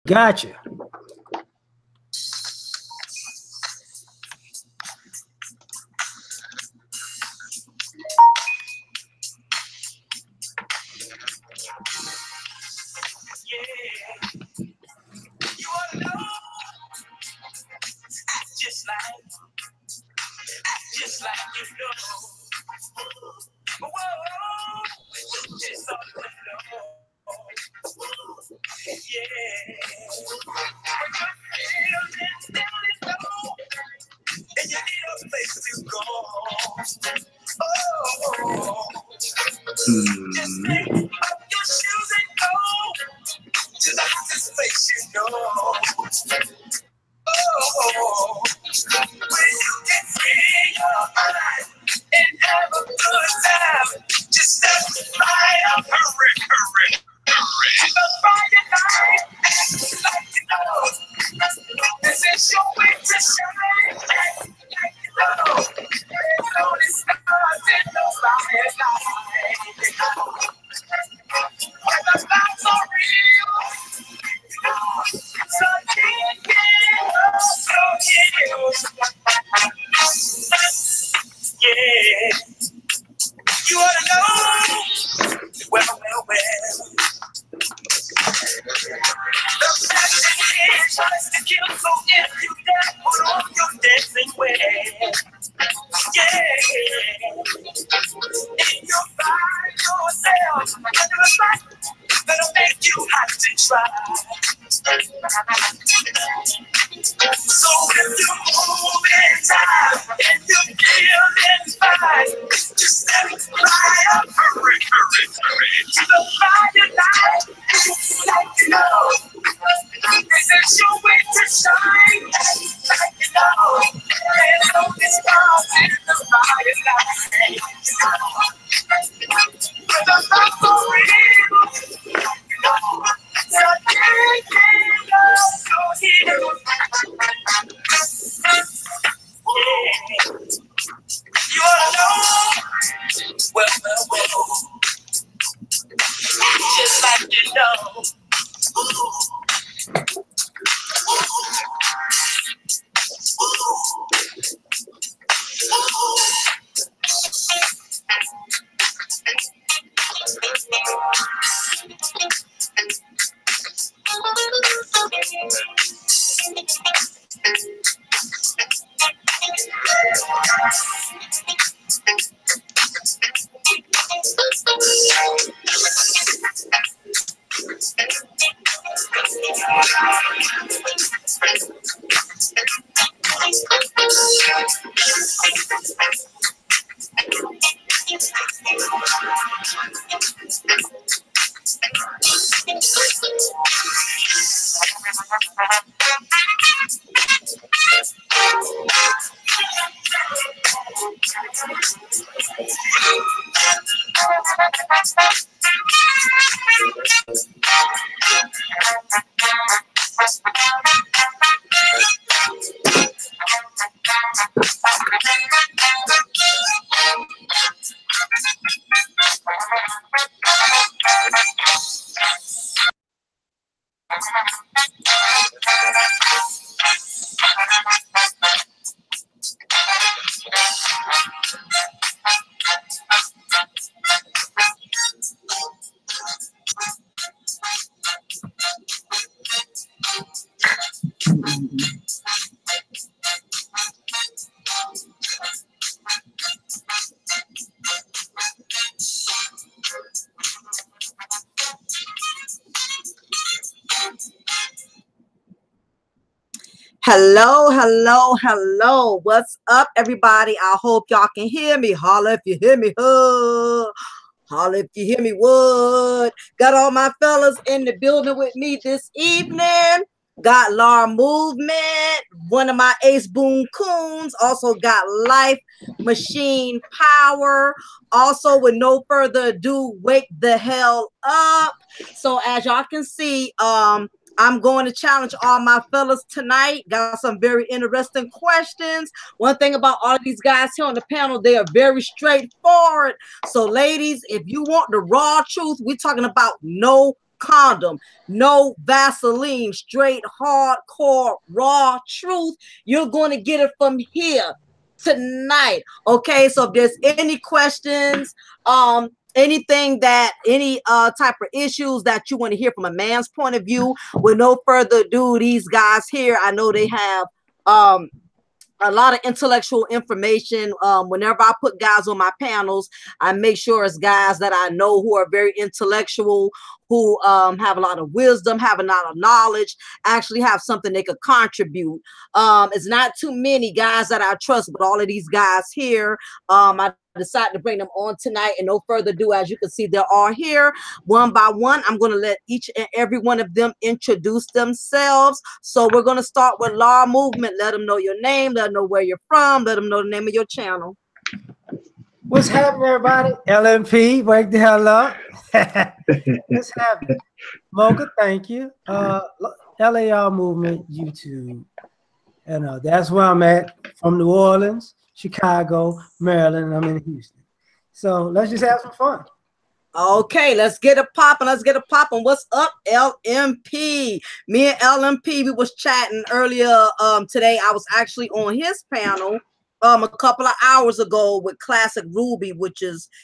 Gotcha. Hello, hello, hello. What's up, everybody? I hope y'all can hear me. Holla if you hear me. Holla if you hear me. What? Got all my fellas in the building with me this evening. Got Lar Movement, one of my Ace Boon Coons. Also got Life Machine Power. Also, with no further ado, wake the hell up. So as y'all can see, I'm going to challenge all my fellas tonight. Got some very interesting questions. One thing about all of these guys here on the panel, they are very straightforward. So ladies, if you want the raw truth, we're talking about no condom, no Vaseline, straight hardcore raw truth. You're going to get it from here tonight. Okay, so if there's any questions, anything that any type of issues that you want to hear from a man's point of view, with no further ado, these guys here, I know they have a lot of intellectual information. Whenever I put guys on my panels, I make sure it's guys that I know who are very intellectual, who have a lot of wisdom, have a lot of knowledge, actually have something they could contribute. It's not too many guys that I trust, but all of these guys here, I decided to bring them on tonight. And no further ado, as you can see, they are here one by one. I'm going to let each and every one of them introduce themselves. So we're going to start with Law Movement. Let them know your name, let them know where you're from, let them know the name of your channel. What's happening, everybody? LMP, wake the hell up. What's happening? Mocha, thank you. LAR Movement, YouTube. And that's where I'm at, from New Orleans, Chicago, Maryland, and I'm in Houston. So let's just have some fun. Okay, let's get it popping. Let's get it popping. What's up, LMP? Me and LMP, we was chatting earlier today. I was actually on his panel a couple of hours ago with Classic Ruby,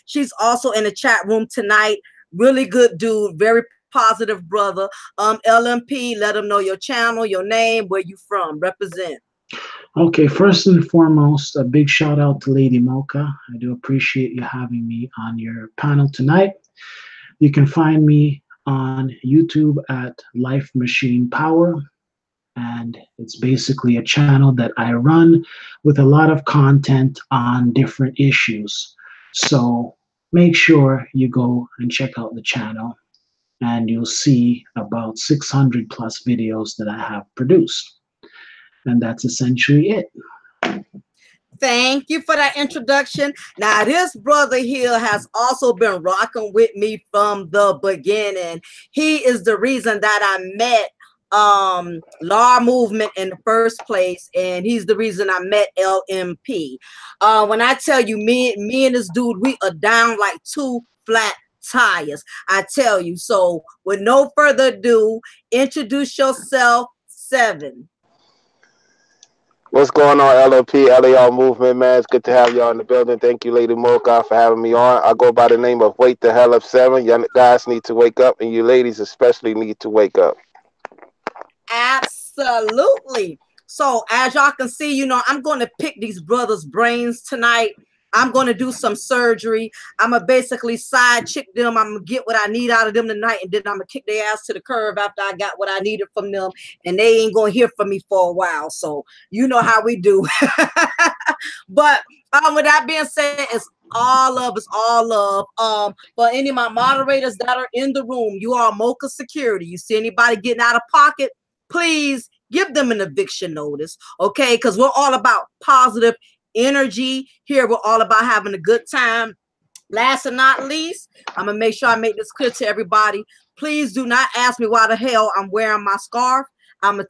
she's also in the chat room tonight. Really good dude, very positive brother. LMP, let them know your channel, your name, where you from. Represent. Okay, first and foremost, a big shout out to Lady Mocha. I do appreciate you having me on your panel tonight. You can find me on YouTube at Life Machine Power, and it's basically a channel that I run with a lot of content on different issues. So make sure you go and check out the channel, and you'll see about 600 plus videos that I have produced. And that's essentially it. Thank you for that introduction. Now, this brother here has also been rocking with me from the beginning. He is the reason that I met Law Movement in the first place, and he's the reason I met LMP. When I tell you, me and this dude, we are down like two flat tires, I tell you. So with no further ado, introduce yourself, 7. What's going on, LOP, LAR Movement, man? It's good to have y'all in the building. Thank you, Lady Mocha, for having me on. I go by the name of Wake the Hell Up 7. Y'all guys need to wake up, and you ladies especially need to wake up. Absolutely. So as y'all can see, you know, I'm going to pick these brothers' brains tonight. I'm going to do some surgery. I'm going to basically side chick them. I'm going to get what I need out of them tonight, and then I'm going to kick their ass to the curb after I got what I needed from them, and they ain't going to hear from me for a while. So you know how we do. But with that being said, it's all love. It's all love. For any of my moderators that are in the room, you are Mocha Security. You see anybody getting out of pocket, please give them an eviction notice, okay? Because we're all about positive energy here. We're all about having a good time. Last and not least, I'm gonna make sure I make this clear to everybody. Please do not ask me why the hell I'm wearing my scarf. I'm gonna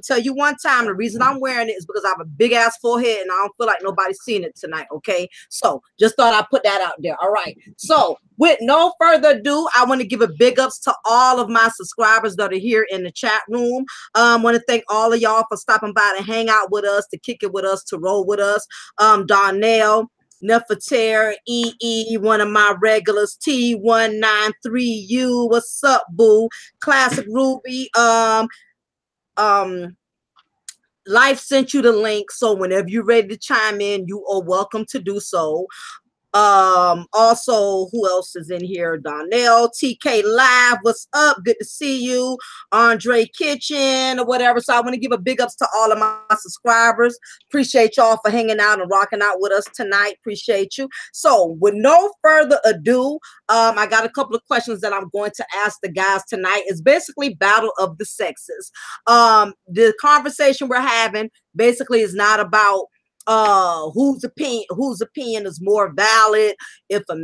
tell you one time, the reason I'm wearing it is because I have a big ass forehead and I don't feel like nobody's seen it tonight. Okay, so just thought I'd put that out there. All right, so with no further ado, I want to give a big ups to all of my subscribers that are here in the chat room. Want to thank all of y'all for stopping by to hang out with us, to kick it with us, to roll with us. Donnell, Nefertari, EE, one of my regulars, T193U, what's up, boo? Classic Ruby, Life sent you the link, so whenever you're ready to chime in, you are welcome to do so. Also, who else is in here? Donnell, TK Live, what's up? Good to see you. Andre Kitchen or whatever. So I want to give a big ups to all of my subscribers. Appreciate y'all for hanging out and rocking out with us tonight. Appreciate you. So with no further ado, I got a couple of questions that I'm going to ask the guys tonight. It's basically battle of the sexes. The conversation we're having basically is not about whose opinion is more valid, if the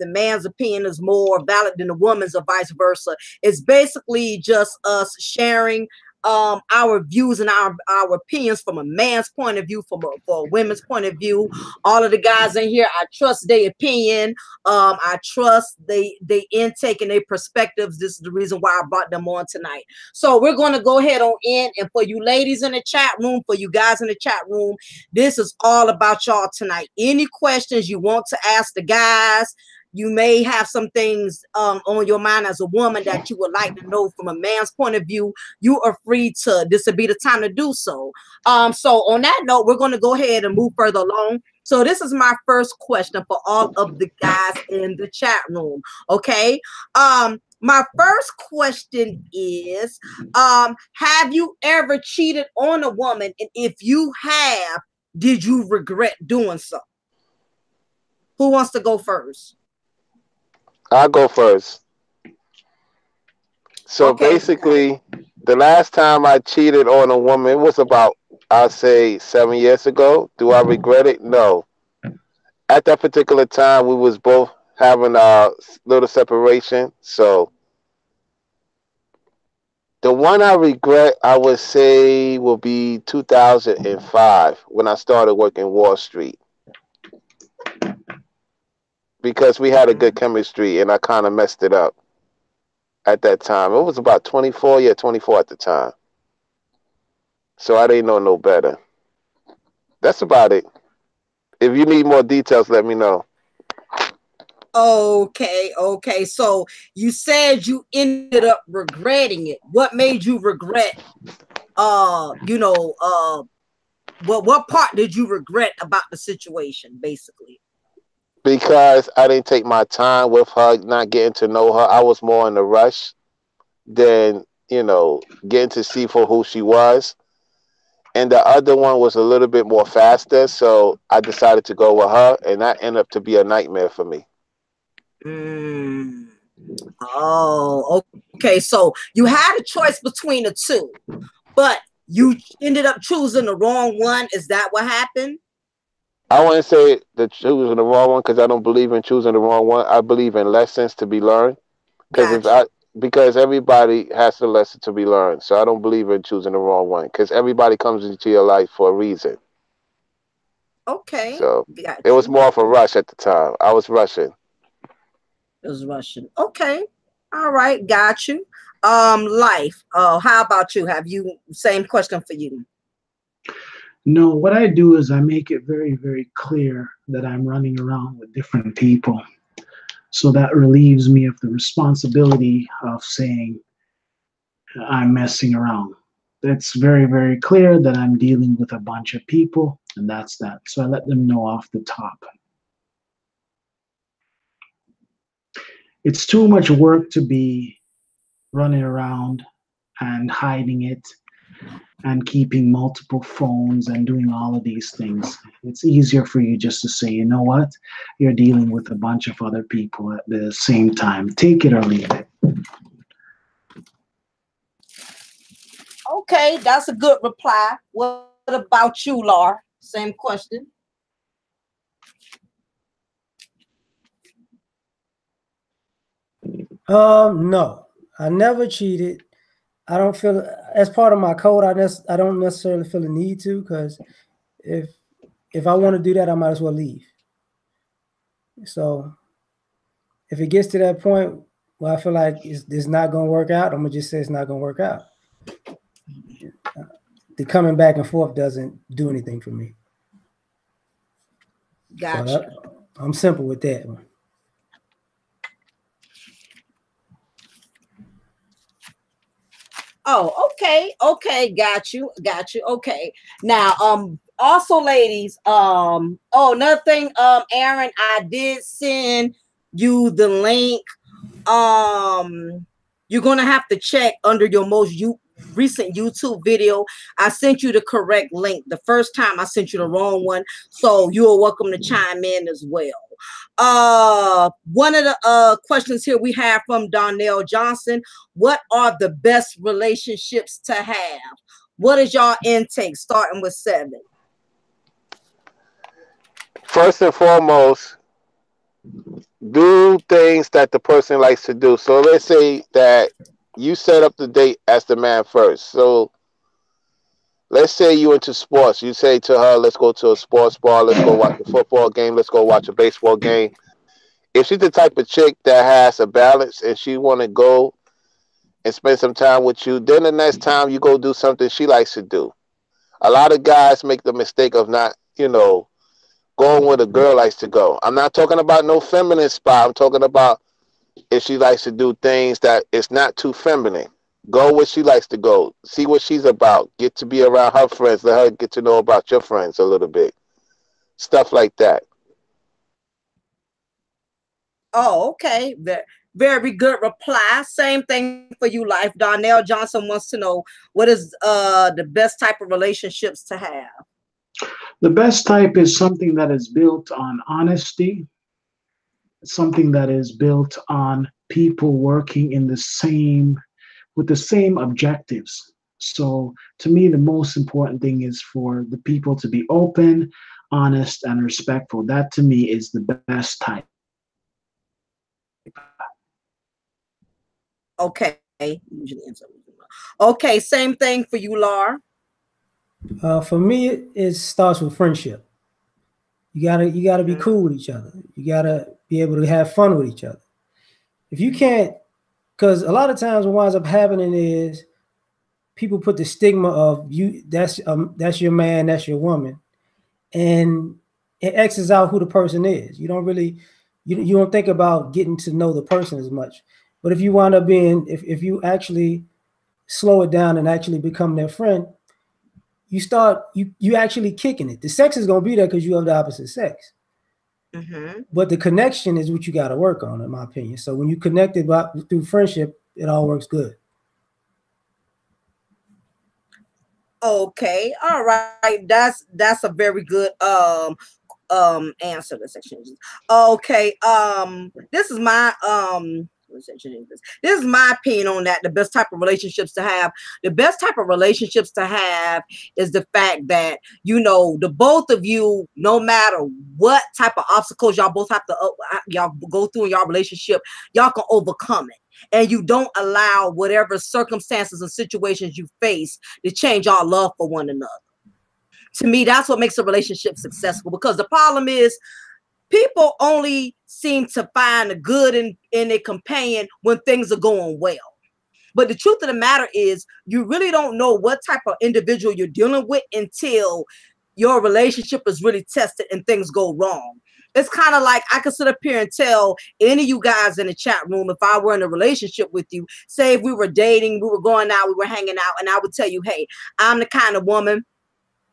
man's opinion is more valid than the woman's, or vice versa. It's basically just us sharing our views and our opinions from a man's point of view, for a women's point of view. All of the guys in here, I trust their opinion. I trust they intake and their perspectives. This is the reason why I brought them on tonight. So we're going to go ahead on in, and for you ladies in the chat room, for you guys in the chat room, this is all about y'all tonight. Any questions you want to ask the guys, you may have some things on your mind as a woman that you would like to know from a man's point of view. You are free to, this will be the time to do so. So on that note, we're going to go ahead and move further along. So this is my first question for all of the guys in the chat room. Okay. My first question is, have you ever cheated on a woman? And if you have, did you regret doing so? Who wants to go first? I'll go first. So basically, the last time I cheated on a woman, it was about, I'll say, 7 years ago. Do I regret it? No. At that particular time, we was both having a little separation. So the one I regret, I would say, will be 2005 when I started working Wall Street. Because we had a good chemistry and I kind of messed it up at that time. It was about 24 at the time. So I didn't know no better. That's about it. If you need more details, let me know. Okay. So you said you ended up regretting it. What made you regret? What part did you regret about the situation, basically? Because I didn't take my time with her, not getting to know her. I was more in a rush than, getting to see for who she was. And the other one was a little bit more faster, so I decided to go with her, and that ended up to be a nightmare for me. Oh, okay. So you had a choice between the two, but you ended up choosing the wrong one. Is that what happened? I wouldn't say that choosing the wrong one, because I don't believe in choosing the wrong one. I believe in lessons to be learned. Because everybody has a lesson to be learned. So I don't believe in choosing the wrong one, because everybody comes into your life for a reason. Okay. So it was more of a rush at the time. I was rushing. It was rushing. Okay. All right. Got you. Life. How about you? Same question for you? No, what I do is I make it very, very clear that I'm running around with different people. So that relieves me of the responsibility of saying I'm messing around. It's very, very clear that I'm dealing with a bunch of people, and that's that. So I let them know off the top. It's too much work to be running around and hiding it and keeping multiple phones and doing all of these things. It's easier for you just to say, you know what? You're dealing with a bunch of other people at the same time. Take it or leave it. Okay, that's a good reply. What about you, Laura? Same question. No, I never cheated. I don't feel, as part of my code, I don't necessarily feel the need to, because if I want to do that, I might as well leave. So if it gets to that point where I feel like it's not going to work out, I'm going to just say it's not going to work out. The coming back and forth doesn't do anything for me. Gotcha. So I'm simple with that one. Oh, okay, got you. Okay, now, also, ladies, another thing, Aaron, I did send you the link. You're gonna have to check under your most recent YouTube video. I sent you the correct link. The first time I sent you the wrong one, so you are welcome to chime in as well. One of the questions here we have from Donnell Johnson: what are the best relationships to have? What is y'all intake, starting with 7? First and foremost, do things that the person likes to do. So let's say that you set up the date as the man first. So let's say you into sports. You say to her, let's go to a sports bar, let's go watch a football game, let's go watch a baseball game. If she's the type of chick that has a balance and she want to go and spend some time with you, then the next time you go do something she likes to do. A lot of guys make the mistake of not, going where the girl likes to go. I'm not talking about no feminine spot. I'm talking about if she likes to do things that it's not too feminine. Go where she likes to go. See what she's about. Get to be around her friends. Let her get to know about your friends a little bit. Stuff like that. Oh, okay. Very good reply. Same thing for you, Life. Darnell Johnson wants to know what is the best type of relationships to have. The best type is something that is built on honesty, something that is built on people working in the same with the same objectives. So to me, the most important thing is for the people to be open, honest, and respectful. That to me is the best type. Okay. Usually ends up with okay, same thing for you, Lar. For me, it starts with friendship. You gotta be cool with each other. You gotta be able to have fun with each other. If you can't, because a lot of times what winds up happening is people put the stigma of you. That's your man, that's your woman, and it X's out who the person is. You don't really, you don't think about getting to know the person as much. But if you wind up being, if you actually slow it down and actually become their friend, you actually kicking it. The sex is gonna be there because you have the opposite sex. But the connection is what you got to work on, in my opinion. So when you connect it through friendship, it all works good. Okay, all right. That's a very good answer to section. Okay, this is my this is my opinion on that. The best type of relationships to have. The best type of relationships to have is the fact that, you know, the both of you, no matter what type of obstacles y'all both have to y'all go through in y'all relationship, y'all can overcome it. And you don't allow whatever circumstances and situations you face to change our love for one another. To me, that's what makes a relationship successful, because the problem is people only seem to find the good in a companion when things are going well. But the truth of the matter is, you really don't know what type of individual you're dealing with until your relationship is really tested and things go wrong. It's kind of like I could sit up here and tell any of you guys in the chat room, if I were in a relationship with you, say if we were dating, we were going out, we were hanging out, and I would tell you, hey, I'm the kind of woman,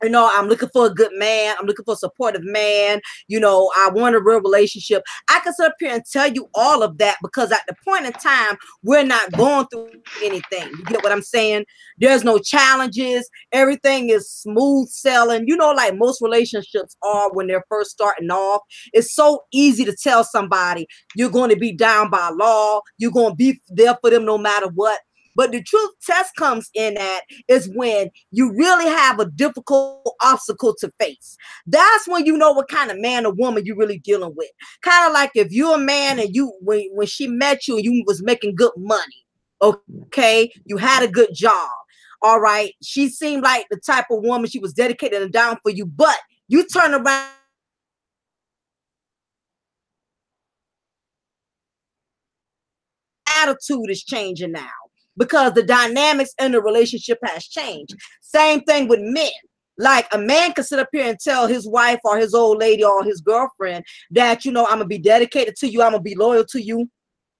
you know, I'm looking for a good man. I'm looking for a supportive man. You know, I want a real relationship. I can sit up here and tell you all of that because at the point in time, we're not going through anything. You get what I'm saying? There's no challenges. Everything is smooth sailing. You know, like most relationships are when they're first starting off. It's so easy to tell somebody you're going to be down by law. You're going to be there for them no matter what. But the truth test comes in at is when you really have a difficult obstacle to face. That's when you know what kind of man or woman you're really dealing with. Kind of like if you're a man and you, when she met you, you was making good money. Okay, you had a good job. All right, she seemed like the type of woman, she was dedicated and down for you, but you turn around. Attitude is changing now, because the dynamics in the relationship has changed. Same thing with men. Like a man can sit up here and tell his wife or his old lady or his girlfriend that, you know, I'm going to be dedicated to you. I'm going to be loyal to you.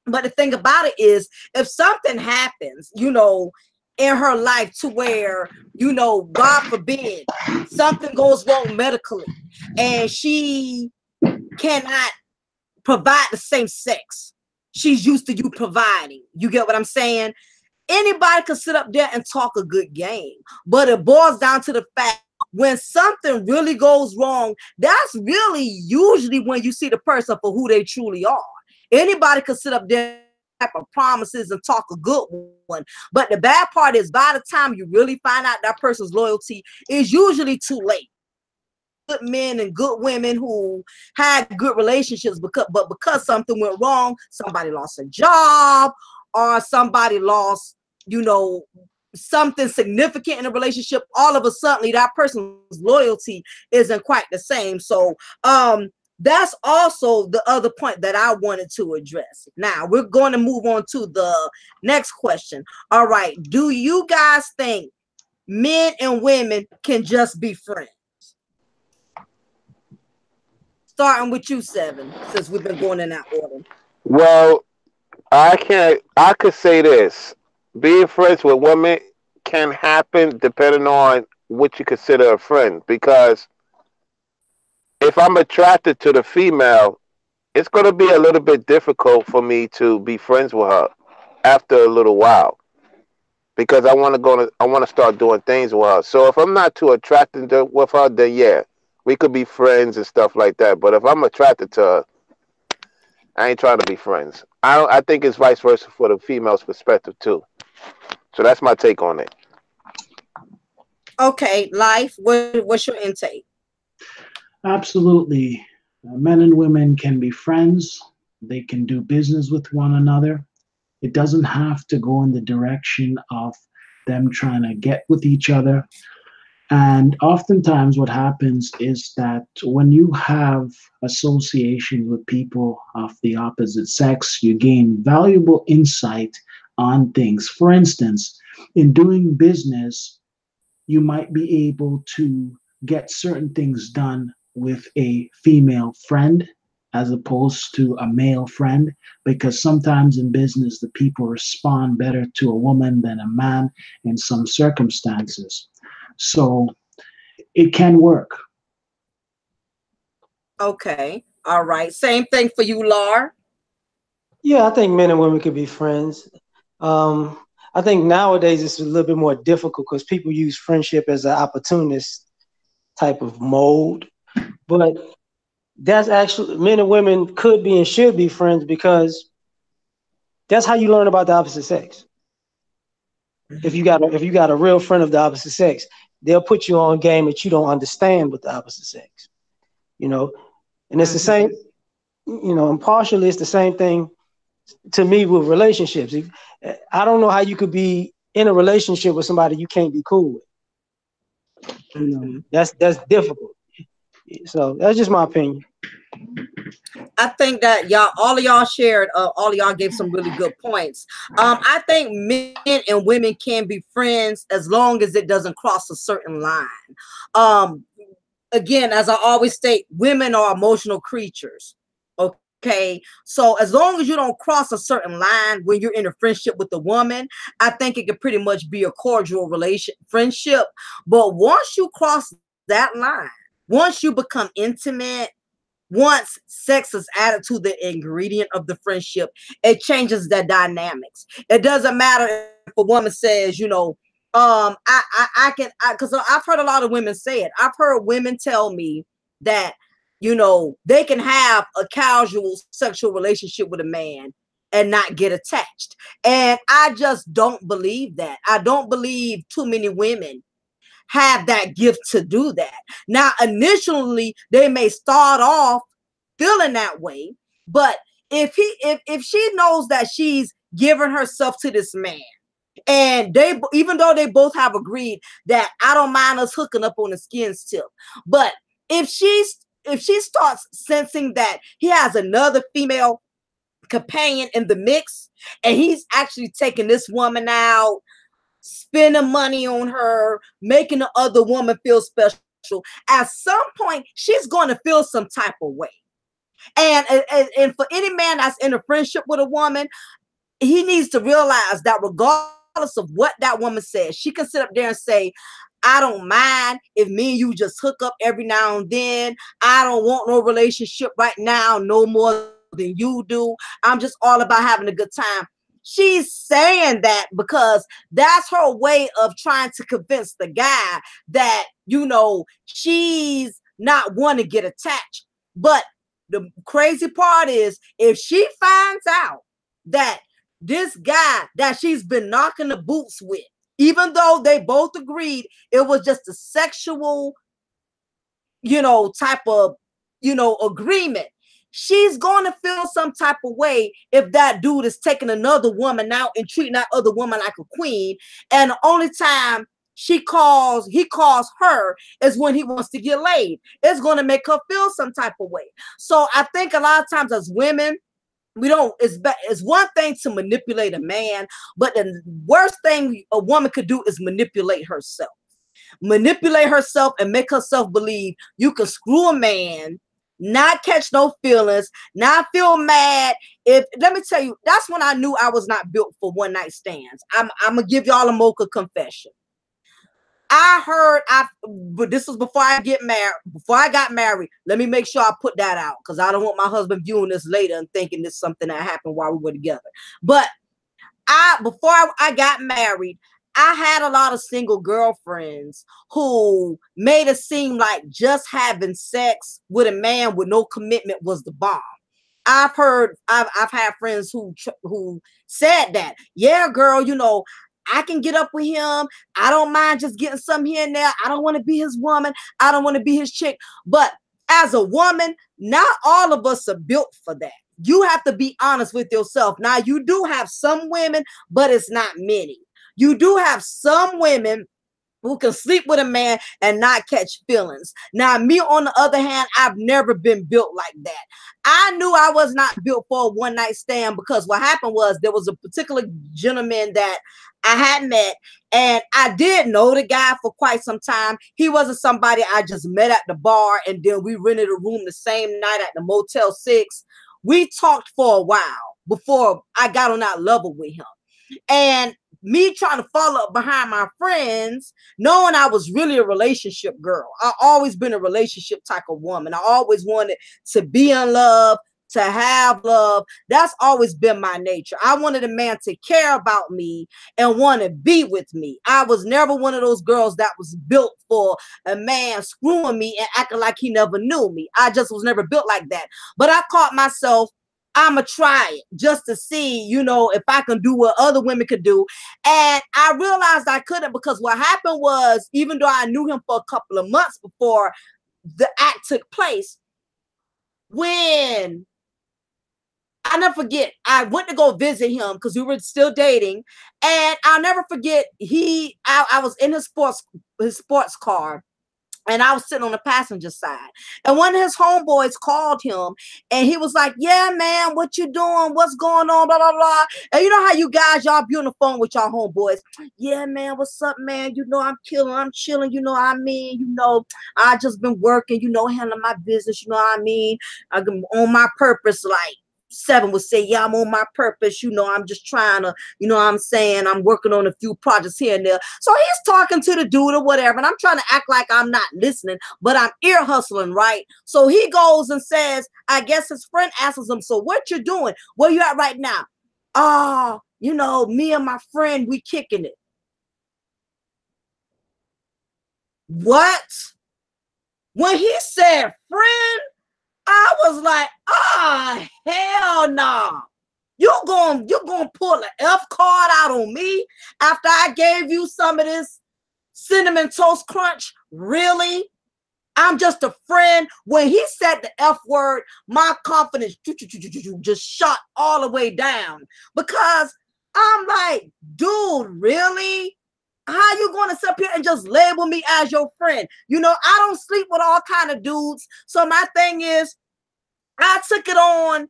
But the thing about it is, if something happens, you know, in her life to where, you know, God forbid, something goes wrong medically and she cannot provide the same sex she's used to you providing. You get what I'm saying? Anybody can sit up there and talk a good game, but it boils down to the fact when something really goes wrong, that's really usually when you see the person for who they truly are. Anybody can sit up there type of promises and talk a good one, but the bad part is by the time you really find out that person's loyalty is usually too late. Good men and good women who had good relationships, because something went wrong, somebody lost a job or somebody lost, you know, something significant in a relationship, all of a sudden that person's loyalty isn't quite the same. So that's also the other point that I wanted to address. Now we're going to move on to the next question. All right, do you guys think men and women can just be friends? Starting with you, Seven, since we've been going in that order. Well, I could say this. Being friends with women can happen depending on what you consider a friend. Because if I'm attracted to the female, it's going to be a little bit difficult for me to be friends with her after a little while. Because I want to start doing things with her. So if I'm not too attracted with her, then yeah, we could be friends and stuff like that. But if I'm attracted to her, I ain't trying to be friends. I think it's vice versa for the female's perspective too. So that's my take on it. Okay, Life, what's your intake? Absolutely. Men and women can be friends. They can do business with one another. It doesn't have to go in the direction of them trying to get with each other. And oftentimes, what happens is that when you have association with people of the opposite sex, you gain valuable insight on things. For instance, in doing business, you might be able to get certain things done with a female friend as opposed to a male friend, because sometimes in business, the people respond better to a woman than a man in some circumstances. So it can work. Okay, all right. Same thing for you, Lar. Yeah, I think men and women could be friends. I think nowadays it's a little bit more difficult because people use friendship as an opportunist type of mode. But that's actually, men and women could be and should be friends, because that's how you learn about the opposite sex. If you got a real friend of the opposite sex, they'll put you on game that you don't understand with the opposite sex. You know, and it's the same. And partially it's the same thing to me with relationships. I don't know how you could be in a relationship with somebody you can't be cool with. That's difficult. So that's just my opinion. I think that all of y'all shared, all of y'all gave some really good points. I think men and women can be friends as long as it doesn't cross a certain line. Again, as I always state, women are emotional creatures. Okay, so as long as you don't cross a certain line when you're in a friendship with a woman, I think it could pretty much be a cordial friendship. But once you cross that line, once you become intimate, once sex is added to the ingredient of the friendship, it changes the dynamics. It doesn't matter if a woman says, I can, because I've heard a lot of women say it. I've heard women tell me that, they can have a casual sexual relationship with a man and not get attached. And I just don't believe that. I don't believe too many women have that gift to do that. Now, initially, they may start off feeling that way, but if she knows that she's giving herself to this man, and even though they both have agreed that I don't mind us hooking up on the skin's tip, but if she starts sensing that he has another female companion in the mix, and he's actually taking this woman out, spending money on her, making the other woman feel special, at some point she's going to feel some type of way. And for any man that's in a friendship with a woman, he needs to realize that regardless of what that woman says, she can sit up there and say, I don't mind if me and you just hook up every now and then. I don't want no relationship right now, no more than you do. I'm just all about having a good time. She's saying that because that's her way of trying to convince the guy that, she's not one to get attached. But the crazy part is, if she finds out that this guy that she's been knocking the boots with, even though they both agreed it was just a sexual, type of, agreement, she's going to feel some type of way if that dude is taking another woman out and treating that other woman like a queen. And the only time he calls her is when he wants to get laid. It's going to make her feel some type of way. So I think a lot of times as women, we don't, it's one thing to manipulate a man, but the worst thing a woman could do is manipulate herself and make herself believe you can screw a man, not catch no feelings, not feel mad. Let me tell you, that's when I knew I was not built for one night stands. I'm gonna give y'all a Mocha confession. But this was before I got married. Let me make sure I put that out, because I don't want my husband viewing this later and thinking this is something that happened while we were together. But before I got married, I had a lot of single girlfriends who made it seem like just having sex with a man with no commitment was the bomb. I've had friends who said that, yeah, girl, you know, I can get up with him. I don't mind just getting some here and there. I don't want to be his woman. I don't want to be his chick. But as a woman, not all of us are built for that. You have to be honest with yourself. Now, you do have some women, but it's not many. You do have some women who can sleep with a man and not catch feelings. Now, me, on the other hand, I've never been built like that. I knew I was not built for a one-night stand, because what happened was there was a particular gentleman that I had met, and I did know the guy for quite some time. He wasn't somebody I just met at the bar, and then we rented a room the same night at the Motel 6. We talked for a while before I got on that level with him. And me trying to follow up behind my friends, knowing I was really a relationship girl. I always been a relationship type of woman. I always wanted to be in love, to have love. That's always been my nature. I wanted a man to care about me and want to be with me. I was never one of those girls that was built for a man screwing me and acting like he never knew me. I just was never built like that. But I caught myself, I'm going to try it just to see, you know, if I can do what other women could do. And I realized I couldn't, because what happened was, even though I knew him for a couple of months before the act took place, when I never forget, I went to go visit him because we were still dating. And I'll never forget, I was in his sports car. And I was sitting on the passenger side. And one of his homeboys called him, and he was like, yeah, man, what you doing? What's going on? Blah, blah, blah. And you know how you guys, y'all be on the phone with y'all homeboys. Yeah, man, what's up, man? You know, I'm chilling. You know what I mean? You know, I just been working, you know, handling my business. You know what I mean? I'm on my purpose, like Seven would say, yeah, I'm on my purpose. You know, I'm just trying to, you know what I'm saying? I'm working on a few projects here and there. So he's talking to the dude or whatever. And I'm trying to act like I'm not listening, but I'm ear hustling, right? So he goes and says, I guess his friend asks him, so what you doing? Where you at right now? Oh, you know, me and my friend, we kicking it. What? When he said friend, I was like, hell no. You're going to pull an F card out on me after I gave you some of this Cinnamon Toast Crunch? Really? I'm just a friend. When he said the F word, my confidence just shot all the way down, because I'm like, dude, really? How you going to sit up here and just label me as your friend? You know, I don't sleep with all kind of dudes. So my thing is, I took it on,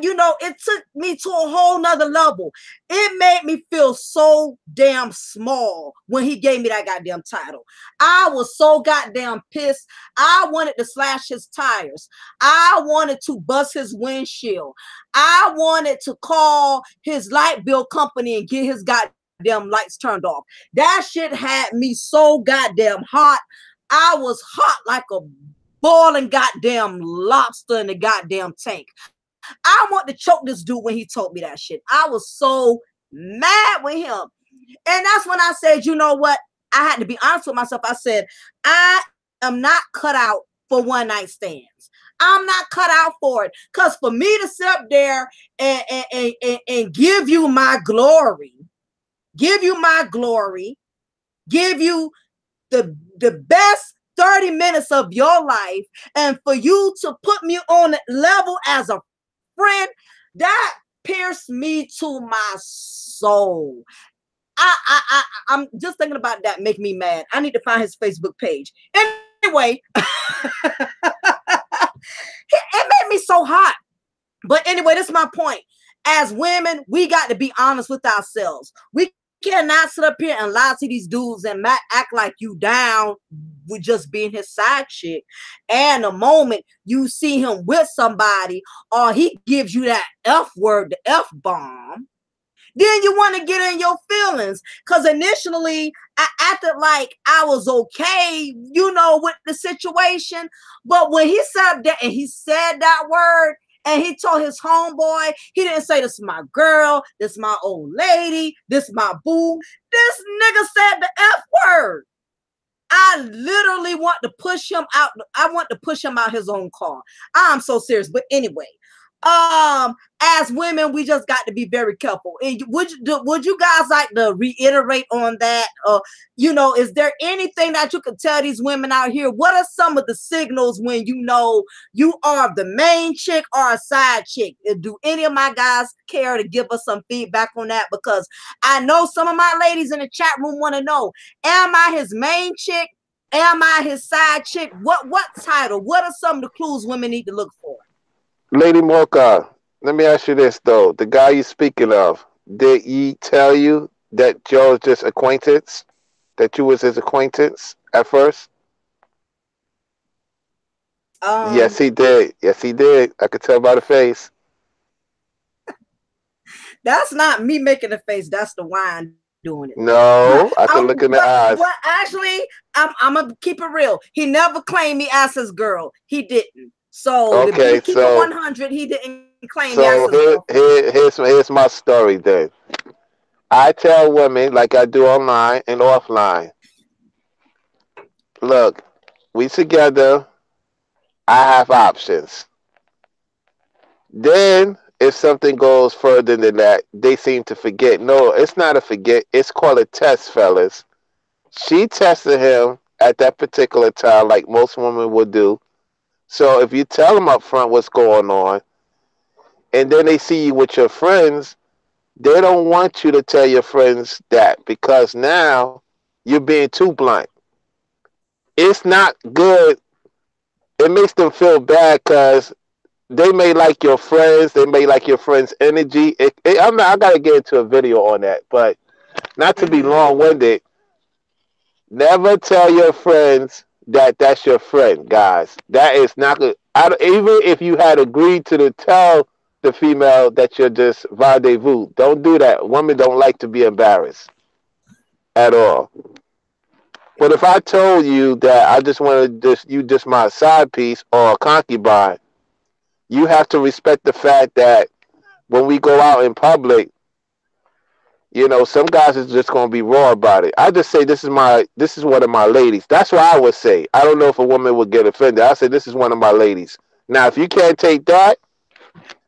you know, it took me to a whole nother level. It made me feel so damn small when he gave me that goddamn title. I was so goddamn pissed. I wanted to slash his tires. I wanted to bust his windshield. I wanted to call his light bill company and get his goddamn lights turned off. That shit had me so goddamn hot. I was hot like a boiling goddamn lobster in the goddamn tank. I want to choke this dude when he told me that shit. I was so mad with him. And that's when I said, you know what? I had to be honest with myself. I said, I am not cut out for one night stands. I'm not cut out for it. Because for me to sit up there and give you my glory, give you the best 30 minutes of your life, and for you to put me on the level as a friend, that pierced me to my soul. I'm just thinking about that, make me mad. I need to find his Facebook page. Anyway, it made me so hot. But anyway, that's my point. As women, we got to be honest with ourselves. We cannot sit up here and lie to these dudes and act like you down with just being his side chick. And the moment you see him with somebody, or he gives you that F word, the F bomb, then you want to get in your feelings. Because initially, I acted like I was okay, with the situation. But when he said that, and he said that word, and he told his homeboy, he didn't say, this is my girl, this is my old lady, this is my boo. This nigga said the F word. I literally want to push him out. I want to push him out his own car. I'm so serious. But anyway, as women, we just got to be very careful. And would you guys like to reiterate on that? Is there anything that you could tell these women out here? What are some of the signals when you know you are the main chick or a side chick? Do any of my guys care to give us some feedback on that? Because I know some of my ladies in the chat room want to know, am I his main chick? Am I his side chick? What title? What are some of the clues women need to look for? Lady Mocha, let me ask you this though. The guy you're speaking of, did he tell you that Joe was just acquaintance? That you was his acquaintance at first? Yes, he did. Yes, he did. I could tell by the face. That's not me making the face. That's the wine doing it. No, I can look in the eyes. But actually, I'm gonna keep it real. He never claimed me as his girl. He didn't. So okay, to keep it 100, he didn't claim me so as his girl. here's my story then. I tell women, like I do online and offline, look, we together, I have options. Then if something goes further than that, they seem to forget. No, it's not a forget. It's called a test, fellas. She tested him at that particular time like most women would do. So if you tell them up front what's going on, and then they see you with your friends, they don't want you to tell your friends that, because now you're being too blunt. It's not good. It makes them feel bad because they may like your friends. They may like your friends' energy. I got to get into a video on that, but not to be long-winded. Never tell your friends that that's your friend, guys. That is not good. Even if you had agreed to tell the female that you're just rendezvous, don't do that. Women don't like to be embarrassed at all. But if I told you that I just wanted you just my side piece or a concubine, you have to respect the fact that when we go out in public, some guys is just gonna be raw about it. I just say this is one of my ladies. That's what I would say. I don't know if a woman would get offended. I say this is one of my ladies. Now, if you can't take that,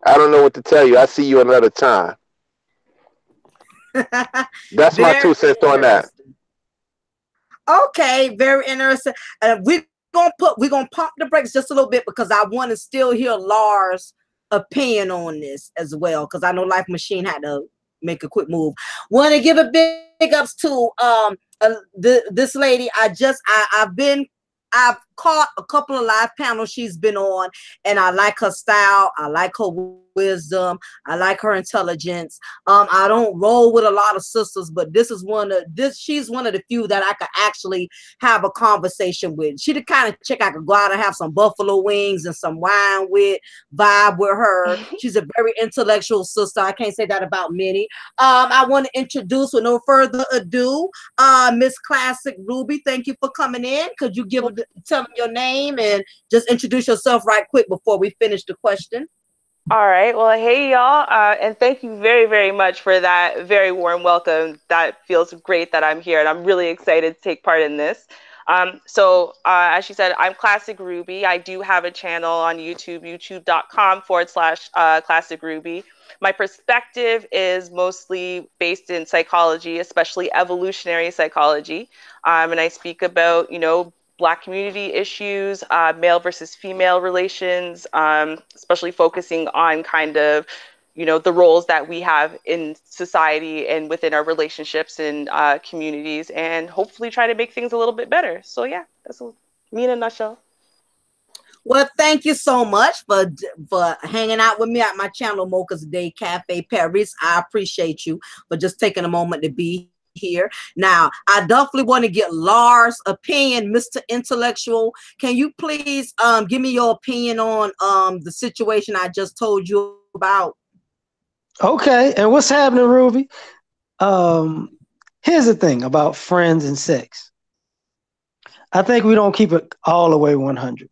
I don't know what to tell you. I see you another time. That's my 2 cents on that. Okay, very interesting. We're gonna pump the brakes just a little bit because I want to still hear Lars' opinion on this as well, because I know Life Machine had to make a quick move. Want to give a big ups to this lady. I've caught a couple of live panels she's been on, and I like her style. I like her wisdom. I like her intelligence. I don't roll with a lot of sisters, but she's one of the few that I could actually have a conversation with. She the kind of chick I could go out and have some buffalo wings and some wine with, vibe with her. She's a very intellectual sister. I can't say that about many. I want to introduce, with no further ado, Miss Classic Ruby. Thank you for coming in. Could you tell them your name and just introduce yourself right quick before we finish the question? All right. Well, hey, y'all. And thank you very, very much for that very warm welcome. That feels great that I'm here, and I'm really excited to take part in this. As she said, I'm Classic Ruby. I do have a channel on YouTube, youtube.com/Classic Ruby. My perspective is mostly based in psychology, especially evolutionary psychology. And I speak about, Black community issues, male versus female relations, especially focusing on kind of, the roles that we have in society and within our relationships and communities, and hopefully try to make things a little bit better. So yeah, that's me in a nutshell. Well, thank you so much for hanging out with me at my channel, Mocha's Day Cafe Paris. I appreciate you for just taking a moment to be here. Now, I definitely want to get Lars' opinion, Mr. Intellectual. Can you please give me your opinion on the situation I just told you about? Okay, and what's happening, Ruby? Here's the thing about friends and sex. I think we don't keep it all the way 100.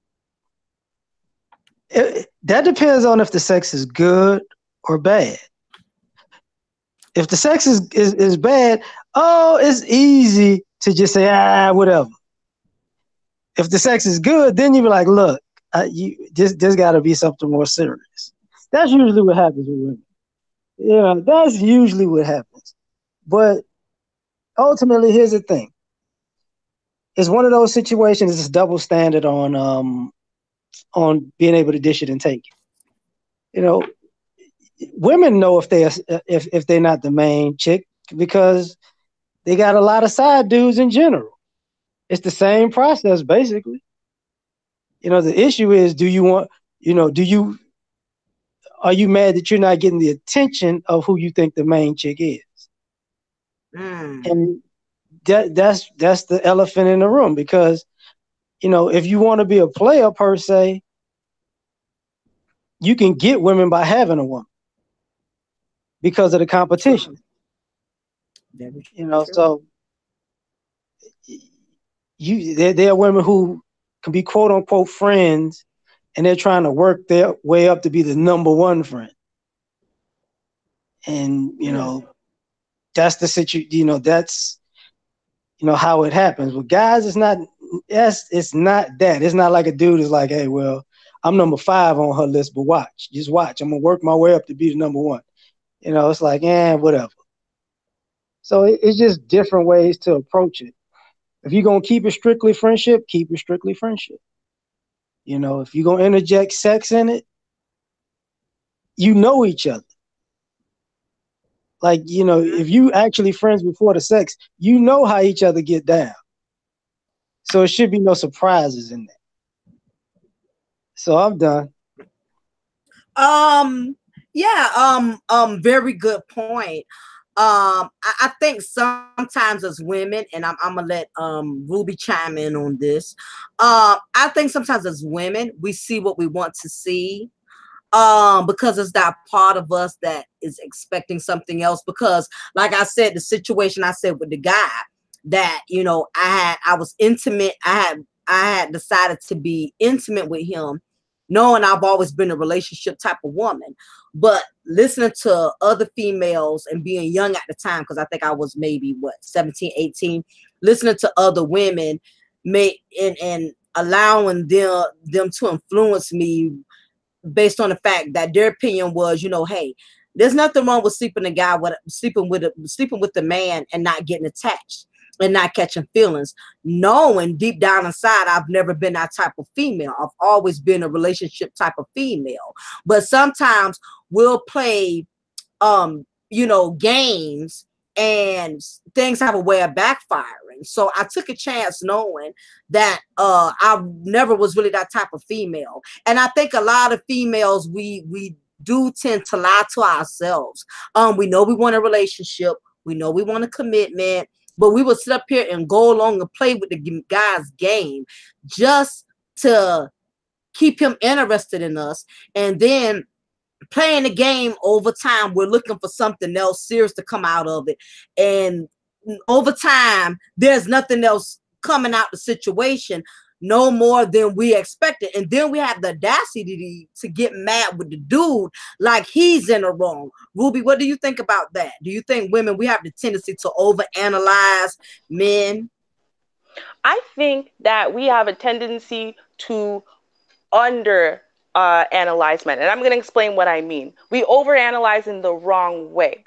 That depends on if the sex is good or bad. If the sex is bad, it's easy to just say, whatever. If the sex is good, then you be like, look, there's got to be something more serious. That's usually what happens with women. Yeah, that's usually what happens. But ultimately, here's the thing. It's one of those situations, it's double standard on being able to dish it and take it. Women know if they're not the main chick because they got a lot of side dudes in general. It's the same process basically. The issue is, are you mad that you're not getting the attention of who you think the main chick is? And that's the elephant in the room, because if you want to be a player per se, you can get women by having a woman because of the competition. So there are women who can be quote unquote friends, and they're trying to work their way up to be the number one friend. And that's the situation. That's how it happens. With guys, it's not that. It's not like a dude is like, hey, well, I'm number 5 on her list, but just watch. I'm gonna work my way up to be the number 1. It's like, whatever. So it's just different ways to approach it. If you're gonna keep it strictly friendship, keep it strictly friendship. If you're gonna interject sex in it, each other. Like, if you actually friends before the sex, how each other get down. So it should be no surprises in that. So I'm done. Very good point. I think sometimes as women, and I'm gonna let Ruby chime in on this. I think sometimes as women, we see what we want to see. Because it's that part of us that is expecting something else. Because, like I said, the situation I said with the guy that I was intimate. I had decided to be intimate with him, knowing I've always been a relationship type of woman. But listening to other females and being young at the time, because I think I was maybe 17, 18, listening to other women, and allowing them to influence me based on the fact that their opinion was, hey, there's nothing wrong with sleeping with the man and not getting attached and not catching feelings, knowing deep down inside I've never been that type of female. I've always been a relationship type of female. But sometimes we'll play games, and things have a way of backfiring. So I took a chance knowing that I never was really that type of female. And I think a lot of females, we do tend to lie to ourselves. We know we want a relationship. We know we want a commitment, but we will sit up here and go along and play with the guy's game just to keep him interested in us. And then playing the game over time, we're looking for something else serious to come out of it. And over time, there's nothing else coming out the situation, no more than we expected. And then we have the audacity to get mad with the dude like he's in the wrong. Ruby, what do you think about that? Do you think women, we have the tendency to overanalyze men? I think that we have a tendency to analyze men. And I'm going to explain what I mean. We overanalyze in the wrong way.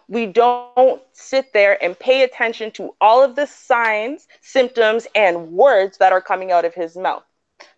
We don't sit there and pay attention to all of the signs, symptoms, and words that are coming out of his mouth.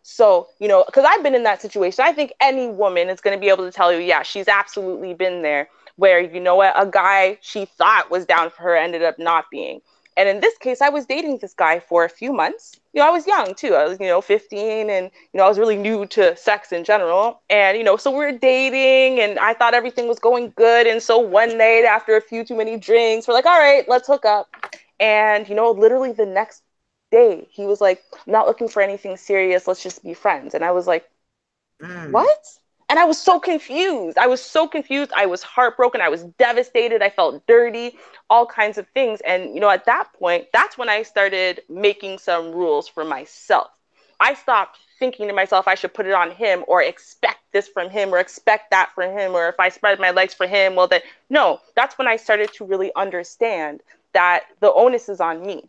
So, because I've been in that situation, I think any woman is going to be able to tell you, yeah, she's absolutely been there where, what, a guy she thought was down for her ended up not being. And in this case, I was dating this guy for a few months. I was young too. I was, 15, and, I was really new to sex in general. And, so we were dating and I thought everything was going good. And so one night after a few too many drinks, we're like, all right, let's hook up. And, literally the next day, he was like, I'm not looking for anything serious. Let's just be friends. And I was like, what? And I was so confused. I was heartbroken. I was devastated. I felt dirty, all kinds of things. And, at that point, that's when I started making some rules for myself. I stopped thinking to myself, I should put it on him or expect this from him or expect that from him. Or if I spread my legs for him, well, then no, that's when I started to really understand that the onus is on me.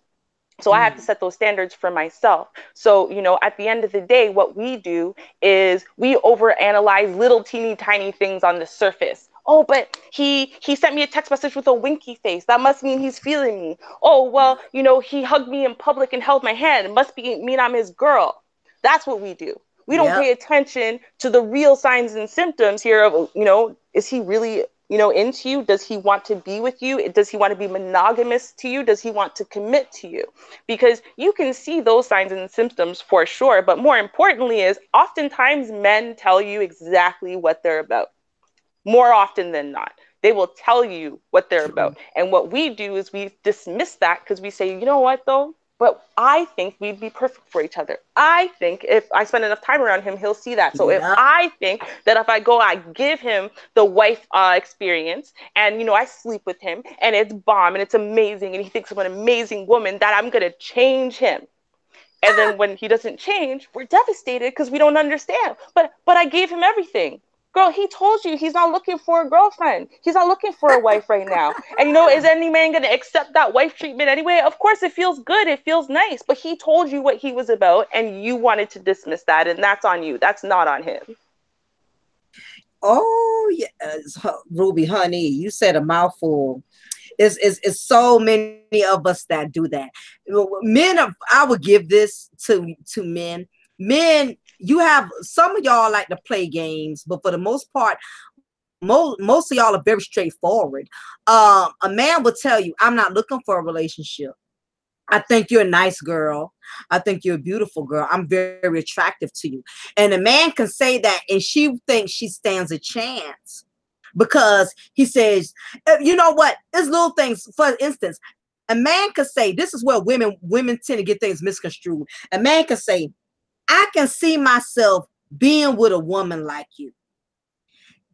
So I have to set those standards for myself. So, at the end of the day, what we do is we overanalyze little teeny tiny things on the surface. Oh, but he sent me a text message with a winky face. That must mean he's feeling me. Oh, well, he hugged me in public and held my hand. It must mean I'm his girl. That's what we do. We don't pay attention to the real signs and symptoms here of, is he really into you? Does he want to be with you? Does he want to be monogamous to you? Does he want to commit to you? Because you can see those signs and symptoms for sure. But more importantly is oftentimes men tell you exactly what they're about. More often than not, they will tell you what they're about. And what we do is we dismiss that because we say, you know what though? But I think we'd be perfect for each other. I think if I spend enough time around him, he'll see that. So if I think that if I go, I give him the wife experience and, I sleep with him and it's bomb and it's amazing and he thinks I'm an amazing woman, that I'm going to change him. And then when he doesn't change, we're devastated because we don't understand. But I gave him everything. Girl, he told you he's not looking for a girlfriend. He's not looking for a wife right now. And is any man going to accept that wife treatment anyway? Of course, it feels good. It feels nice. But he told you what he was about and you wanted to dismiss that. And that's on you. That's not on him. Oh, yes. Ruby, honey, you said a mouthful. It's so many of us that do that. Men, I would give this to men. Men, you have some of y'all like to play games, but for the most part, most of y'all are very straightforward. A man will tell you, I'm not looking for a relationship. I think you're a nice girl. I think you're a beautiful girl. I'm very, very attractive to you. And a man can say that and she thinks she stands a chance because he says, you know what? There's little things. For instance, a man could say, this is where women tend to get things misconstrued. A man could say, I can see myself being with a woman like you.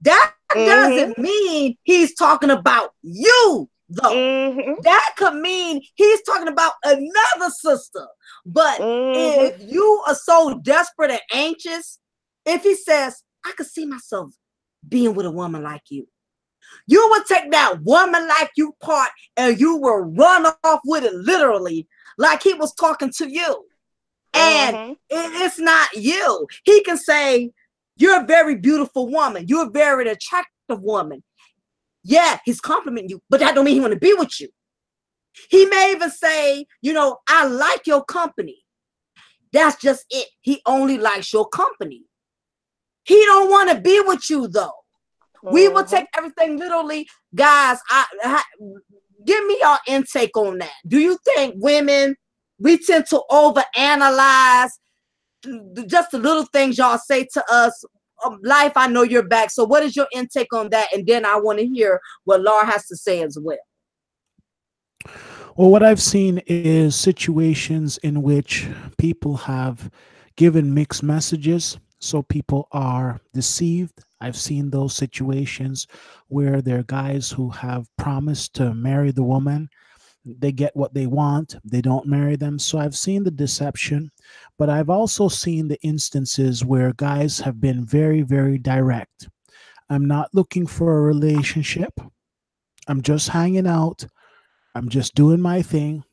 That doesn't mean he's talking about you, though. That could mean he's talking about another sister. But if you are so desperate and anxious, if he says, I could see myself being with a woman like you, you would take that woman like you part and you will run off with it literally like he was talking to you. And it's not you. He can say, you're a very beautiful woman. You're a very attractive woman. Yeah, he's complimenting you, but that don't mean he want to be with you. He may even say, I like your company. That's just it. He only likes your company. He don't want to be with you, though. We will take everything literally. Guys, give me your intake on that. Do you think women, we tend to overanalyze just the little things y'all say to us? Life, I know you're back. So what is your intake on that? And then I want to hear what Laura has to say as well. Well, what I've seen is situations in which people have given mixed messages. So people are deceived. I've seen those situations where there are guys who have promised to marry the woman. They get what they want. They don't marry them. So I've seen the deception, but I've also seen the instances where guys have been very, very direct. I'm not looking for a relationship. I'm just hanging out. I'm just doing my thing.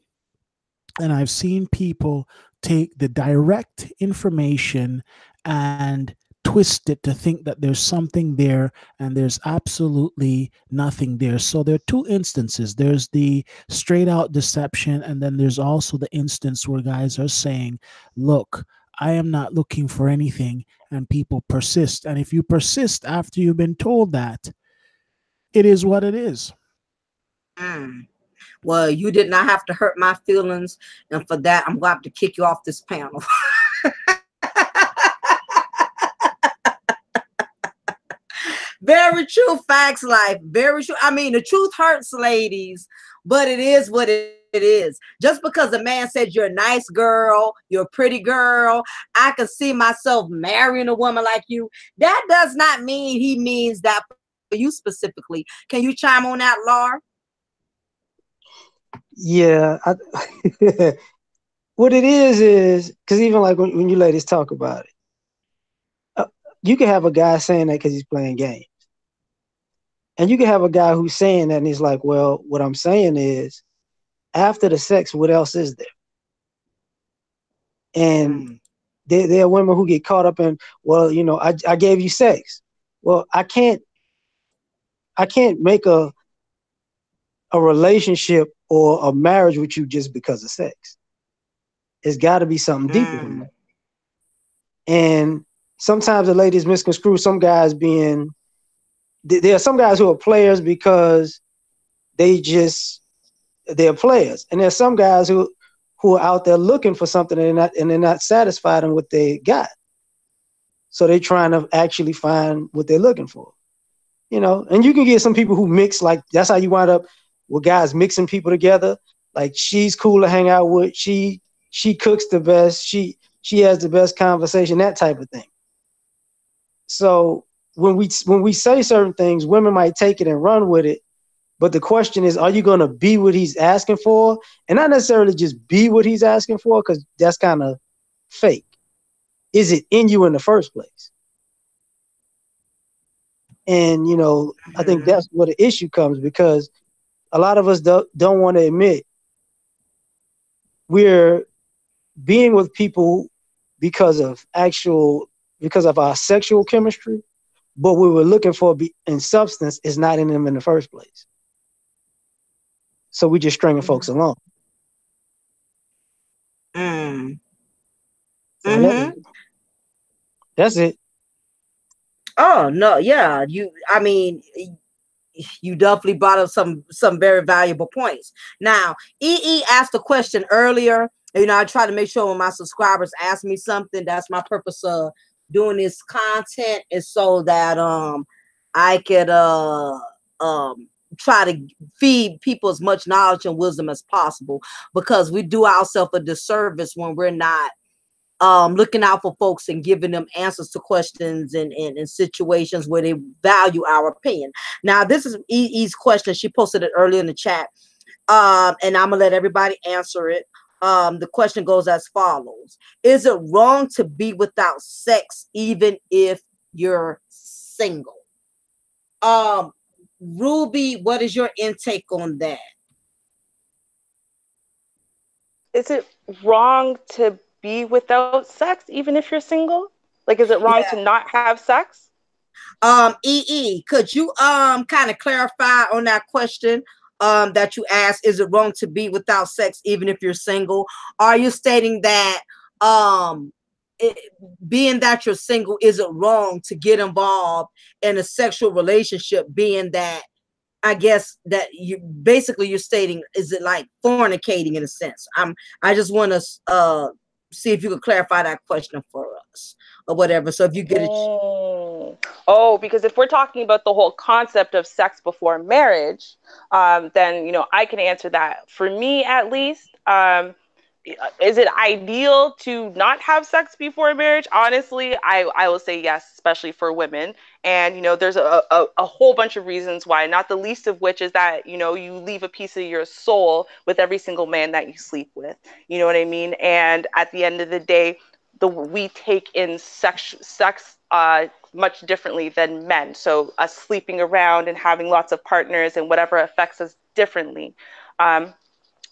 And I've seen people take the direct information and twist it to think that there's something there and there's absolutely nothing there. So there are two instances. There's the straight out deception, and then there's also the instance where guys are saying, look, I am not looking for anything, and people persist. And if you persist after you've been told that, it is what it is. Mm. Well, you did not have to hurt my feelings, and for that, I'm going to have to kick you off this panel. Very true, facts, life. Very true. I mean, the truth hurts, ladies, but it is what it is. Just because a man said you're a nice girl, you're a pretty girl, I can see myself marrying a woman like you. That does not mean he means that for you specifically. Can you chime on that, Laura? Yeah. What it is because even like when you ladies talk about it, you can have a guy saying that because he's playing games. And you can have a guy who's saying that and he's like, well, what I'm saying is after the sex, what else is there? And there are women who get caught up in, well, you know, I gave you sex. Well, I can't make a relationship or a marriage with you just because of sex. It's got to be something deeper than that. And sometimes the ladies misconstrue some guys being, there are some guys who are players because they're players. And there's some guys who are out there looking for something and they're not satisfied in what they got. So they're trying to actually find what they're looking for. You know, and you can get some people who mix, like that's how you wind up with guys mixing people together. Like she's cool to hang out with, she cooks the best, she has the best conversation, that type of thing. So when we say certain things, women might take it and run with it. But the question is, are you going to be what he's asking for? And not necessarily just be what he's asking for, because that's kind of fake. Is it in you in the first place? And, you know, I think that's where the issue comes, because a lot of us don't want to admit we're being with people because of our sexual chemistry, but what we're looking for in substance is not in them in the first place. So we just stringing folks along. So that's it. Oh no, yeah. I mean, you definitely brought up some very valuable points. Now, EE asked a question earlier. You know, I try to make sure when my subscribers ask me something, that's my purpose of doing this content, is so that I could try to feed people as much knowledge and wisdom as possible, because we do ourselves a disservice when we're not looking out for folks and giving them answers to questions and situations where they value our opinion. Now, this is EE's question. She posted it earlier in the chat, and I'm gonna let everybody answer it. The question goes as follows: is it wrong to be without sex even if you're single? Ruby, what is your intake on that? Is it wrong to be without sex even if you're single? Like, is it wrong to not have sex? EE, could you kind of clarify on that question that you asked? Is it wrong to be without sex even if you're single? Are you stating that being that you're single, is it wrong to get involved in a sexual relationship, being that, I guess that you're stating, is it like fornicating in a sense? I just want to see if you could clarify that question for us or whatever. So if you get it. Oh, because if we're talking about the whole concept of sex before marriage, then, you know, I can answer that. For me, at least, is it ideal to not have sex before marriage? Honestly, I will say yes, especially for women. And, you know, there's a whole bunch of reasons why, not the least of which is that, you know, you leave a piece of your soul with every single man that you sleep with. You know what I mean? And at the end of the day, we take in sex much differently than men. So us sleeping around and having lots of partners and whatever affects us differently.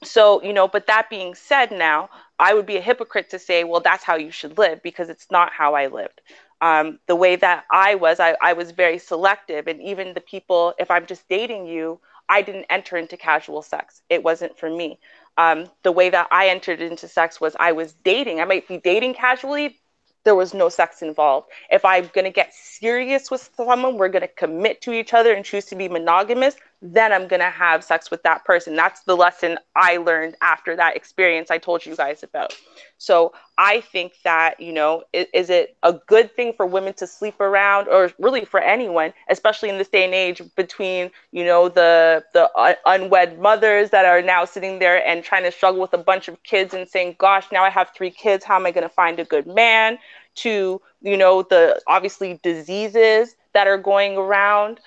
So, you know, but that being said, now I would be a hypocrite to say, well, that's how you should live, because it's not how I lived. The way that I was very selective. And even the people, if I'm just dating you, I didn't enter into casual sex. It wasn't for me. The way that I entered into sex was I was dating. I might be dating casually. There was no sex involved. If I'm going to get serious with someone, we're going to commit to each other and choose to be monogamous, then I'm going to have sex with that person. That's the lesson I learned after that experience I told you guys about. So I think that, is it a good thing for women to sleep around, or really for anyone, especially in this day and age between, the unwed mothers that are now sitting there and trying to struggle with a bunch of kids and saying, gosh, now I have 3 kids. How am I going to find a good man? To, the obviously diseases that are going around,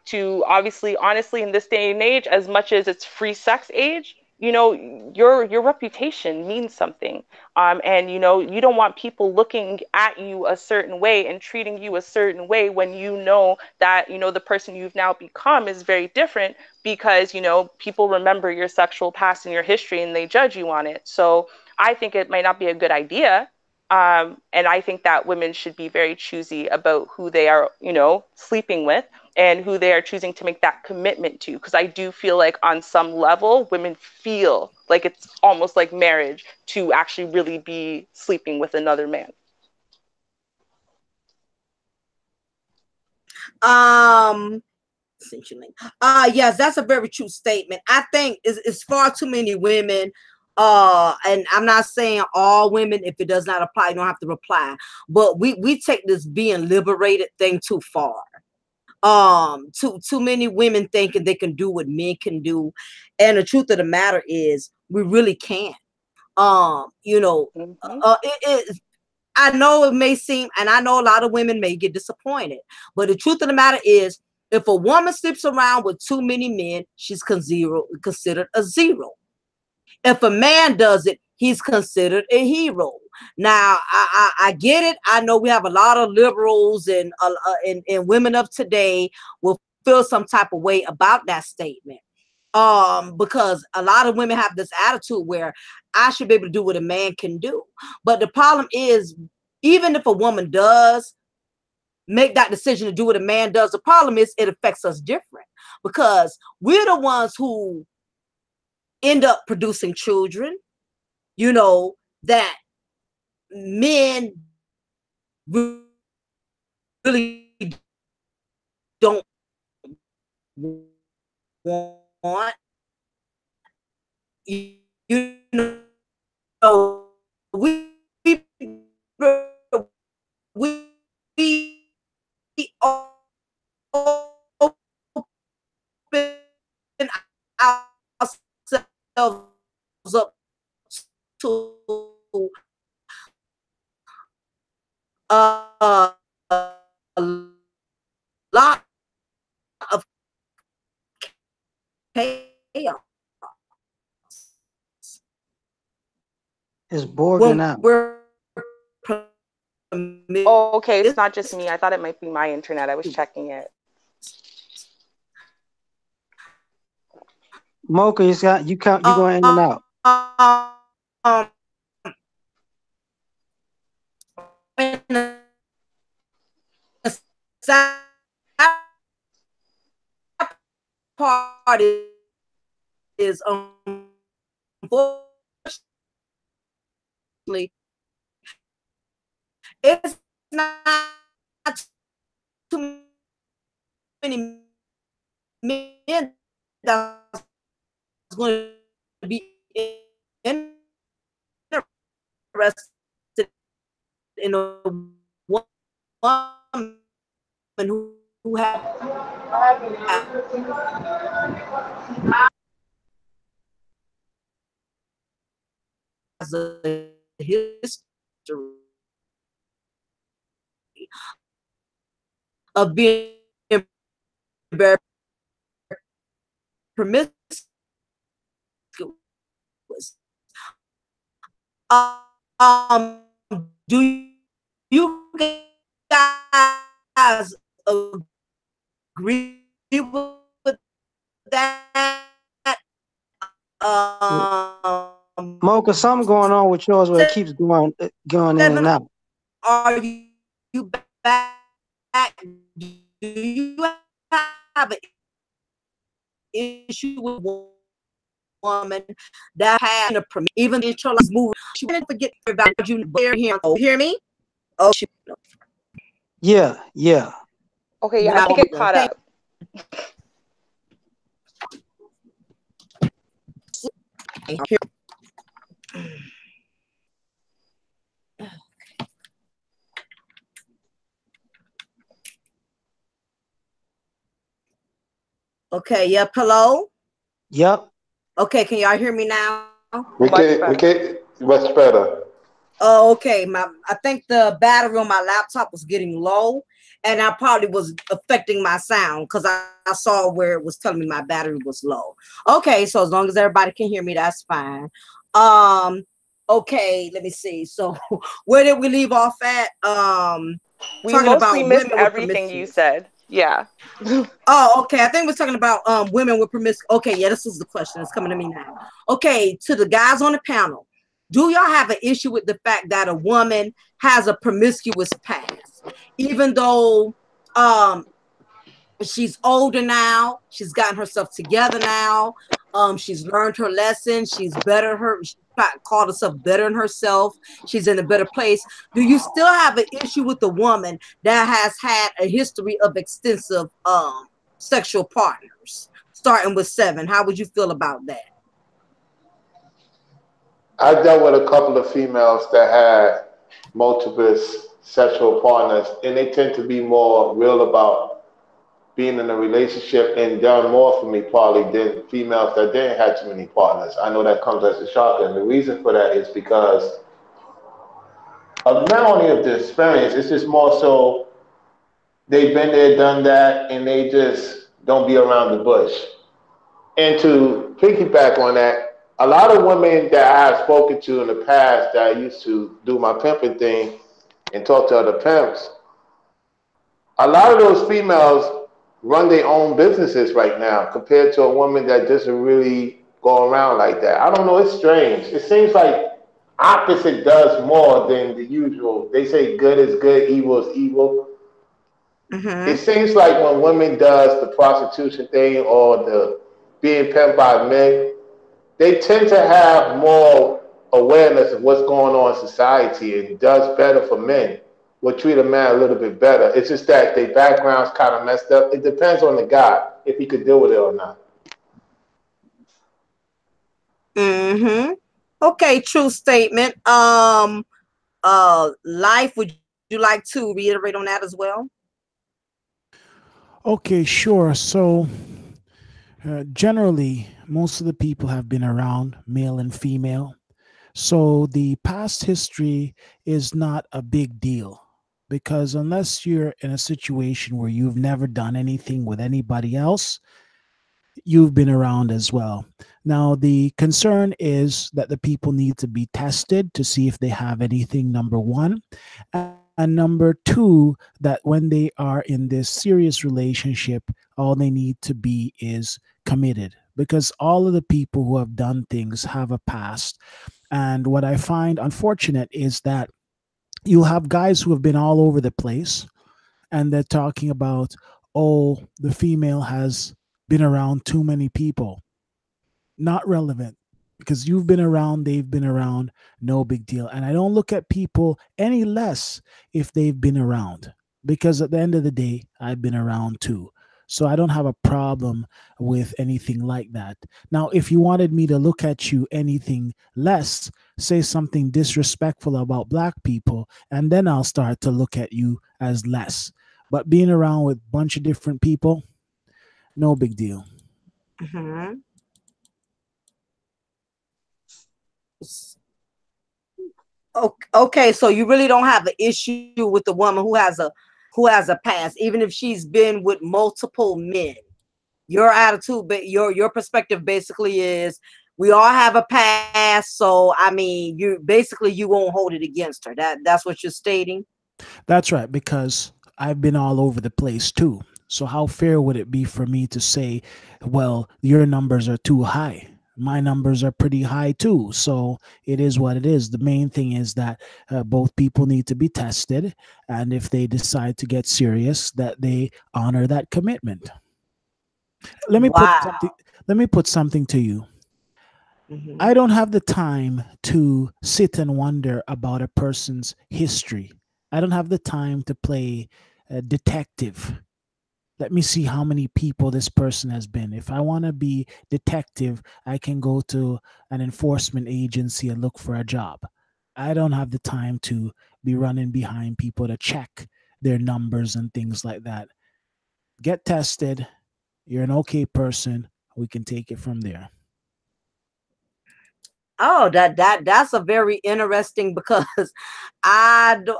to obviously, honestly, in this day and age, as much as it's free sex age, your reputation means something. And you don't want people looking at you a certain way and treating you a certain way when that the person you've now become is very different, because people remember your sexual past and your history and they judge you on it. So I think it might not be a good idea. And I think that women should be very choosy about who they are, sleeping with, and who they are choosing to make that commitment to. Because I do feel like on some level, women feel like it's almost like marriage to actually really be sleeping with another man. Yes, that's a very true statement. I think it's far too many women. And I'm not saying all women, if it does not apply, you don't have to reply. But we take this being liberated thing too far. Too many women thinking they can do what men can do, and the truth of the matter is we really can't. I know it may seem, and I know a lot of women may get disappointed, but the truth of the matter is, if a woman sleeps around with too many men, she's considered a zero. If a man does it, he's considered a hero. Now, I get it. I know we have a lot of liberals and women of today will feel some type of way about that statement. Because a lot of women have this attitude where I should be able to do what a man can do. But the problem is, even if a woman does make that decision to do what a man does, the problem is it affects us different, because we're the ones who end up producing children, that men really don't want. We open ourselves up to a lot of chaos. It's Borging out. Oh, okay. It's not just me. I thought it might be my internet. I was checking it. Mocha, you going in and out. Part is unfortunately it's not too many men that's going to be interested in a woman who has a history of being very promiscuous. Do you guys agree with that? Mocha, something going on with yours where it keeps going in and out. Are you you back, do you have an issue with a woman that had a permit, even in your life movie? She didn't forget about you. Hear me? Oh, Yeah, yeah. Okay, you have to get caught up. Okay, yep, hello? Yep. Okay, can y'all hear me now? We can much better. Oh, okay. I think the battery on my laptop was getting low, and I probably was affecting my sound because I saw where it was telling me my battery was low. Okay, so as long as everybody can hear me, that's fine. Okay, let me see. So where did we leave off at? We talking mostly about missed women with everything you said. Yeah. Oh, okay. I think we're talking about women with promiscuous. Okay, yeah, this is the question that's coming to me now. Okay, to the guys on the panel, do y'all have an issue with the fact that a woman has a promiscuous past, even though she's older now, she's gotten herself together now, she's learned her lesson, she's called herself better in herself, she's in a better place? Do you still have an issue with the woman that has had a history of extensive sexual partners, starting with 7? How would you feel about that? I dealt with a couple of females that had multiple sexual partners, and they tend to be more real about being in a relationship and done more for me partly than females that didn't have too many partners. I know that comes as a shock, and the reason for that is because of not only of the experience, it's just more so they've been there, done that, and they just don't be around the bush. And to piggyback on that, a lot of women that I have spoken to in the past that I used to do my pimping thing and talk to other pimps, a lot of those females run their own businesses right now compared to a woman that doesn't really go around like that. I don't know, it's strange. It seems like opposite does more than the usual. They say good is good, evil is evil. It seems like when women does the prostitution thing or the being pimped by men, they tend to have more awareness of what's going on in society and does better for men. Will treat a man a little bit better. It's just that their background's kind of messed up. It depends on the guy if he could deal with it or not. Okay, true statement. Life, would you like to reiterate on that as well? Okay, sure. So, generally, most of the people have been around, male and female. So, the past history is not a big deal because unless you're in a situation where you've never done anything with anybody else, you've been around as well. Now, the concern is that the people need to be tested to see if they have anything, number one. And number two, that when they are in this serious relationship, all they need to be is committed because all of the people who have done things have a past. And what I find unfortunate is that you'll have guys who have been all over the place and they're talking about, oh, the female has been around too many people. Not relevant because you've been around, they've been around, no big deal. And I don't look at people any less if they've been around because at the end of the day, I've been around too. So I don't have a problem with anything like that. Now, if you wanted me to look at you anything less, say something disrespectful about black people, and then I'll start to look at you as less. But being around with a bunch of different people, no big deal. Mm-hmm. Okay, so you really don't have an issue with the woman who has a past, even if she's been with multiple men. Your attitude, but your perspective basically is we all have a past, so I mean, you won't hold it against her. That's what you're stating. That's right, because I've been all over the place too. So how fair would it be for me to say, well, your numbers are too high? my numbers are pretty high too. So it is what it is. The main thing is that both people need to be tested, and if they decide to get serious, that they honor that commitment. Let me put Wow. something. Let me put something to you. Mhm. I don't have the time to sit and wonder about a person's history. I don't have the time to play a detective. Let me see how many people this person has been. If I want to be detective, I can go to an enforcement agency and look for a job. I don't have the time to be running behind people to check their numbers and things like that. Get tested. You're an okay person. We can take it from there. Oh, that's a very interesting because I do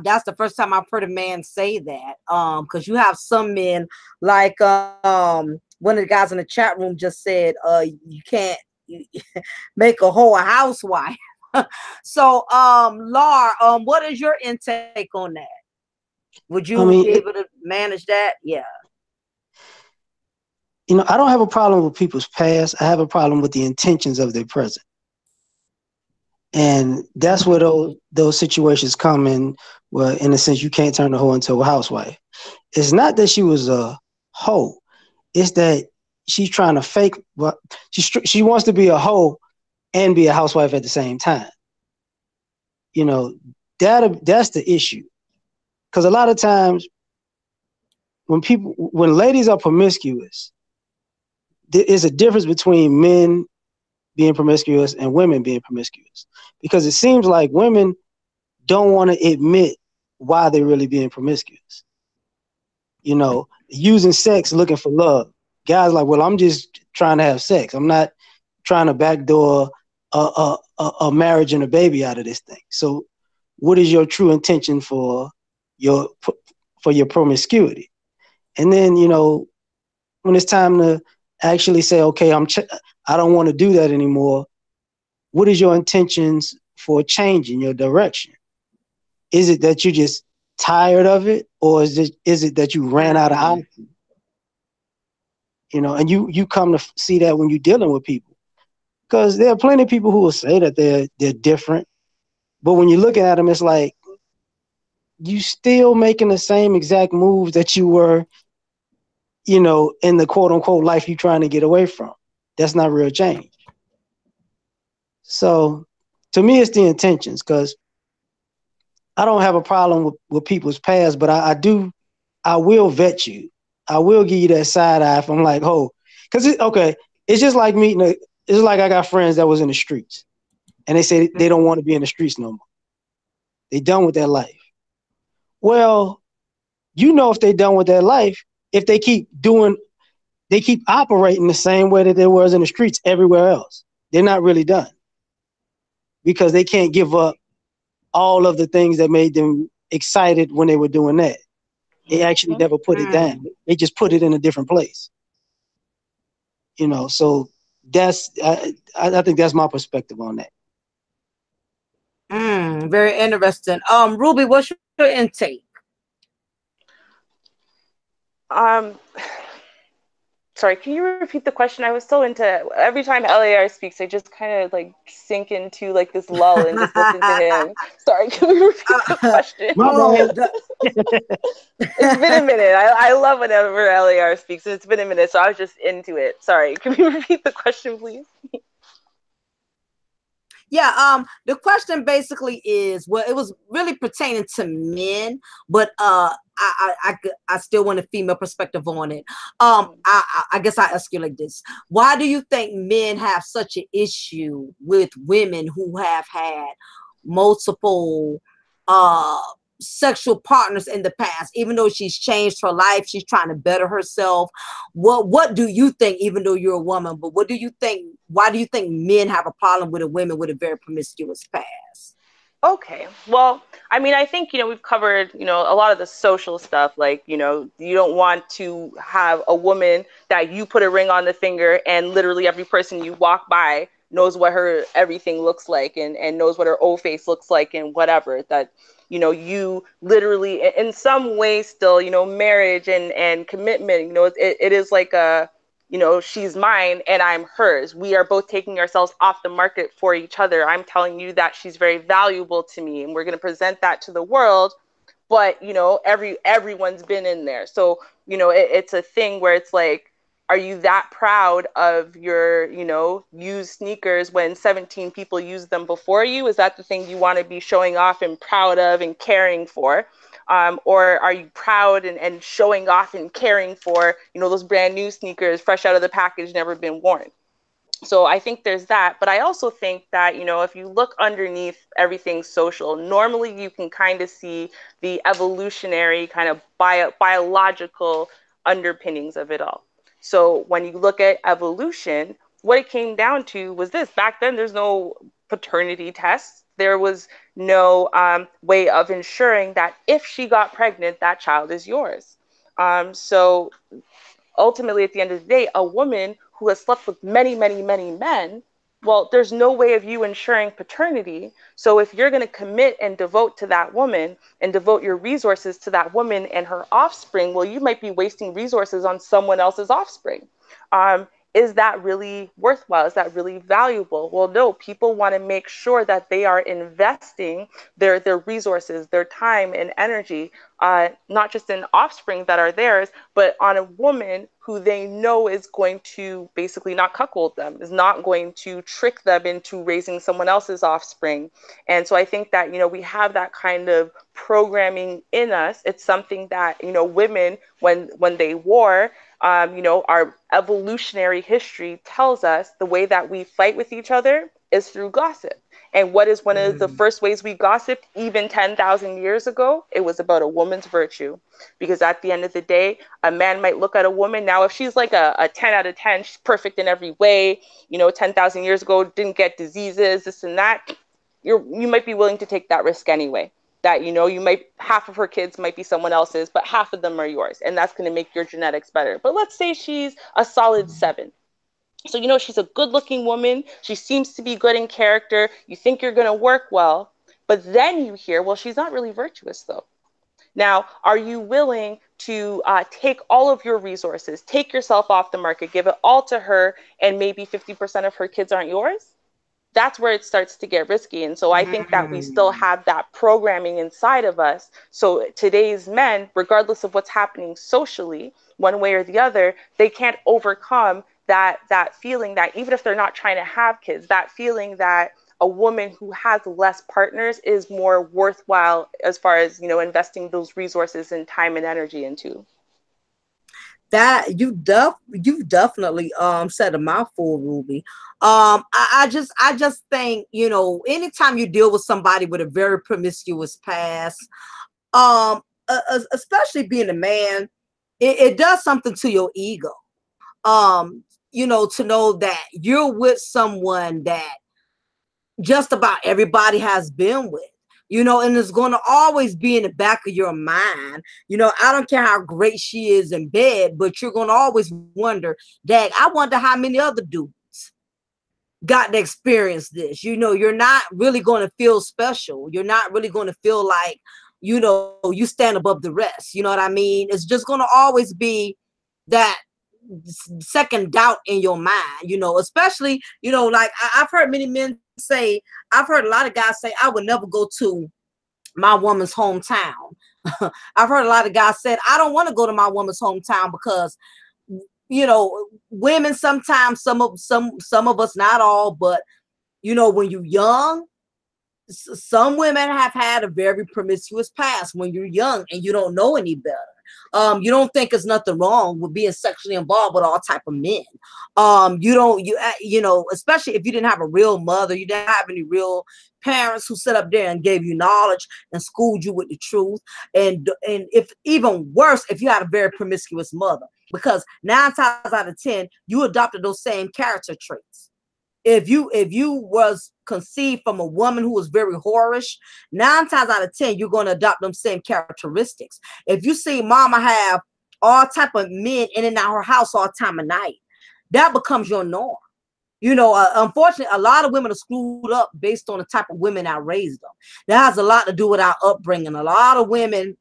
that's the first time I've heard a man say that. Because you have some men like one of the guys in the chat room just said you can't make a whole housewife. So Lar, what is your intake on that? Would I you mean, be able to manage that? Yeah. I don't have a problem with people's past. I have a problem with the intentions of their present. And that's where those situations come in, where in a sense you can't turn the hoe into a housewife. It's not that she was a hoe. It's that she's trying to fake. Well, she wants to be a hoe and be a housewife at the same time. You know, that's the issue. Because a lot of times when ladies are promiscuous, there is a difference between men being promiscuous and women being promiscuous. Because it seems like women don't want to admit why they're really being promiscuous. Using sex looking for love. Guys like, well, I'm just trying to have sex. I'm not trying to backdoor a marriage and a baby out of this thing. So, what is your true intention for your promiscuity? And then, when it's time to actually say, okay, I don't want to do that anymore. What is your intentions for changing your direction? Is it that you're just tired of it, or is it that you ran out of options? And you come to see that when you're dealing with people, because there are plenty of people who will say that they're different, but when you're looking at them, it's like you still making the same exact moves that you were, in the quote unquote life you're trying to get away from. That's not real change. So, to me, it's the intentions, because I don't have a problem with people's past, but I will vet you. I will give you that side eye if I'm like, oh, because it's just like it's like I got friends that was in the streets and they say they don't want to be in the streets no more. They done with their life. Well, if they done with their life, if they keep operating the same way that they was in the streets everywhere else, they're not really done, because they can't give up all of the things that made them excited when they were doing that. They actually never put it down. They just put it in a different place. So that's I think that's my perspective on that. Very interesting. Ruby, what's your intake? Sorry, can you repeat the question? I was so into every time LAR speaks, I just kind of like sink into like this lull and just listen to him. Sorry, can we repeat the question? It's been a minute. I love whenever LAR speaks. It's been a minute, so I was just into it. Sorry, can we repeat the question, please? Yeah, the question basically is, well, it was really pertaining to men, but I still want a female perspective on it. I guess I ask you like this: why do you think men have such an issue with women who have had multiple sexual partners in the past? Even though she's changed her life, she's trying to better herself. What do you think, even though you're a woman, but what do you think, why do you think men have a problem with a women with a very promiscuous past? Okay. Well, I mean, I think, we've covered, a lot of the social stuff. Like, you don't want to have a woman that you put a ring on the finger and literally every person you walk by knows what her everything looks like and knows what her O face looks like and whatever. That, you literally, in some way still, marriage and commitment, it is like a, you know, she's mine and I'm hers. We are both taking ourselves off the market for each other. I'm telling you that she's very valuable to me, and we're going to present that to the world. But, you know, everyone's been in there. So, you know, it's a thing where it's like, are you that proud of your, you know, used sneakers when 17 people used them before you? Is that the thing you want to be showing off and proud of and caring for? Or are you proud and showing off and caring for, you know, those brand new sneakers fresh out of the package, never been worn? So I think there's that. But I also think that, you know, if you look underneath everything social, normally you can kind of see the evolutionary kind of biological underpinnings of it all. So when you look at evolution, what it came down to was this. Back then, there's no paternity tests. There was no way of ensuring that if she got pregnant, that child is yours. So ultimately, at the end of the day, a woman who has slept with many, many, many men, well, there's no way of you ensuring paternity. So if you're going to commit and devote to that woman and devote your resources to that woman and her offspring, well, you might be wasting resources on someone else's offspring. Is that really worthwhile? Is that really valuable? Well, no, people want to make sure that they are investing their resources, their time and energy, not just in offspring that are theirs, but on a woman who they know is going to basically not cuckold them, is not going to trick them into raising someone else's offspring. And so I think that, you know, we have that kind of programming in us. It's something that, you know, women, when they wore, you know, our evolutionary history tells us the way that we fight with each other is through gossip. And what is one of the first ways we gossiped even 10,000 years ago? It was about a woman's virtue. Because at the end of the day, a man might look at a woman. Now, if she's like a 10 out of 10, she's perfect in every way, you know, 10,000 years ago, didn't get diseases, this and that, you might be willing to take that risk anyway. That, you know, you might, half of her kids might be someone else's, but half of them are yours. And that's going to make your genetics better. But let's say she's a solid 7. So, you know, she's a good looking woman. She seems to be good in character. You think you're going to work well. But then you hear, well, she's not really virtuous, though. Now, are you willing to take all of your resources, take yourself off the market, give it all to her, and maybe 50% of her kids aren't yours? That's where it starts to get risky. And so I think that we still have that programming inside of us. So today's men, regardless of what's happening socially, one way or the other, they can't overcome that feeling that even if they're not trying to have kids, that feeling that a woman who has less partners is more worthwhile as far as, you know, investing those resources and time and energy into. That you've definitely said a mouthful, Ruby. I just think, you know, anytime you deal with somebody with a very promiscuous past, especially being a man, it does something to your ego. You know, to know that you're with someone that just about everybody has been with. You know, and it's going to always be in the back of your mind. You know, I don't care how great she is in bed, but you're going to always wonder, dang, I wonder how many other dudes got to experience this. You know, you're not really going to feel special. You're not really going to feel like, you know, you stand above the rest. You know what I mean? It's just going to always be that second doubt in your mind, you know, especially, you know, like I've heard many men say, I've heard a lot of guys say, I would never go to my woman's hometown. I've heard a lot of guys said, I don't want to go to my woman's hometown because, you know, women sometimes, some of us, not all, but, you know, when you're young, some women have had a very promiscuous past when you're young and you don't know any better. You don't think there's nothing wrong with being sexually involved with all type of men. You know, especially if you didn't have a real mother, you didn't have any real parents who sat up there and gave you knowledge and schooled you with the truth. And if even worse, if you had a very promiscuous mother, because 9 times out of 10, you adopted those same character traits. If you was conceived from a woman who was very whorish, 9 times out of 10, you're going to adopt them same characteristics. If you see mama have all type of men in and out her house all time of night, that becomes your norm. You know, unfortunately, a lot of women are screwed up based on the type of women that raised them. That has a lot to do with our upbringing. A lot of women,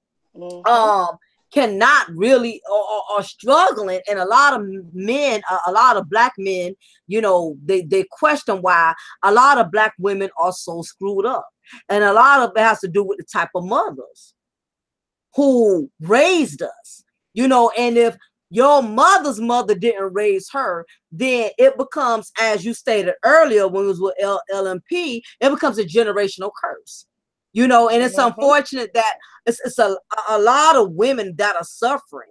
cannot really or struggling, and a lot of men, a lot of black men, you know, they question why a lot of black women are so screwed up, and a lot of it has to do with the type of mothers who raised us, you know. And if your mother's mother didn't raise her, then it becomes, as you stated earlier when it was with LMP, it becomes a generational curse, you know. And it's unfortunate that it's a lot of women that are suffering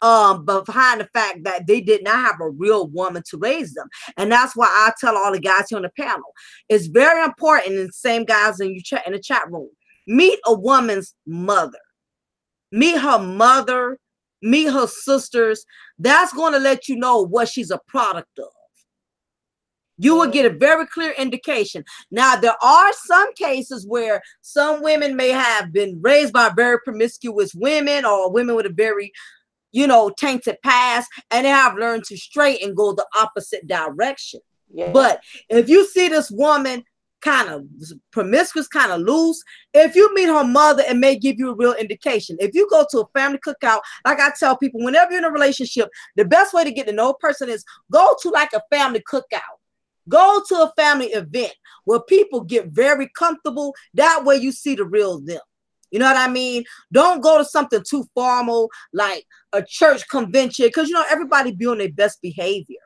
but behind the fact that they did not have a real woman to raise them. And that's why I tell all the guys here on the panel, it's very important, and the same guys in the chat room, meet a woman's mother, meet her mother, meet her sisters. That's going to let you know what she's a product of. You will get a very clear indication. Now, there are some cases where some women may have been raised by very promiscuous women, or women with a very, you know, tainted past, and they have learned to stray and go the opposite direction. Yeah. But if you see this woman kind of promiscuous, kind of loose, if you meet her mother, it may give you a real indication. If you go to a family cookout, like I tell people, whenever you're in a relationship, the best way to get to know a person is go to like a family cookout. Go to a family event where people get very comfortable. That way you see the real them. You know what I mean? Don't go to something too formal like a church convention, because, you know, everybody be on their best behavior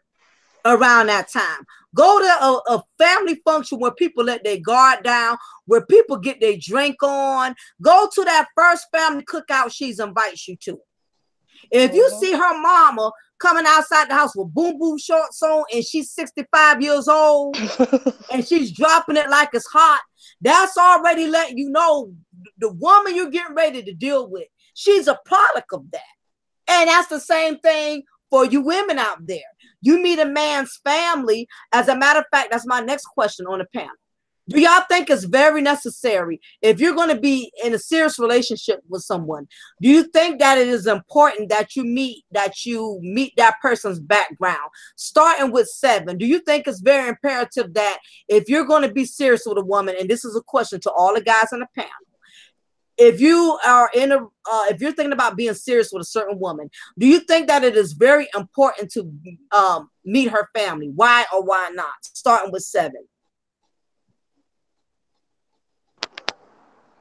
around that time. Go to a family function where people let their guard down, where people get their drink on. Go to that first family cookout she invites you to. If you see her mama coming outside the house with boom boom shorts on and she's 65 years old and she's dropping it like it's hot, that's already letting you know the woman you're getting ready to deal with, she's a product of that. And that's the same thing for you women out there. You meet a man's family. As a matter of fact, that's my next question on the panel. Do y'all think it's very necessary, if you're going to be in a serious relationship with someone, do you think that it is important that you meet that person's background, starting with 7? Do you think it's very imperative that if you're going to be serious with a woman, and this is a question to all the guys on the panel, if you are if you're thinking about being serious with a certain woman, do you think that it is very important to meet her family? Why or why not? Starting with 7.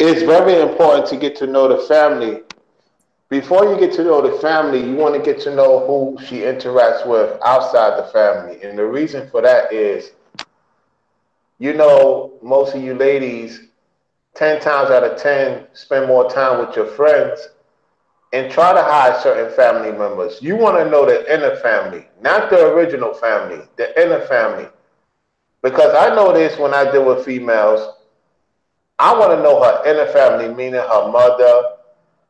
It's very important to get to know the family. Before you get to know the family, you want to get to know who she interacts with outside the family. And the reason for that is, you know, most of you ladies, 10 times out of 10, spend more time with your friends and try to hide certain family members. You want to know the inner family, not the original family, the inner family. Because I know this when I deal with females, I want to know her inner family, meaning her mother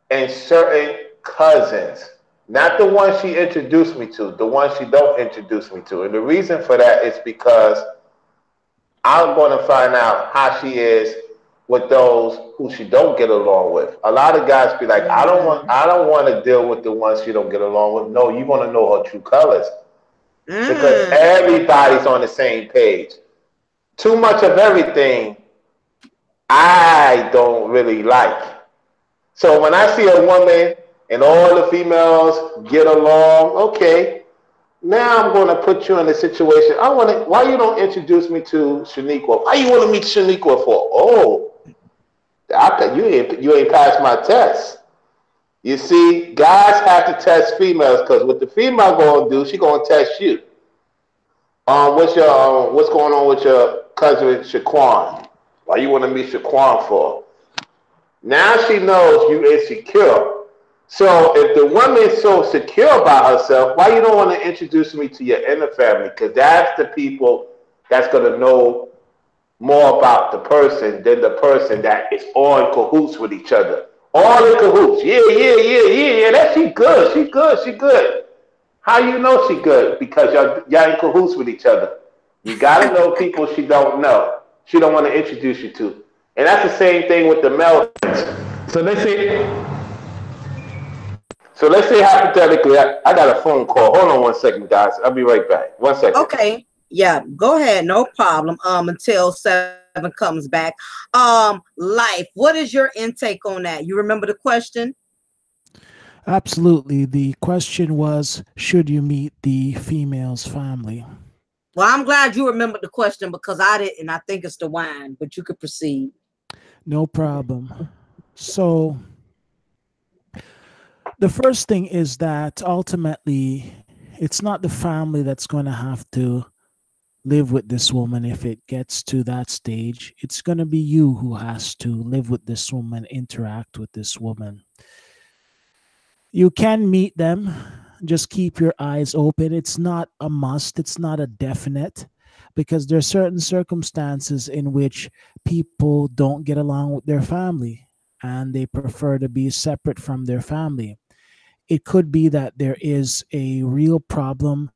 and certain cousins, not the ones she introduced me to, the ones she don't introduce me to. And the reason for that is because I'm going to find out how she is with those who she don't get along with. A lot of guys be like, I don't want to deal with the ones she don't get along with. No, you want to know her true colors. Because everybody's on the same page. Too much of everything I don't really like. So when I see a woman and all the females get along, okay, now I'm going to put you in a situation. Why you don't introduce me to Shaniqua? Why you want to meet Shaniqua for? Oh, you ain't passed my test. You see, guys have to test females, because what the female going to do, she going to test you. What's going on with your cousin Shaquan? Why you want to meet Shaquan for? Now she knows you insecure. So if the woman is so secure about herself, why you don't want to introduce me to your inner family? Because that's the people that's going to know more about the person than the person that is all in cahoots with each other. All in cahoots. Yeah. That she good. How you know she good? Because y'all in cahoots with each other. You got to know people she don't know. She don't want to introduce you to. And that's the same thing with the male. So let's say hypothetically, I got a phone call. Hold on 1 second, guys. I'll be right back. 1 second. Okay. Yeah, go ahead. No problem. Until 7 comes back. Life, what is your intake on that? You remember the question? Absolutely. The question was, should you meet the female's family? Well, I'm glad you remembered the question because I didn't. I think it's the wine, but you could proceed. No problem. So, the first thing is that ultimately, it's not the family that's going to have to live with this woman if it gets to that stage. It's going to be you who has to live with this woman, interact with this woman. You can meet them, just keep your eyes open. It's not a must, it's not a definite, because there are certain circumstances in which people don't get along with their family and they prefer to be separate from their family. It could be that there is a real problem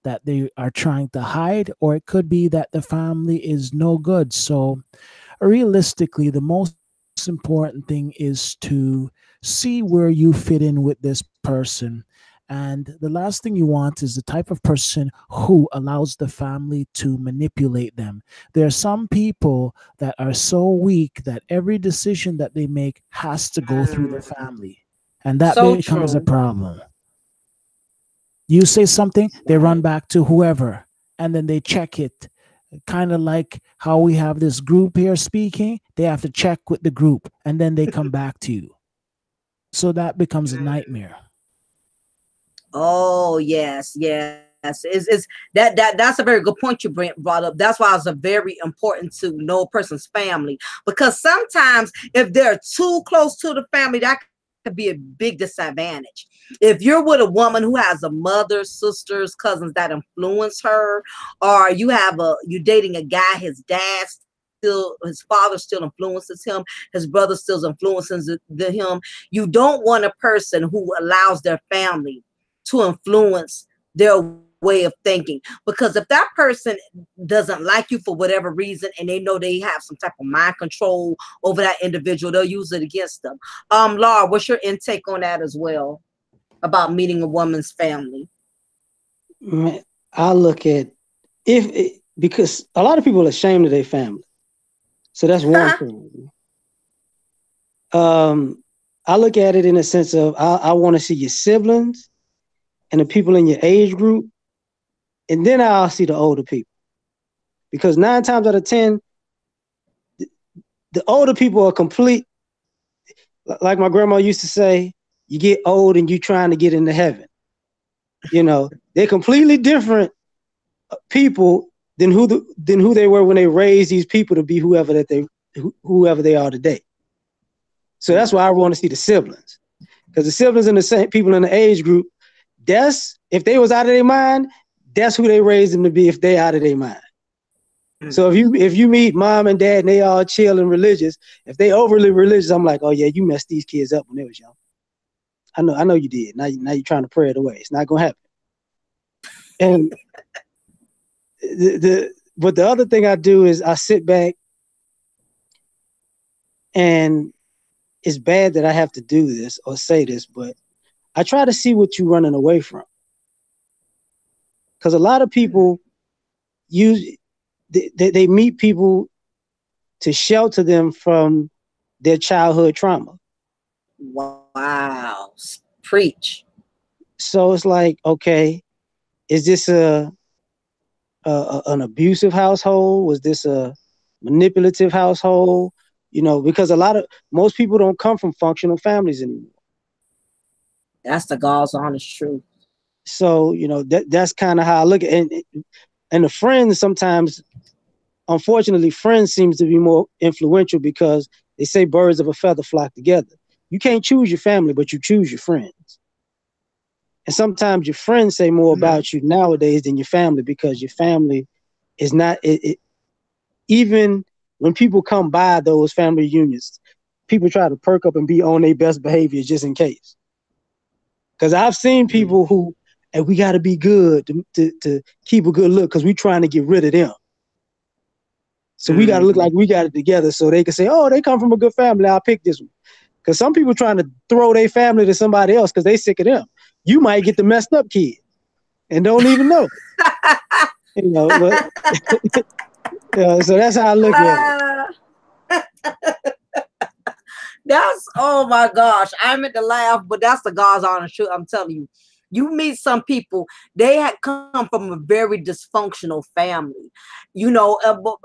that they are trying to hide, or it could be that the family is no good. So, realistically, the most important thing is to see where you fit in with this person. And the last thing you want is the type of person who allows the family to manipulate them. There are some people that are so weak that every decision that they make has to go through the family. And that So becomes a true. problem. You say something, they run Right. back to whoever, and then they check it. Kind of like how we have this group here speaking, they have to check with the group, and then they come back to you. So that becomes a nightmare. Oh yes, yes. It's that's a very good point you brought up. That's why it's a very important to know a person's family because sometimes if they're too close to the family, that could be a big disadvantage. If you're with a woman who has a mother, sisters, cousins that influence her, or you dating a guy, his dad still, his father still influences him, his brother still influences him. You don't want a person who allows their family to influence their way of thinking. Because if that person doesn't like you for whatever reason and they know they have some type of mind control over that individual, they'll use it against them. Laura, what's your intake on that as well about meeting a woman's family? Man, I look at because a lot of people are ashamed of their family. So that's one thing. I look at it in a sense of I want to see your siblings and the people in your age group, and then I'll see the older people. Because 9 times out of 10, the older people are complete. Like my grandma used to say, you get old and you trying to get into heaven. You know, they're completely different people than who they were when they raised these people to be whoever they are today. So that's why I want to see the siblings, because the siblings and the same people in the age group, that's if they was out of their mind, that's who they raised them to be if they out of their mind. So if you meet mom and dad and they all chill and religious, if they overly religious, I'm like, oh yeah, you messed these kids up when they was young. I know you did. Now you're trying to pray it away. It's not gonna happen. And but the other thing I do is I sit back, and it's bad that I have to do this or say this, but I try to see what you're running away from. Because a lot of people they meet people to shelter them from their childhood trauma. Wow. Preach. So it's like, okay, is this an abusive household? Was this a manipulative household? You know, because most people don't come from functional families anymore. That's the God's honest truth. So, you know, that's kind of how I look at it. And the friends sometimes, unfortunately, friends seems to be more influential because they say birds of a feather flock together. You can't choose your family, but you choose your friends. And sometimes your friends say more about you nowadays than your family, because your family is not even when people come by those family reunions, people try to perk up and be on their best behavior just in case. Because I've seen people who, and we got to be good to keep a good look because we're trying to get rid of them. So we got to look like we got it together so they can say, oh, they come from a good family, I'll pick this one. Because some people trying to throw their family to somebody else because they sick of them. You might get the messed up kid and don't even know. You know, but so that's how I look at it. That's, oh my gosh. I meant to laugh, but that's the God's honest truth. I'm telling you. You meet some people, they had come from a very dysfunctional family, you know,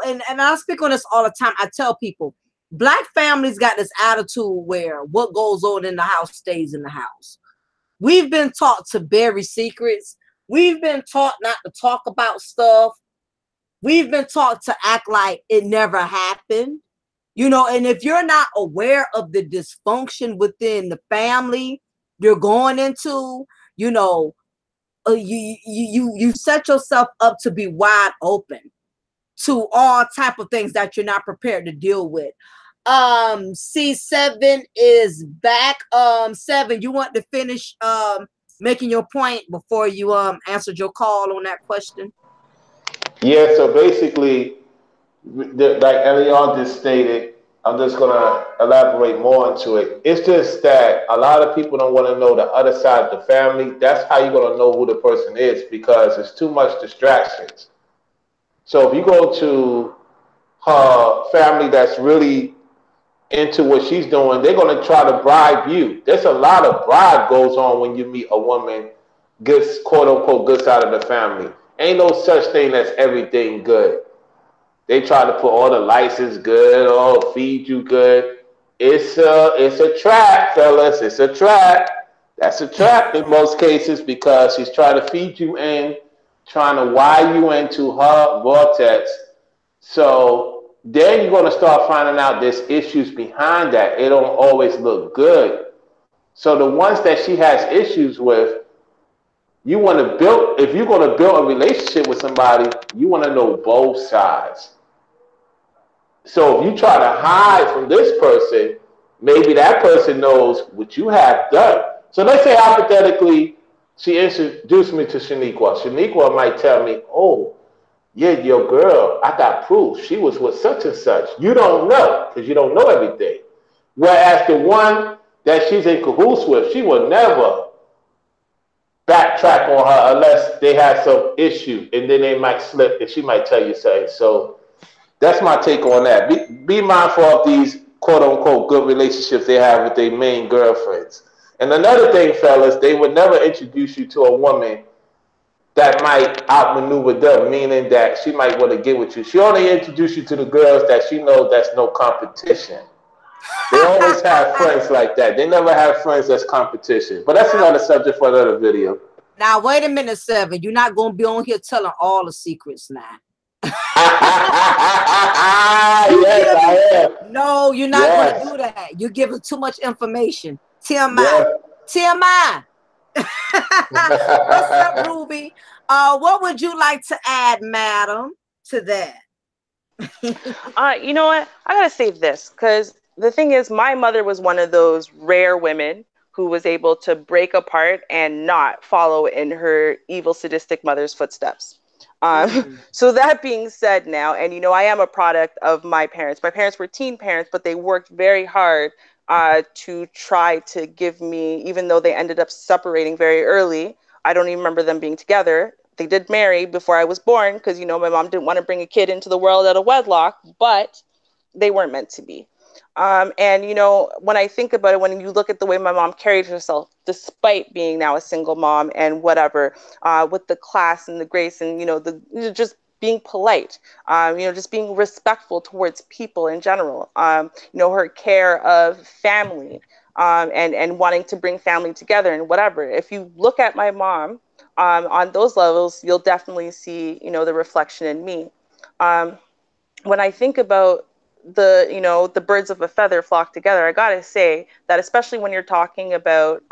and I speak on this all the time. I tell people, Black families got this attitude where what goes on in the house stays in the house. We've been taught to bury secrets. We've been taught not to talk about stuff. We've been taught to act like it never happened. You know, and if you're not aware of the dysfunction within the family you're going into, you know, you set yourself up to be wide open to all type of things that you're not prepared to deal with. C7 is back. 7, you want to finish making your point before you answered your call on that question? Yeah, so basically, like Elion just stated, I'm just gonna elaborate more into it. It's just that a lot of people don't want to know the other side of the family. That's how you're gonna know who the person is, because there's too much distractions. So if you go to her family that's really into what she's doing, they're gonna try to bribe you. There's a lot of bribe goes on when you meet a woman, good, quote unquote, good side of the family. Ain't no such thing as everything good. They try to put all the license good, or feed you good. It's a trap, fellas. It's a trap. That's a trap in most cases, because she's trying to feed you in, trying to wire you into her vortex. So then you're going to start finding out there's issues behind that. It don't always look good. So the ones that she has issues with, you want to build, if you're going to build a relationship with somebody, you want to know both sides. So if you try to hide from this person, maybe that person knows what you have done. So let's say hypothetically, she introduced me to Shaniqua. Shaniqua might tell me, oh, yeah, your girl, I got proof. She was with such and such. You don't know, because you don't know everything. Whereas the one that she's in cahoots with, she will never backtrack on her unless they have some issue, and then they might slip and she might tell you something. So that's my take on that. Be mindful of these quote unquote good relationships they have with their main girlfriends. And another thing, fellas, they would never introduce you to a woman that might outmaneuver them, meaning that she might want to get with you. She only introduce you to the girls that she knows that's no competition. They always have friends like that. They never have friends that's competition. But that's another subject for another video. Now, wait a minute, 7. You're not going to be on here telling all the secrets now. Yes, I am. No, you're not going to do that. You're giving too much information. TMI. TMI. What's up, Ruby? What would you like to add, madam, to that? You know what? I gotta save this, because the thing is, my mother was one of those rare women who was able to break apart and not follow in her evil, sadistic mother's footsteps. So that being said now, and you know, I am a product of my parents. My parents were teen parents, but they worked very hard to try to give me, even though they ended up separating very early. I don't even remember them being together. They did marry before I was born, because, you know, my mom didn't want to bring a kid into the world out of wedlock, but they weren't meant to be. And, you know, when I think about it, when you look at the way my mom carried herself, despite being now a single mom and whatever, with the class and the grace and, you know, just being polite, you know, just being respectful towards people in general, you know, her care of family, and wanting to bring family together and whatever. If you look at my mom on those levels, you'll definitely see, you know, the reflection in me. When I think about you know, the birds of a feather flock together, I gotta say that, especially when you're talking about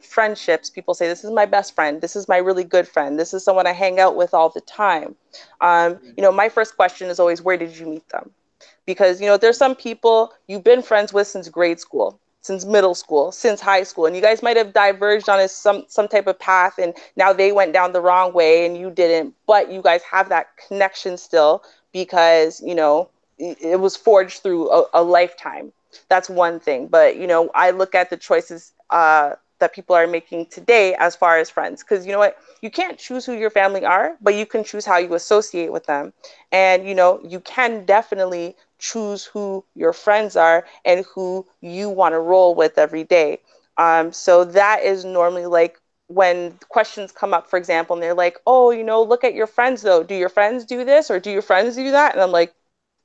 friendships, people say, this is my best friend, this is my really good friend, this is someone I hang out with all the time. You know, my first question is always, where did you meet them? Because, you know, there's some people you've been friends with since grade school, since middle school, since high school, and you guys might have diverged on some type of path, and now they went down the wrong way and you didn't, but you guys have that connection still, because, you know, it was forged through a lifetime. That's one thing. But, you know, I look at the choices that people are making today as far as friends, because, you know what, you can't choose who your family are, but you can choose how you associate with them. And, you know, you can definitely choose who your friends are and who you want to roll with every day. So that is normally like when questions come up, for example, and they're like, oh, look at your friends though. Do your friends do this or do your friends do that? And I'm like,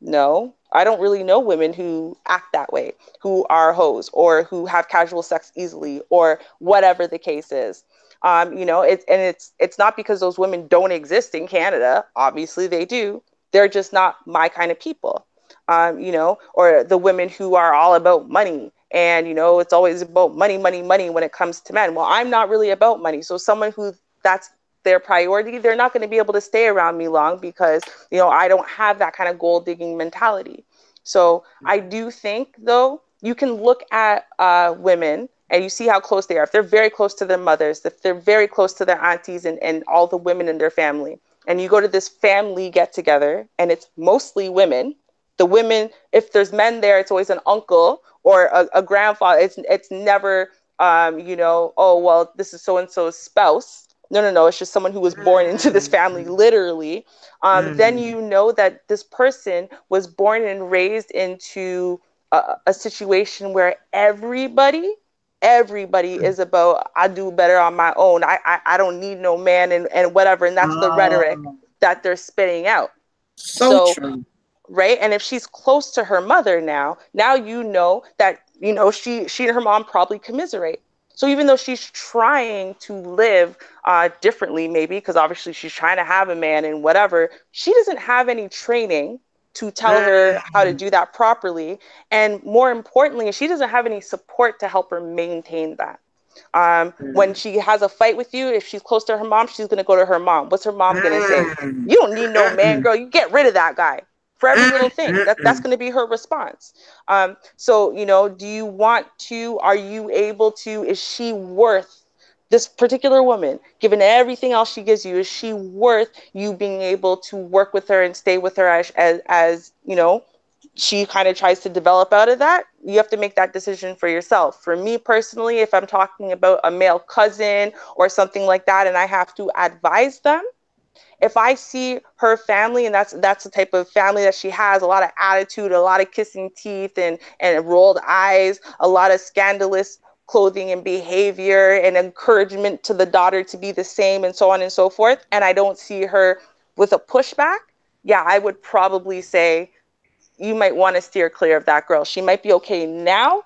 no, I don't really know women who act that way, who are hoes or who have casual sex easily or whatever the case is. It's not because those women don't exist in Canada. Obviously they do. They're just not my kind of people. Or the women who are all about money and, it's always about money, money, money when it comes to men. Well, I'm not really about money. So someone who that's their priority, they're not going to be able to stay around me long because, I don't have that kind of gold digging mentality. So I do think, though, you can look at women and you see how close they are. If they're very close to their mothers, if they're very close to their aunties and all the women in their family, and you go to this family get together and it's mostly women, the women, if there's men there, it's always an uncle or a grandfather. It's never, oh, well, this is so-and-so's spouse. No. It's just someone who was born into this family, literally. Then you know that this person was born and raised into a situation where everybody is about, I do better on my own. I don't need no man and whatever. And that's the rhetoric that they're spitting out. So true. Right. And if she's close to her mother now you know that, she and her mom probably commiserate. So even though she's trying to live differently, maybe because obviously she's trying to have a man and whatever, she doesn't have any training to tell her how to do that properly. And more importantly, she doesn't have any support to help her maintain that. When she has a fight with you, if she's close to her mom, she's going to go to her mom. What's her mom going to say? You don't need no man, girl. You get rid of that guy. For every little thing, that's going to be her response. So, do you want to, are you able to, is she worth, this particular woman, given everything else she gives you, is she worth you being able to work with her and stay with her as she kind of tries to develop out of that? You have to make that decision for yourself. For me personally, if I'm talking about a male cousin or something like that, and I have to advise them, if I see her family, and that's the type of family that she has, a lot of attitude, a lot of kissing teeth and rolled eyes, a lot of scandalous clothing and behavior and encouragement to the daughter to be the same and so on and so forth, and I don't see her with a pushback, yeah, I would probably say you might want to steer clear of that girl. She might be okay now,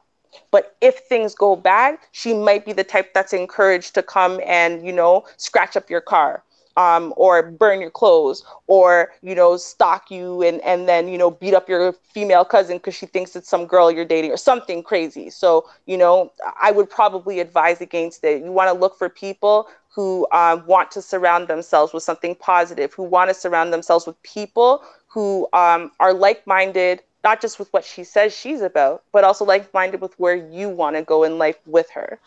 but if things go bad, she might be the type that's encouraged to come and, scratch up your car. Or burn your clothes, or stalk you and then beat up your female cousin because she thinks it's some girl you're dating or something crazy. So I would probably advise against it. You want to look for people who want to surround themselves with something positive, who want to surround themselves with people who are like-minded, not just with what she says she's about, but also like-minded with where you want to go in life with her.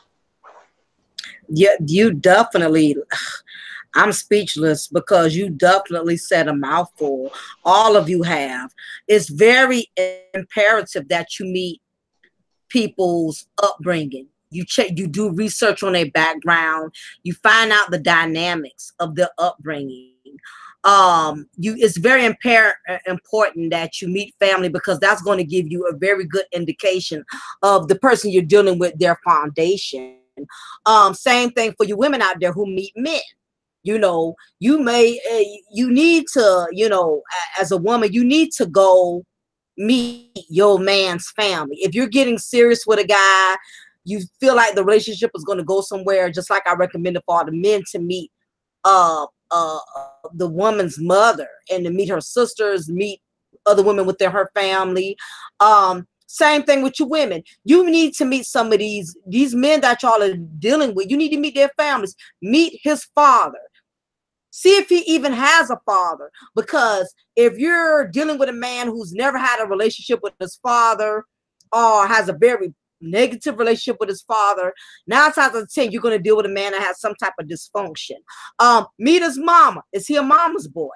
Yeah, you definitely. I'm speechless because you definitely said a mouthful. All of you have. It's very imperative that you meet people's upbringing. You check, you do research on their background. You find out the dynamics of their upbringing. It's very important that you meet family because that's going to give you a very good indication of the person you're dealing with, their foundation. Same thing for you women out there who meet men. You may, you need to, as a woman, you need to go meet your man's family. If you're getting serious with a guy, you feel like the relationship is going to go somewhere, just like I recommended for all the men to meet the woman's mother and to meet her sisters, meet other women within her family. Same thing with you women. You need to meet some of these men that y'all are dealing with. You need to meet their families. Meet his father. See if he even has a father. Because if you're dealing with a man who's never had a relationship with his father or has a very negative relationship with his father, 9 times out of 10, you're going to deal with a man that has some type of dysfunction. Meet his mama. Is he a mama's boy?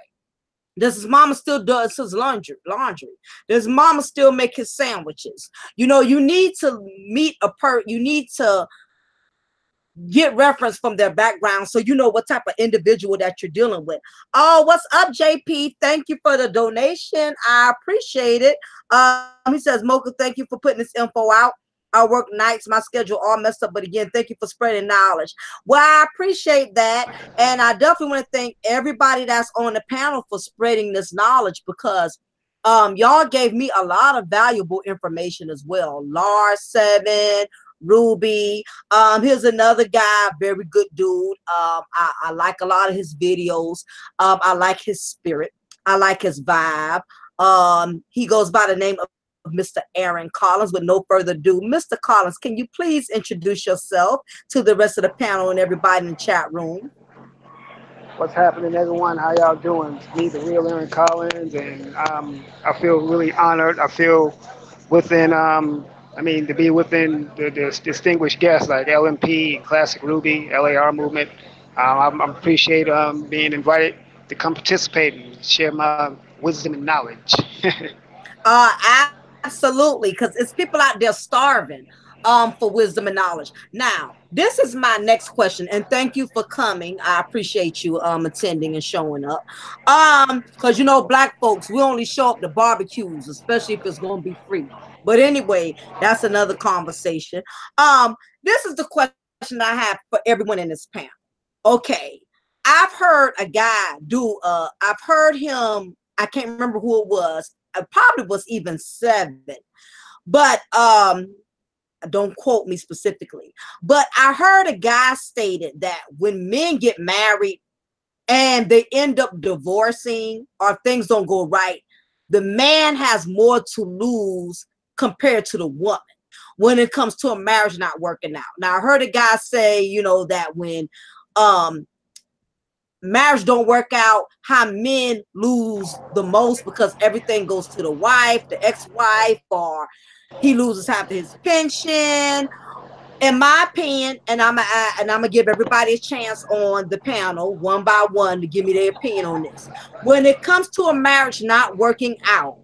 Does his mama still do his laundry? Does mama still make his sandwiches? You need to meet you need to get reference from their background so you know what type of individual that you're dealing with. Oh, what's up, JP? Thank you for the donation. I appreciate it. He says, Mocha, thank you for putting this info out. I work nights, my schedule all messed up, but again, thank you for spreading knowledge. Well, I appreciate that, and I definitely want to thank everybody that's on the panel for spreading this knowledge, because y'all gave me a lot of valuable information as well. Lars 7, Ruby, here's another guy, very good dude. I like a lot of his videos. I like his spirit. I like his vibe. He goes by the name of Mr. Aaron Collins. With no further ado, Mr. Collins, can you please introduce yourself to the rest of the panel and everybody in the chat room? What's happening, everyone? How y'all doing? It's me, the real Aaron Collins, and I feel really honored. I feel within, to be within the distinguished guests like LMP, Classic Ruby, LAR Movement. I appreciate being invited to come participate and share my wisdom and knowledge. Absolutely, because it's people out there starving for wisdom and knowledge. Now, this is my next question, and thank you for coming. I appreciate you attending and showing up. Because you know, black folks, we only show up to barbecues, especially if it's gonna be free. But anyway, that's another conversation. This is the question I have for everyone in this panel. Okay, I've heard a guy do I've heard him, I can't remember who it was. It probably was even 7, but don't quote me specifically. But I heard a guy stated that when men get married and they end up divorcing or things don't go right, the man has more to lose compared to the woman when it comes to a marriage not working out. Now I heard a guy say, you know, that when marriage don't work out, how men lose the most because everything goes to the wife, the ex-wife, or he loses half of his pension. In my opinion, and I'm gonna give everybody a chance on the panel one by one to give me their opinion on this. When it comes to a marriage not working out,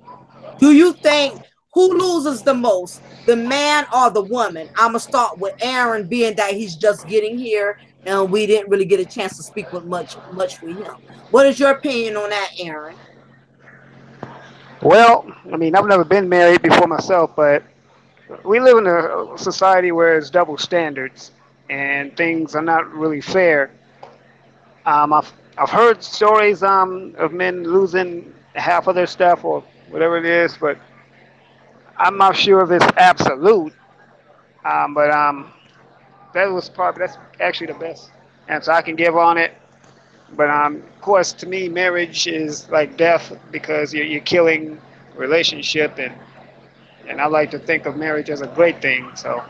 do you think who loses the most, the man or the woman? I'm gonna start with Aaron, being that he's just getting here and we didn't really get a chance to speak with much with him. What is your opinion on that, Aaron? Well, I've never been married before myself, but we live in a society where there's double standards and things are not really fair. I've heard stories of men losing half of their stuff or whatever it is, but I'm not sure if it's absolute. But that's actually the best answer I can give on it. But of course, to me, marriage is like death because you're killing a relationship, and I like to think of marriage as a great thing. So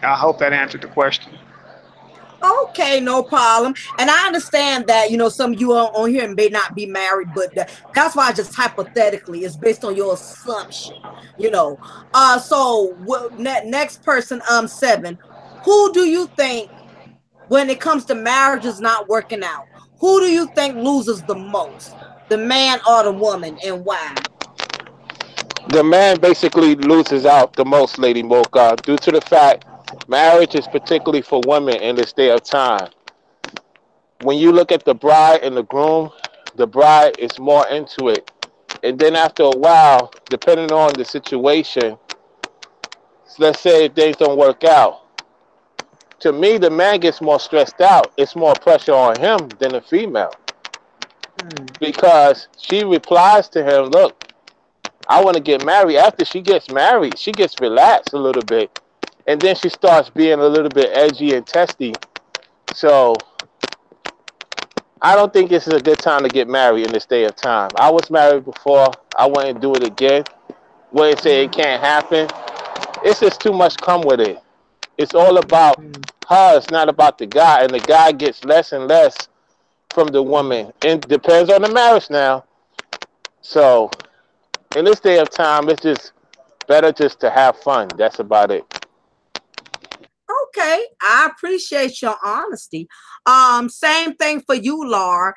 I hope that answered the question. Okay, no problem. And I understand that, you know, some of you on here may not be married, but that's why just hypothetically it's based on your assumption, you know. So next person, 7, who do you think when it comes to marriages not working out, who do you think loses the most, the man or the woman, and why? The man basically loses out the most, Lady Mocha, due to the fact marriage is particularly for women in this day of time. When you look at the bride and the groom, the bride is more into it. And then after a while, depending on the situation, let's say things don't work out. To me, the man gets more stressed out. It's more pressure on him than the female. Because she replies to him, look, I want to get married. After she gets married, she gets relaxed a little bit. And then she starts being a little bit edgy and testy. So I don't think this is a good time to get married in this day of time. I was married before. I wouldn't do it again. Wouldn't say it can't happen. It's just too much come with it. It's all about her. It's not about the guy. And the guy gets less and less from the woman. It depends on the marriage now. So in this day of time, it's just better just to have fun. That's about it. Okay, I appreciate your honesty. Same thing for you, Laura.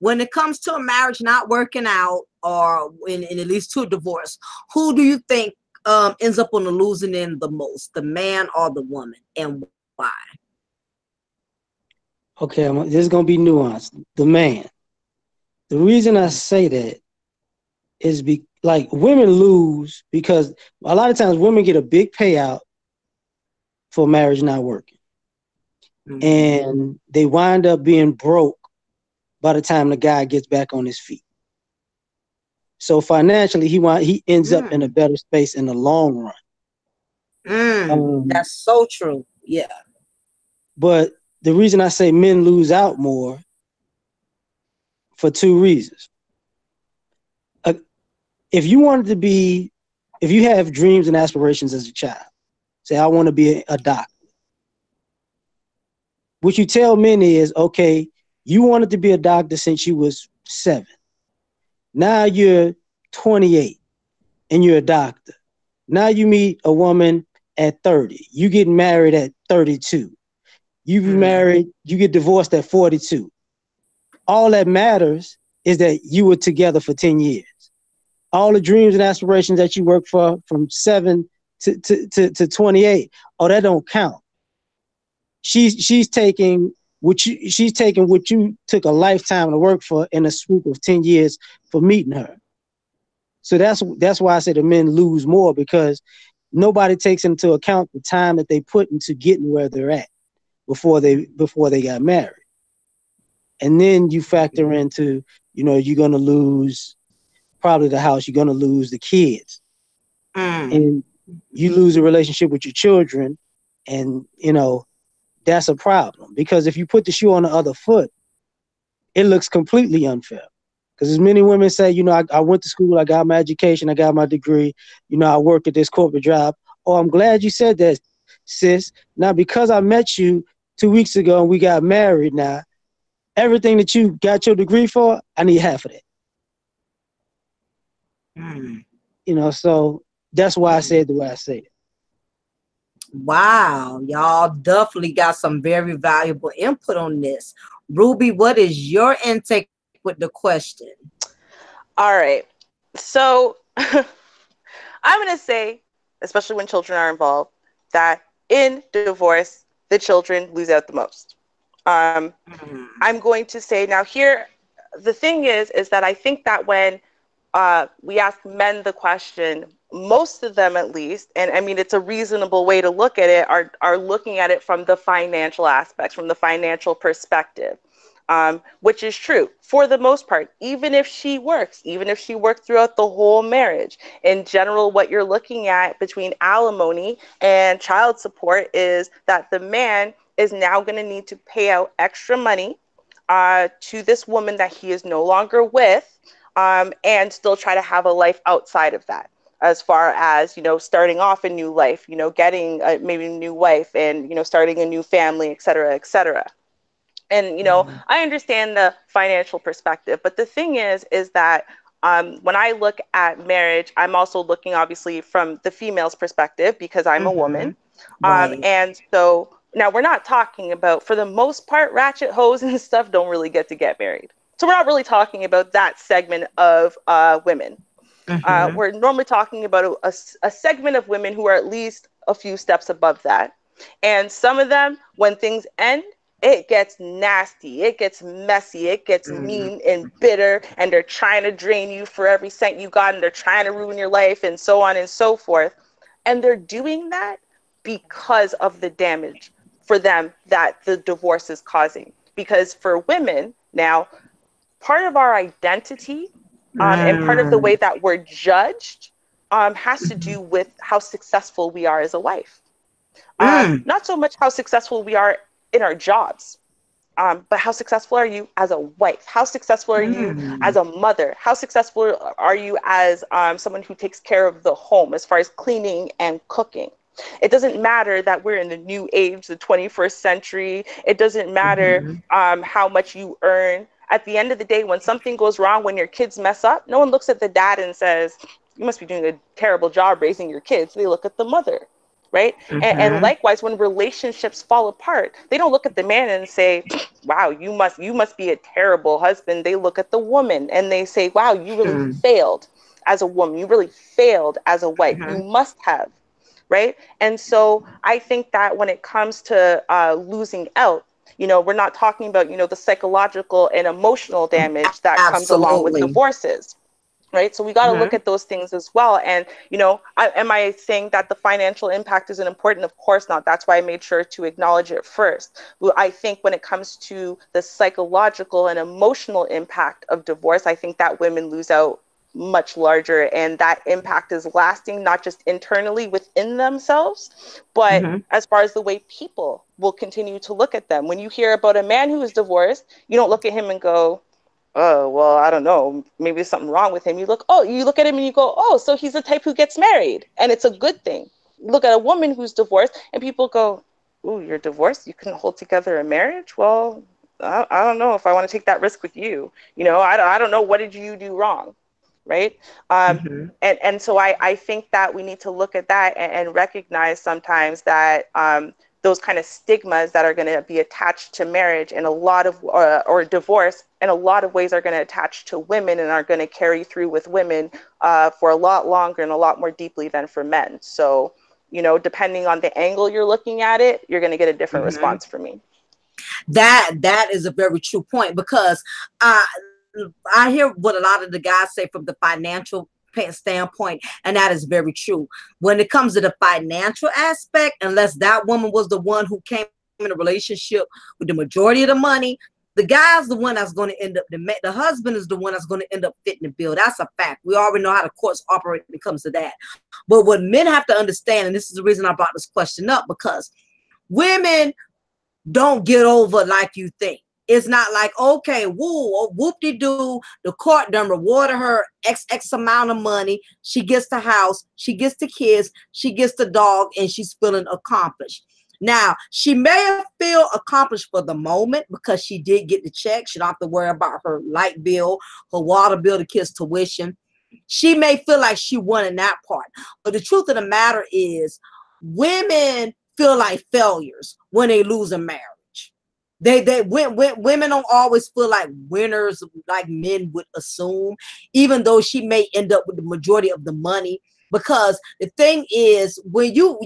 When it comes to a marriage not working out, or in at least to a divorce, who do you think ends up on the losing end the most, the man or the woman, and why? Okay, this is gonna be nuanced. The man. The reason I say that is like women lose because a lot of times women get a big payout for marriage not working, and they wind up being broke by the time the guy gets back on his feet. So financially, he ends up in a better space in the long run. That's so true. Yeah. But the reason I say men lose out more for two reasons. If you have dreams and aspirations as a child, say I want to be a doctor. What you tell men is, okay, you wanted to be a doctor since you was 7. Now you're 28 and you're a doctor. Now you meet a woman at 30. You get married at 32. You be married, you get divorced at 42. All that matters is that you were together for 10 years. All the dreams and aspirations that you worked for from 7 to 28, that don't count. She's taking what you took a lifetime to work for in a swoop of 10 years for meeting her. So that's why I say the men lose more, because nobody takes into account the time that they put into getting where they're at before they got married. And then you factor into, you're going to lose probably the house, you're going to lose the kids. And you lose a relationship with your children, and, that's a problem. Because if you put the shoe on the other foot, it looks completely unfair. Because as many women say, I went to school, I got my education, I got my degree, I work at this corporate job. Oh, I'm glad you said that, sis. Now, because I met you 2 weeks ago and we got married now, everything that you got your degree for, I need half of that. So that's why I said the way I said it. Wow, y'all definitely got some very valuable input on this. Ruby, what is your intake with the question? All right. So I'm going to say, especially when children are involved, that in divorce, the children lose out the most. I'm going to say now here, the thing is that I think that when we ask men the question, most of them at least, and I mean, it's a reasonable way to look at it, are looking at it from the financial aspects, from the financial perspective, which is true for the most part. Even if she worked throughout the whole marriage, in general, what you're looking at between alimony and child support is that the man is now going to need to pay out extra money to this woman that he is no longer with, and still try to have a life outside of that, as far as, starting off a new life, getting maybe a new wife and, starting a new family, et cetera, et cetera. And, I understand the financial perspective, but the thing is that when I look at marriage, I'm also looking obviously from the female's perspective, because I'm a woman. And so now we're not talking about, for the most part, ratchet hoes and stuff don't really get married. So we're not really talking about that segment of women. We're normally talking about a segment of women who are at least a few steps above that. And some of them, when things end, it gets nasty, it gets messy, it gets mean and bitter, and they're trying to drain you for every cent you got, and they're trying to ruin your life, and so on and so forth. And they're doing that because of the damage for them that the divorce is causing. Because for women now, part of our identity and part of the way that we're judged has to do with how successful we are as a wife. Not so much how successful we are in our jobs, but how successful are you as a wife? How successful are you as a mother? How successful are you as someone who takes care of the home as far as cleaning and cooking? It doesn't matter that we're in the new age, the 21st century. It doesn't matter how much you earn. At the end of the day, when something goes wrong, when your kids mess up, no one looks at the dad and says, you must be doing a terrible job raising your kids. They look at the mother, right? And likewise, when relationships fall apart, they don't look at the man and say, wow, you must be a terrible husband. They look at the woman and they say, wow, you really failed as a woman. You really failed as a wife. You must have. Right. And so I think that when it comes to losing out, You know, we're not talking about, you know, the psychological and emotional damage that comes along with Absolutely. divorces. Right. So we got to look at those things as well. And, you know, am I saying that the financial impact isn't important? Of course not. That's why I made sure to acknowledge it first. Well, I think when it comes to the psychological and emotional impact of divorce, I think that women lose out much larger, and that impact is lasting, not just internally within themselves, but as far as the way people will continue to look at them. When you hear about a man who is divorced, you don't look at him and go, oh, well, I don't know, maybe there's something wrong with him. You look at him and you go, oh, so he's the type who gets married, and it's a good thing. You look at a woman who's divorced and people go, oh, you're divorced, you couldn't hold together a marriage? Well, I don't know if I want to take that risk with you. You know, I don't know, what did you do wrong? Right. And so I think that we need to look at that and recognize sometimes that those kind of stigmas that are going to be attached to marriage in a lot of or divorce in a lot of ways are going to attach to women and are going to carry through with women for a lot longer and a lot more deeply than for men. So, you know, depending on the angle you're looking at it, you're going to get a different response from me. That is a very true point, because I hear what a lot of the guys say from the financial standpoint, and that is very true. When it comes to the financial aspect, unless that woman was the one who came in a relationship with the majority of the money, the guy's the one that's going to end up, the husband is the one that's going to end up fitting the bill. That's a fact. We already know how the courts operate when it comes to that. But what men have to understand, and this is the reason I brought this question up, because women don't get over like you think. It's not like, okay, whoop-de-doo, the court done rewarded her X amount of money. She gets the house, she gets the kids, she gets the dog, and she's feeling accomplished. Now, she may feel accomplished for the moment because she did get the check. She don't have to worry about her light bill, her water bill, the kids' tuition. She may feel like she won in that part. But the truth of the matter is, women feel like failures when they lose a marriage. Women don't always feel like winners like men would assume, even though she may end up with the majority of the money. Because the thing is, when you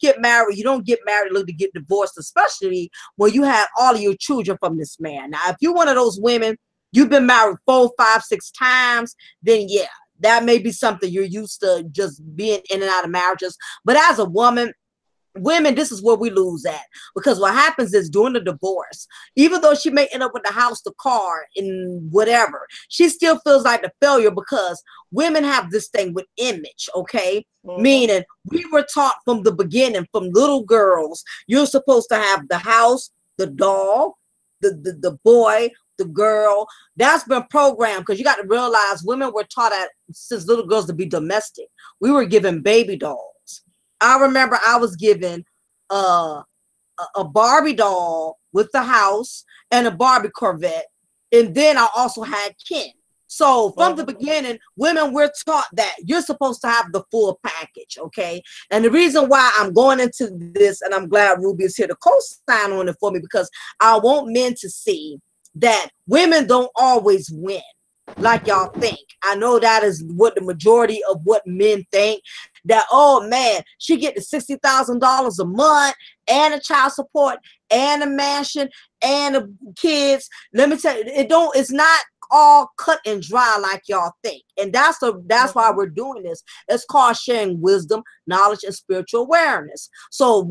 get married, you don't get married to get divorced, especially when you have all of your children from this man. Now, if you're one of those women, you've been married 4, 5, 6 times, then yeah, that may be something you're used to, just being in and out of marriages. But as a woman, women, this is where we lose at, because what happens is during the divorce, even though she may end up with the house, the car, and whatever, she still feels like the failure, because women have this thing with image, okay? Meaning we were taught from the beginning, from little girls, you're supposed to have the house, the dog, the boy, the girl. That's been programmed, because you got to realize women were taught since little girls to be domestic. We were given baby dolls. I remember I was given a Barbie doll with the house and a Barbie Corvette. And then I also had Ken. So from the beginning, women were taught that you're supposed to have the full package, okay? And the reason why I'm going into this, and I'm glad Ruby is here to co-sign on it for me, because I want men to see that women don't always win like y'all think. I know that is what the majority of what men think, that, oh man, she get the $60,000 a month and a child support and a mansion and the kids. Let me tell you, it's not all cut and dry like y'all think. And that's why we're doing this. It's called sharing wisdom, knowledge, and spiritual awareness. So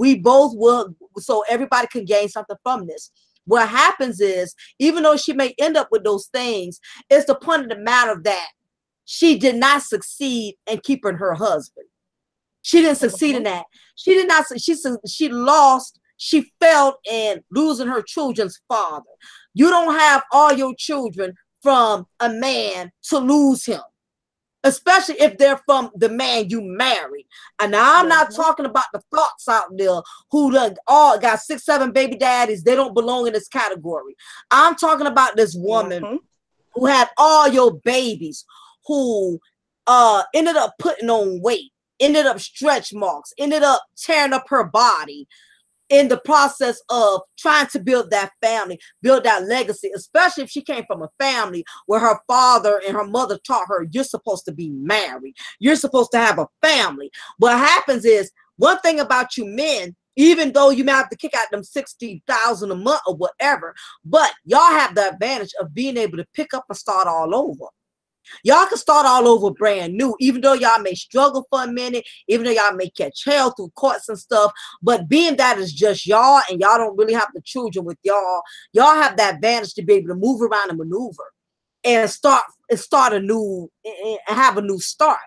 so everybody can gain something from this. What happens is, even though she may end up with those things, it's the point of the matter that she did not succeed in keeping her husband. She didn't succeed in that. She did not. She lost. She failed in losing her children's father. You don't have all your children from a man to lose him, especially if they're from the man you married. And now I'm not talking about the thoughts out there who all got 6, 7 baby daddies. They don't belong in this category. I'm talking about this woman who had all your babies, who ended up putting on weight, ended up stretch marks, ended up tearing up her body in the process of trying to build that family, build that legacy, especially if she came from a family where her father and her mother taught her, you're supposed to be married. You're supposed to have a family. What happens is, one thing about you men, even though you may have to kick out them 60,000 a month or whatever, but y'all have the advantage of being able to pick up and start all over. Y'all can start all over brand new, even though y'all may struggle for a minute, even though y'all may catch hell through courts and stuff. But being that it's just y'all and y'all don't really have the children with y'all have the advantage to be able to move around and maneuver and start a new and have a new start.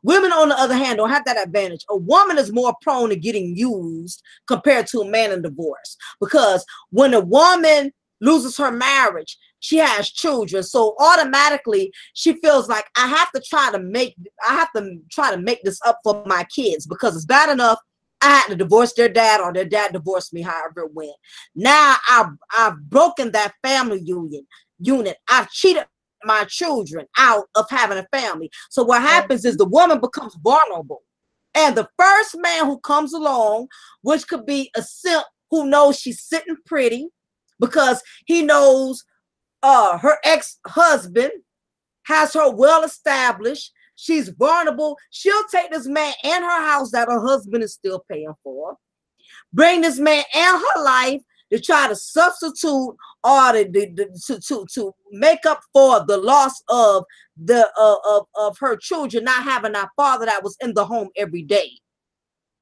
Women, on the other hand, don't have that advantage. A woman is more prone to getting used compared to a man in divorce, because when a woman loses her marriage, she has children, so automatically she feels like I have to try to make this up for my kids, because it's bad enough I had to divorce their dad or their dad divorced me, however it went. Now I've broken that family unit. I've cheated my children out of having a family. So what happens is the woman becomes vulnerable, and the first man who comes along, which could be a simp who knows she's sitting pretty because he knows her ex-husband has her well established, she's vulnerable, she'll take this man and her house that her husband is still paying for, bring this man and her life to try to substitute or to make up for the loss of her children not having that father that was in the home every day,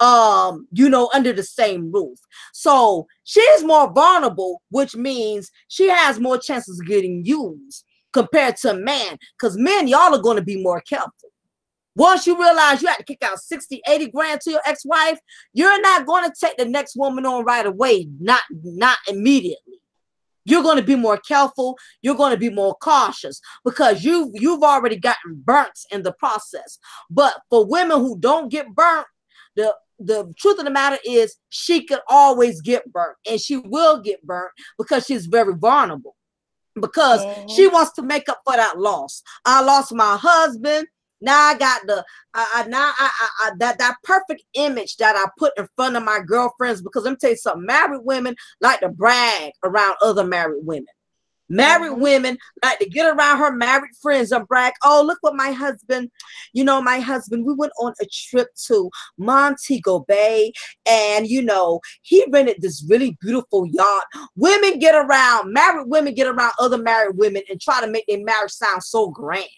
under the same roof. So she's more vulnerable, which means she has more chances of getting used compared to a man, because men, y'all are going to be more careful. Once you realize you had to kick out 60, 80 grand to your ex-wife, you're not going to take the next woman on right away, not immediately. You're going to be more careful. You're going to be more cautious because you've already gotten burnt in the process. But for women who don't get burnt, the truth of the matter is she could always get burnt, and she will get burnt because she's very vulnerable, because she wants to make up for that loss. I lost my husband. Now I got that perfect image that I put in front of my girlfriends, because let me tell you something, married women like to brag around other married women. Married women like to get around her married friends and brag, oh, look what my husband, we went on a trip to Montego Bay, and, he rented this really beautiful yacht. Married women get around other married women and try to make their marriage sound so grand.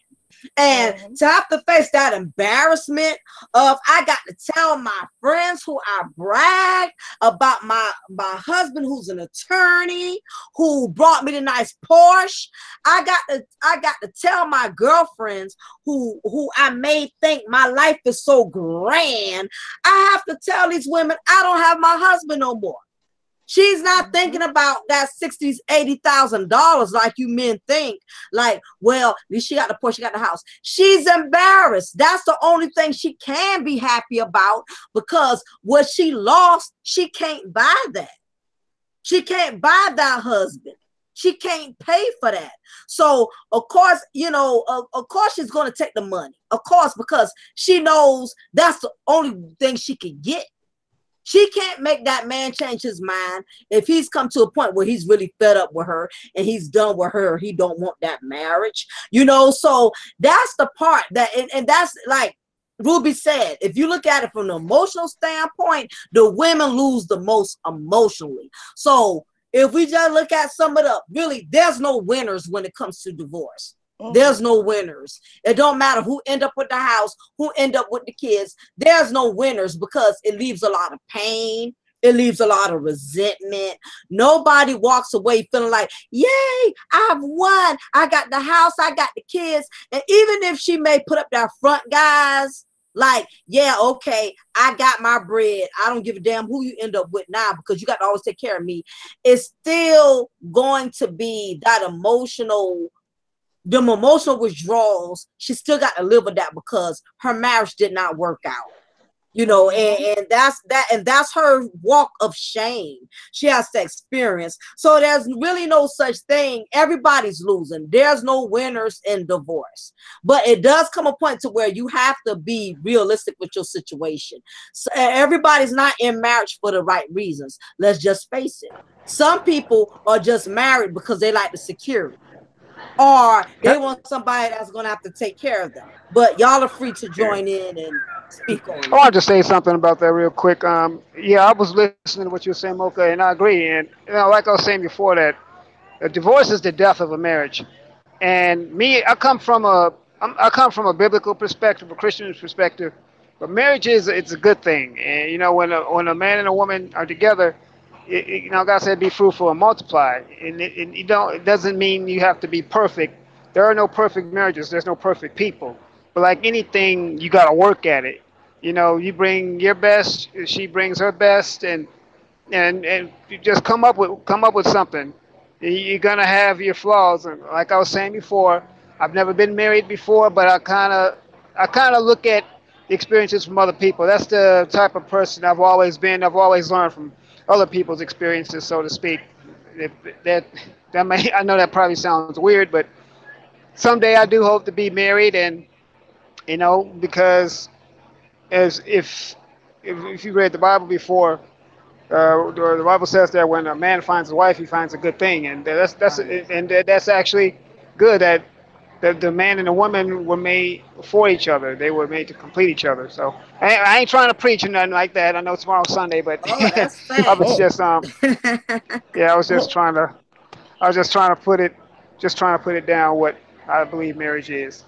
And to have to face that embarrassment of, I got to tell my friends who I brag about my husband who's an attorney who brought me the nice Porsche. I got to tell my girlfriends who I may think my life is so grand. I have to tell these women I don't have my husband no more. She's not thinking about that $60,000, $80,000 like you men think. Like, well, at least she got the Porsche, she got the house. She's embarrassed. That's the only thing she can be happy about, because what she lost, she can't buy that. She can't buy that husband. She can't pay for that. So, of course, of course she's going to take the money. Of course, because she knows that's the only thing she can get. She can't make that man change his mind if he's come to a point where he's really fed up with her and he's done with her. He don't want that marriage, so that's the part that, and that's like Ruby said, if you look at it from an emotional standpoint, the women lose the most emotionally. So if we just look at some of really, there's no winners when it comes to divorce. There's no winners. It don't matter who end up with the house, who end up with the kids. There's no winners, because it leaves a lot of pain. It leaves a lot of resentment. Nobody walks away feeling like, yay, I've won. I got the house, I got the kids. And even if she may put up that front, guys, like, yeah, okay, I got my bread. I don't give a damn who you end up with now, because you got to always take care of me. It's still going to be that emotional withdrawals. She still got to live with that because her marriage did not work out, and that's her walk of shame she has to experience. So there's really no such thing. Everybody's losing. There's no winners in divorce, but it does come a point to where you have to be realistic with your situation. So everybody's not in marriage for the right reasons. Let's just face it. Some people are just married because they like the security, or they want somebody that's going to have to take care of them. But y'all are free to join in and Speak on I it. wanted to say something about that real quick. Yeah, I was listening to what you were saying, Mocha, and I agree. And like I was saying before, that a divorce is the death of a marriage. And me, I come from a biblical perspective, a Christian perspective. But marriage is it's a good thing. And when a man and a woman are together, God said, "Be fruitful and multiply." And it doesn't mean you have to be perfect. There are no perfect marriages. There's no perfect people. But like anything, you got to work at it. You bring your best, she brings her best, and you just come up with something. You're gonna have your flaws, and like I was saying before, I've never been married before, but I kind of look at the experiences from other people. That's the type of person I've always been. I've always learned from other people's experiences, so to speak. If that may I know that probably sounds weird, but someday I do hope to be married, and because as if you read the Bible before, the Bible says that when a man finds a wife, he finds a good thing, and that's actually good. That the man and the woman were made for each other. They were made to complete each other. So I ain't trying to preach or nothing like that. I know tomorrow's Sunday, but Oh, that's I was facts. just yeah, I was just trying to put it down what I believe marriage is.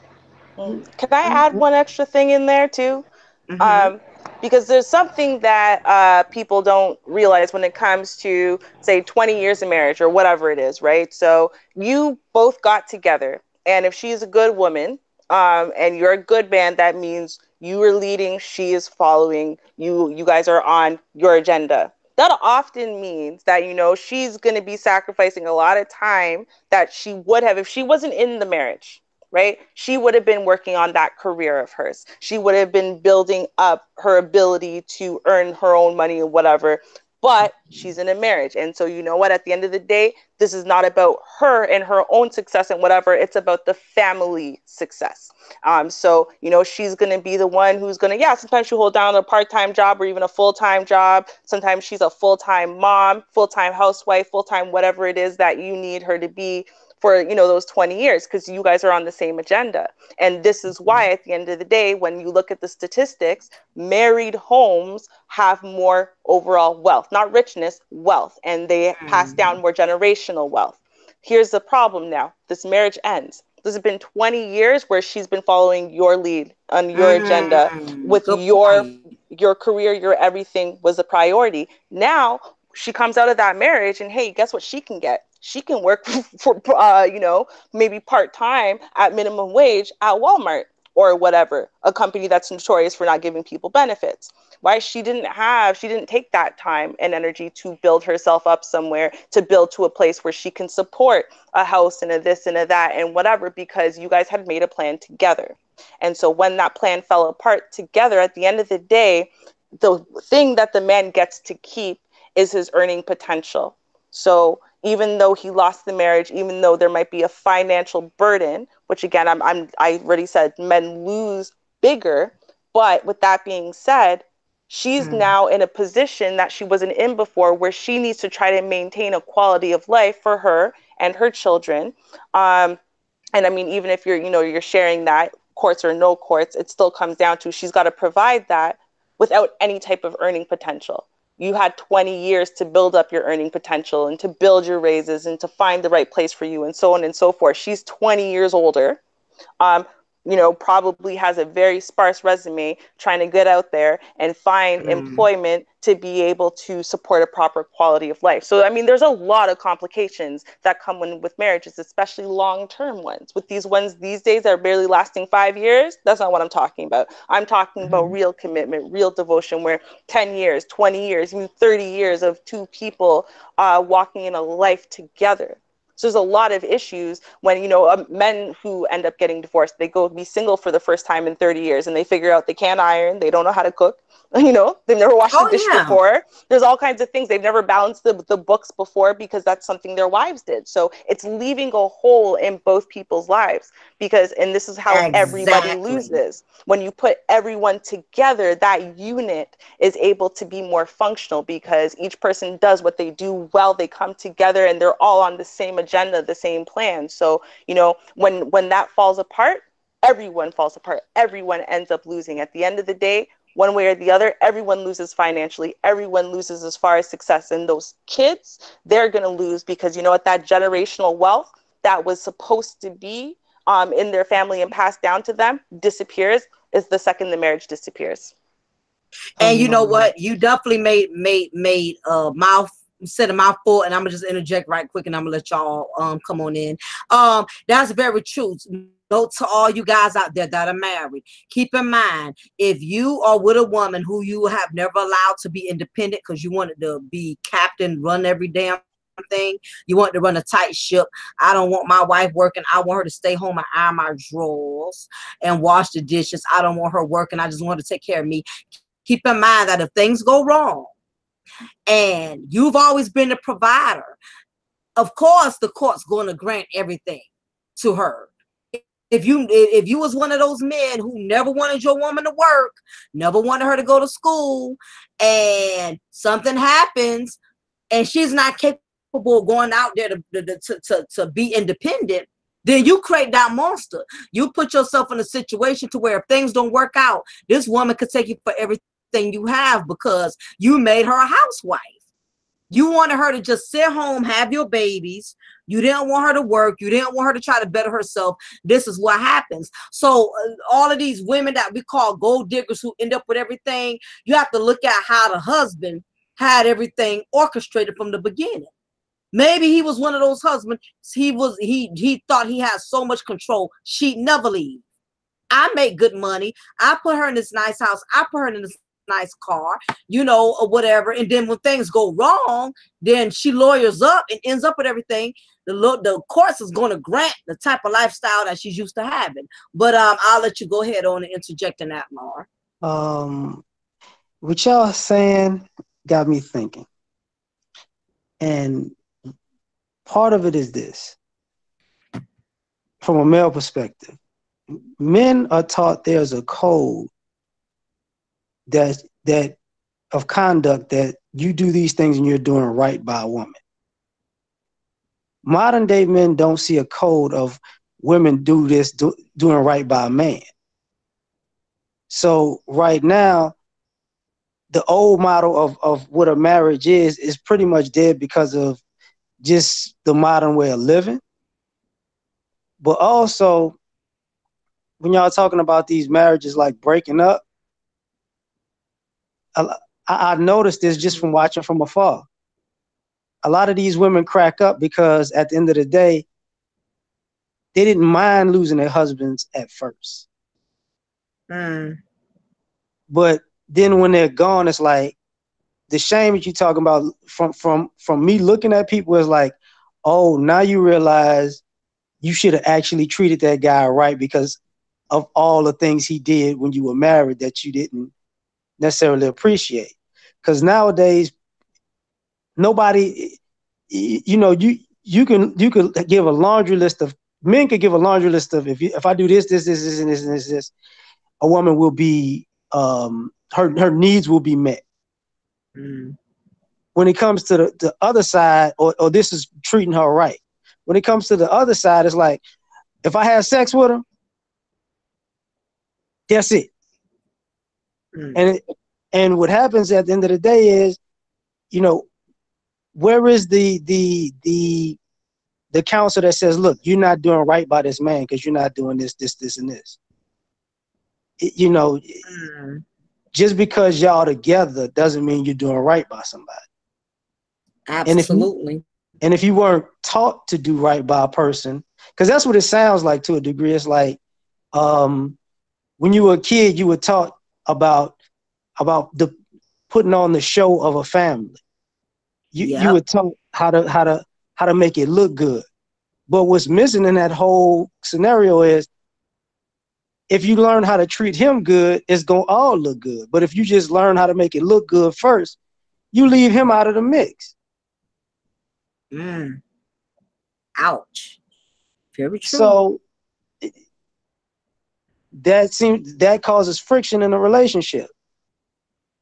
Can I add one extra thing in there too? Mm-hmm. Um, because there's something that people don't realize when it comes to, say, 20 years of marriage or whatever it is, right? So you both got together, and if she's a good woman, and you're a good man, that means you are leading, she is following, you guys are on your agenda. That often means that, she's going to be sacrificing a lot of time that she would have if she wasn't in the marriage, right? She would have been working on that career of hers. She would have been building up her ability to earn her own money and whatever. But she's in a marriage. And so, you know what? At the end of the day, this is not about her and her own success and whatever. It's about the family success. So, she's going to be the one who's going to, yeah, sometimes she'll hold down a part-time job or even a full-time job. Sometimes she's a full-time mom, full-time housewife, full-time whatever it is that you need her to be for those 20 years, because you guys are on the same agenda. And this is why at the end of the day, when you look at the statistics, married homes have more overall wealth, not richness, wealth, and they pass down more generational wealth. Here's the problem now. This marriage ends. This has been 20 years where she's been following your lead on your agenda with Good point. your career, your everything was a priority. Now she comes out of that marriage, and hey, guess what she can get? She can work for maybe part-time at minimum wage at Walmart or whatever, a company that's notorious for not giving people benefits. Why? She didn't take that time and energy to build herself up somewhere, to build to a place where she can support a house and a this and a that and whatever, because you guys had made a plan together. And so when that plan fell apart together, at the end of the day, the thing that the man gets to keep is his earning potential. So even though he lost the marriage, even though there might be a financial burden, which again, I already said men lose bigger. But with that being said, she's now in a position that she wasn't in before, where she needs to try to maintain a quality of life for her and her children. And I mean, even if you're sharing that, courts or no courts, it still comes down to she's got to provide that without any type of earning potential. You had 20 years to build up your earning potential and to build your raises and to find the right place for you and so on and so forth. She's 20 years older. Probably has a very sparse resume, trying to get out there and find employment to be able to support a proper quality of life. So, I mean, there's a lot of complications that come with marriages, especially long-term ones. With these ones these days that are barely lasting 5 years, that's not what I'm talking about. I'm talking about real commitment, real devotion, where 10 years, 20 years, even 30 years of two people walking in a life together. So there's a lot of issues when, men who end up getting divorced, they go be single for the first time in 30 years and they figure out they can't iron, they don't know how to cook, they've never washed the dish before. There's all kinds of things. They've never balanced the books before because that's something their wives did. So it's leaving a hole in both people's lives and this is how everybody loses. When you put everyone together, that unit is able to be more functional because each person does what they do well. They come together and they're all on the same agenda, the same plan. So, when that falls apart, everyone falls apart. Everyone ends up losing. At the end of the day, one way or the other, everyone loses financially. Everyone loses as far as success. And those kids, they're going to lose because you know what? That generational wealth that was supposed to be in their family and passed down to them disappears is the second the marriage disappears. And you know what? You definitely made mouth said a mouthful, and I'm gonna just interject right quick, and I'm gonna let y'all come on in. That's very true. Note to all you guys out there that are married, keep in mind, if you are with a woman who you have never allowed to be independent because you wanted to be captain, run every damn thing, you want to run a tight ship. I don't want my wife working. I want her to stay home and iron my drawers and wash the dishes. I don't want her working. I just want her to take care of me. Keep in mind that if things go wrong and you've always been the provider, of course the court's going to grant everything to her. If you was one of those men who never wanted your woman to work, never wanted her to go to school, and something happens and she's not capable of going out there to be independent, then you create that monster. You put yourself in a situation to where if things don't work out, this woman could take you for everything you have because you made her a housewife. You wanted her to just sit home, have your babies. You didn't want her to work. You didn't want her to try to better herself. This is what happens. So all of these women that we call gold diggers who end up with everything, you have to look at how the husband had everything orchestrated from the beginning. Maybe he was one of those husbands. He thought he had so much control. She'd never leave. I make good money. I put her in this nice house. I put her in this nice car, you know, or whatever. And then when things go wrong, then she lawyers up and ends up with everything. The courts is going to grant the type of lifestyle that she's used to having. But I'll let you go ahead on and interject in that, Laura. What y'all saying got me thinking. And part of it is this. From a male perspective, men are taught there's a code that of conduct that you do these things and you're doing right by a woman. Modern day men don't see a code of women do this, doing right by a man. So right now, the old model of what a marriage is pretty much dead because of just the modern way of living. But also, when y'all talking about these marriages like breaking up, I noticed this just from watching from afar. A lot of these women crack up because at the end of the day, they didn't mind losing their husbands at first. But then when they're gone, it's like the shame that you're talking about from me looking at people is like, oh, now you realize you should have actually treated that guy right because of all the things he did when you were married that you didn't necessarily appreciate. Because nowadays, nobody, you know, you can give a laundry list of, men could give a laundry list of if I do this, and this, a woman will be her needs will be met. When it comes to the other side, or this is treating her right. When it comes to the other side, it's like, if I have sex with her, that's it. And what happens at the end of the day is, you know, where is the counsel that says, look, you're not doing right by this man because you're not doing this, and this. You know, just because y'all together doesn't mean you're doing right by somebody. Absolutely. And if you weren't taught to do right by a person, because that's what it sounds like to a degree. It's like when you were a kid, you were taught about the putting on the show of a family. You were taught how to make it look good. But what's missing in that whole scenario is if you learn how to treat him good, it's gonna all look good. But if you just learn how to make it look good first, you leave him out of the mix. Ouch. Very true. So that causes friction in a relationship.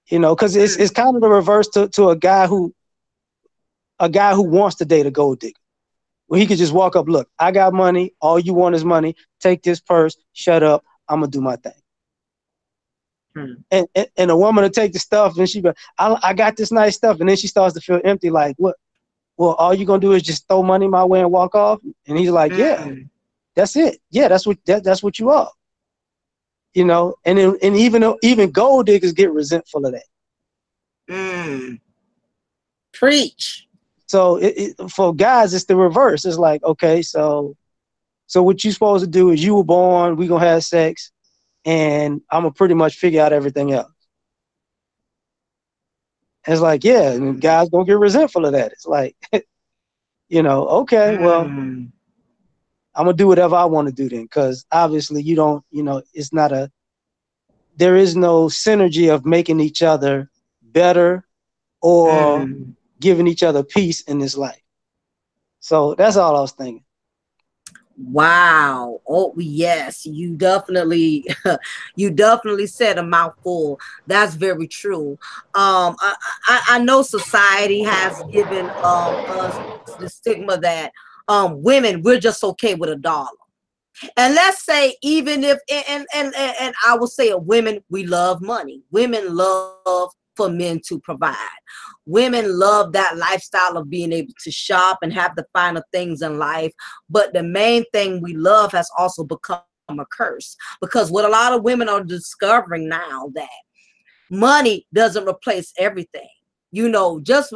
You know, because it's kind of the reverse to a guy who wants to date a gold digger. where he could just walk up, look, I got money. All you want is money. Take this purse. Shut up. I'm gonna do my thing. And a woman will take the stuff and she go, I got this nice stuff, and then she starts to feel empty. Like, what? Well, all you gonna do is just throw money my way and walk off? And he's like, yeah, that's it. Yeah, that's what you are. You know, and even gold diggers get resentful of that. Preach. So for guys, it's the reverse. It's like, okay, so what you supposed to do is you were born, we gonna have sex, and I'm gonna pretty much figure out everything else. And it's like, yeah, and guys gonna get resentful of that. It's like, you know, okay, well, I'm gonna do whatever I want to do then, because obviously you don't, you know, there is no synergy of making each other better or giving each other peace in this life. So that's all I was thinking. Wow. Oh yes, you definitely said a mouthful. That's very true. I know society has given us the stigma that women, we're just okay with $1. And let's say, even if and I will say, women, we love money. Women love for men to provide. Women love that lifestyle of being able to shop and have the finer things in life. But the main thing we love has also become a curse, because what a lot of women are discovering now, that money doesn't replace everything. You know, just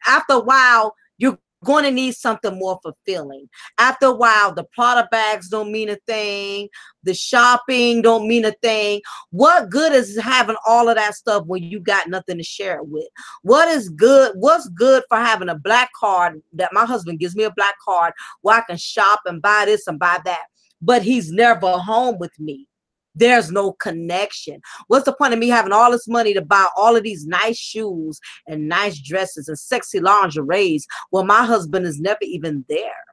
after a while, you're going to need something more fulfilling. After a while, the product bags don't mean a thing. The shopping don't mean a thing. What good is having all of that stuff when you got nothing to share it with? What is good? What's good for having a black card that my husband gives me, a black card where I can shop and buy this and buy that, but he's never home with me? There's no connection. What's the point of me having all this money to buy all of these nice shoes and nice dresses and sexy lingeries when my husband is never even there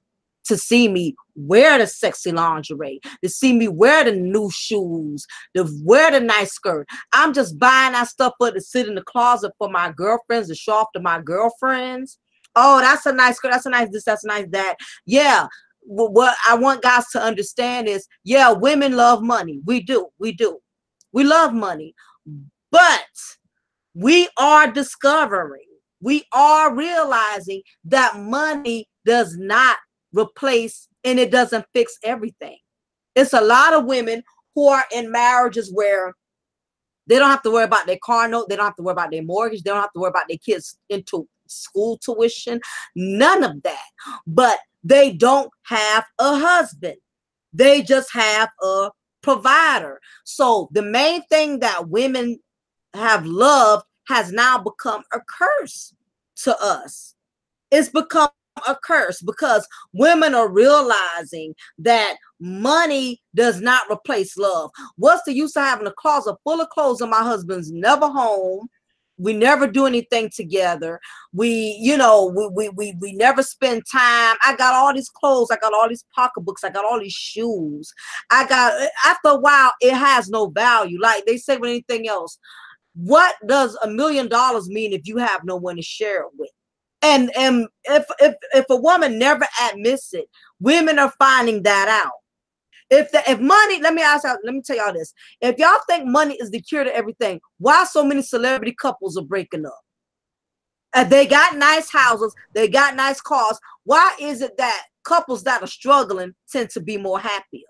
to see me wear the sexy lingerie, to see me wear the new shoes, to wear the nice skirt? I'm just buying that stuff for to sit in the closet for my girlfriends, to show off to my girlfriends. Oh, that's a nice skirt. That's a nice this. That's a nice that. Yeah. What I want guys to understand is, yeah, women love money. We do. We love money. But we are discovering, we are realizing that money does not replace and it doesn't fix everything. It's a lot of women who are in marriages where they don't have to worry about their car note. They don't have to worry about their mortgage. They don't have to worry about their kids into school tuition. None of that. But they don't have a husband. They just have a provider. So the main thing that women have loved has now become a curse to us. It's become a curse because women are realizing that money does not replace love. What's the use of having a closet full of clothes and my husband's never home? We never do anything together. We never spend time. I got all these clothes. I got all these pocketbooks. I got all these shoes. After a while, it has no value. Like they say with anything else, what does $1 million mean if you have no one to share it with? And if a woman never admits it, women are finding that out. If money, let me tell y'all this. If y'all think money is the cure to everything, why so many celebrity couples are breaking up? They got nice houses, they got nice cars. Why is it that couples that are struggling tend to be more happier?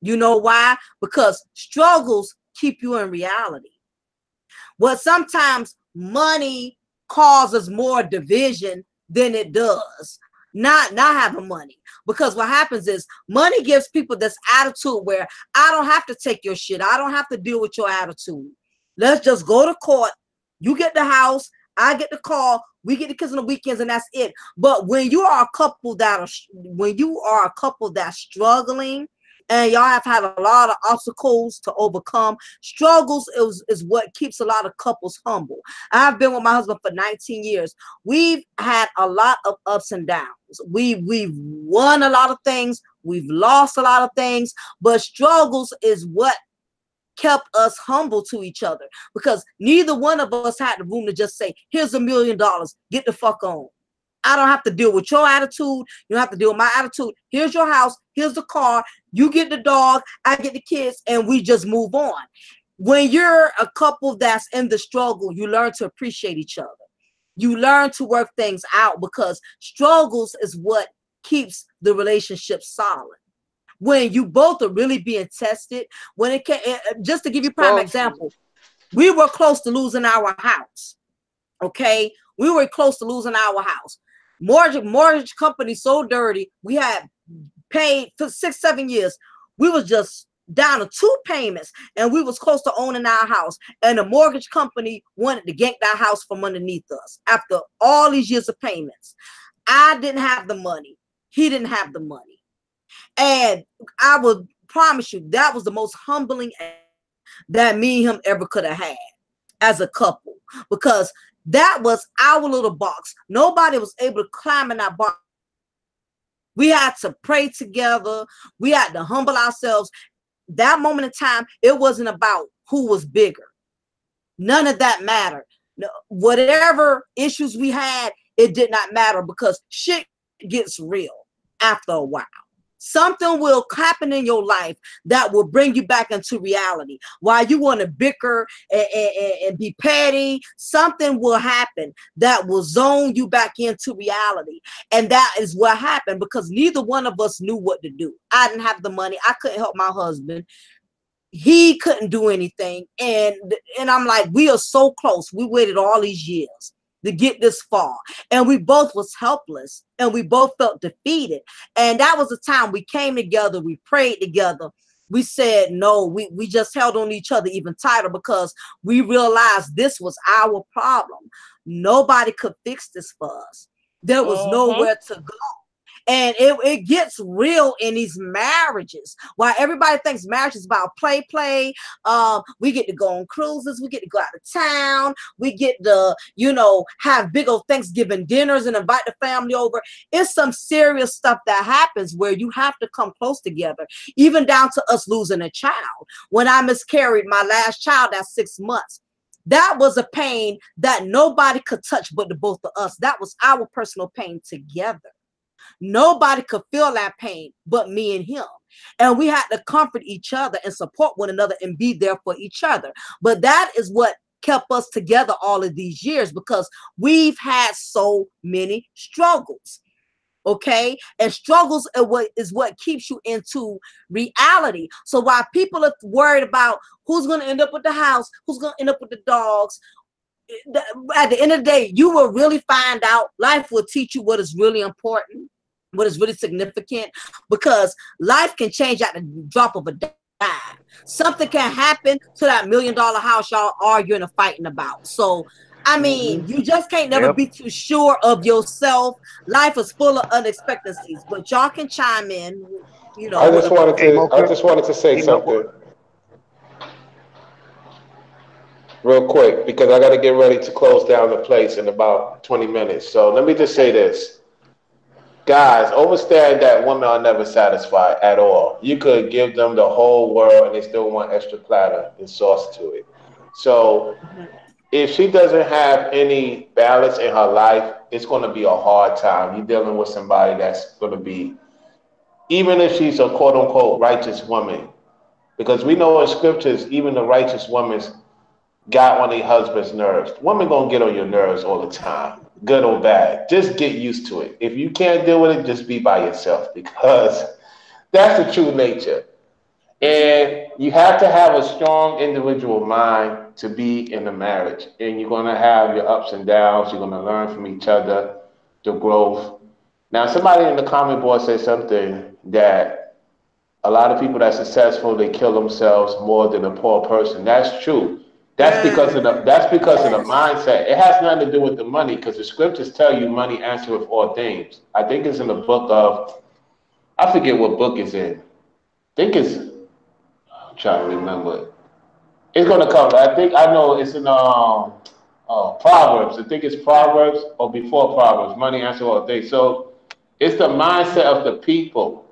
You know why? Because struggles keep you in reality. Well, sometimes money causes more division than it does not having money. Because what happens is money gives people this attitude where I don't have to take your shit. I don't have to deal with your attitude. Let's just go to court. You get the house, I get the car, we get the kids on the weekends, and that's it. But when you are a couple that's struggling, and y'all have had a lot of obstacles to overcome, struggles is what keeps a lot of couples humble. I've been with my husband for 19 years. We've had a lot of ups and downs. We've won a lot of things. We've lost a lot of things. But struggles is what kept us humble to each other, because neither one of us had the room to just say, here's $1 million, get the fuck on. I don't have to deal with your attitude. You don't have to deal with my attitude. Here's your house. Here's the car. You get the dog. I get the kids, and we just move on. When you're a couple that's in the struggle, you learn to appreciate each other. You learn to work things out because struggles is what keeps the relationship solid. When you both are really being tested, when it can, just to give you a prime example, we were close to losing our house. Okay, we were close to losing our house. Mortgage company so dirty. We had paid for 6-7 years. We was just down to 2 payments, and we was close to owning our house. And the mortgage company wanted to yank that house from underneath us after all these years of payments. I didn't have the money. He didn't have the money. And I would promise you that was the most humbling that me and him ever could have had as a couple, because that was our little box. Nobody was able to climb in that box. We had to pray together. We had to humble ourselves. That moment in time, it wasn't about who was bigger. None of that mattered. Whatever issues we had, it did not matter, because shit gets real after a while. Something will happen in your life that will bring you back into reality. While you want to bicker and be petty, something will happen that will zone you back into reality. And that is what happened, because neither one of us knew what to do. I didn't have the money. I couldn't help my husband. He couldn't do anything. And I'm like, we are so close. We waited all these years to get this far, and we both was helpless, and we both felt defeated. And that was the time we came together, we prayed together, we said no, we just held on each other even tighter, because we realized this was our problem. Nobody could fix this for us. There was nowhere to go. And it gets real in these marriages. While everybody thinks marriage is about play. We get to go on cruises. We get to go out of town. We get to, have big old Thanksgiving dinners and invite the family over. It's some serious stuff that happens where you have to come close together, even down to us losing a child. When I miscarried my last child at 6 months, that was a pain that nobody could touch but the both of us. That was our personal pain together. Nobody could feel that pain but me and him. And we had to comfort each other and support one another and be there for each other. But that is what kept us together all of these years, because we've had so many struggles. Okay, and struggles is what keeps you into reality. So while people are worried about who's going to end up with the house, who's going to end up with the dogs, at the end of the day, you will really find out. Life will teach you what is really important, what is really significant, because life can change at the drop of a dime. Something can happen to that $1 million house y'all arguing and fighting about. So I mean, you just can't never be too sure of yourself. Life is full of unexpectancies, but y'all can chime in. I just wanted to say something real quick, because I got to get ready to close down the place in about 20 minutes. So let me just say this. Guys, understand that women are never satisfied at all. You could give them the whole world and they still want extra platter and sauce to it. So if she doesn't have any balance in her life, it's going to be a hard time. You're dealing with somebody that's going to be, even if she's a quote unquote righteous woman, because we know in scriptures, even the righteous women's got on their husband's nerves. Women gonna get on your nerves all the time, good or bad. Just get used to it. If you can't deal with it, just be by yourself, because that's the true nature. And you have to have a strong individual mind to be in a marriage. And you're gonna have your ups and downs. You're gonna learn from each other, the growth. Now, somebody in the comment board said something that a lot of people that are successful, they kill themselves more than a poor person. That's true. That's because of the mindset. It has nothing to do with the money, because the scriptures tell you money answereth all things. I think it's in the book of, I forget what book it's in. I think it's, I'm trying to remember it. It's gonna come. I know it's in Proverbs. I think it's Proverbs or before Proverbs. Money answers all things. So it's the mindset of the people.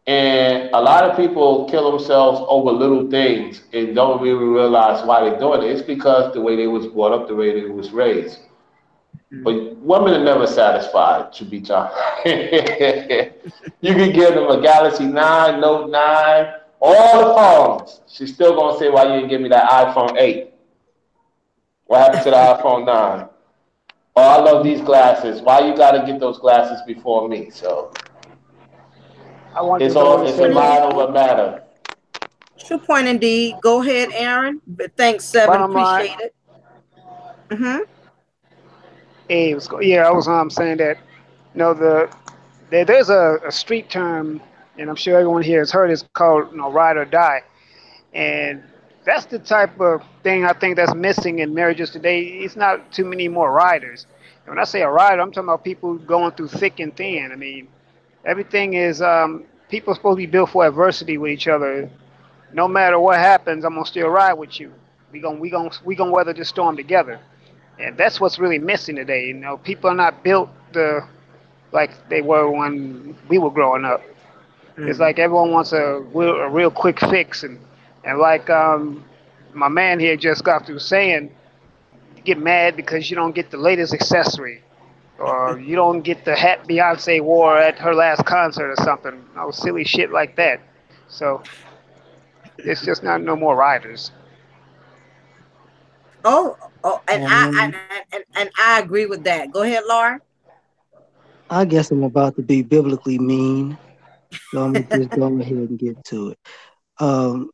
And a lot of people kill themselves over little things and don't really realize why they're doing it. It's because the way they was brought up, the way they was raised. But women are never satisfied, to be honest. You can give them a Galaxy 9, Note 9, all the phones. She's still going to say, why you didn't give me that iPhone 8? What happened to the iPhone 9? Oh, I love these glasses. Why you got to get those glasses before me? So I want to it's go all, and it's a say this. mind over matter. True point indeed. Go ahead, Aaron. But thanks, Seven. Bottom line, Appreciate it. Mm-hmm. hey, yeah, I was saying that, there's a street term, and I'm sure everyone here has heard. It's called, ride or die, and that's the type of thing I think that's missing in marriages today. It's not too many more riders. And when I say a rider, I'm talking about people going through thick and thin. I mean, everything is people are supposed to be built for adversity with each other. No matter what happens, I'm gonna still ride with you. We gonna weather this storm together. And that's what's really missing today. People are not built like they were when we were growing up. It's like everyone wants a real quick fix, and like my man here just got through saying, you get mad because you don't get the latest accessory, or you don't get the hat Beyonce wore at her last concert or something. Silly shit like that. So it's just not no more riders. Oh, and Um, I agree with that. Go ahead, Laura. I guess I'm about to be biblically mean, so I'm gonna just go ahead and get to it. Um,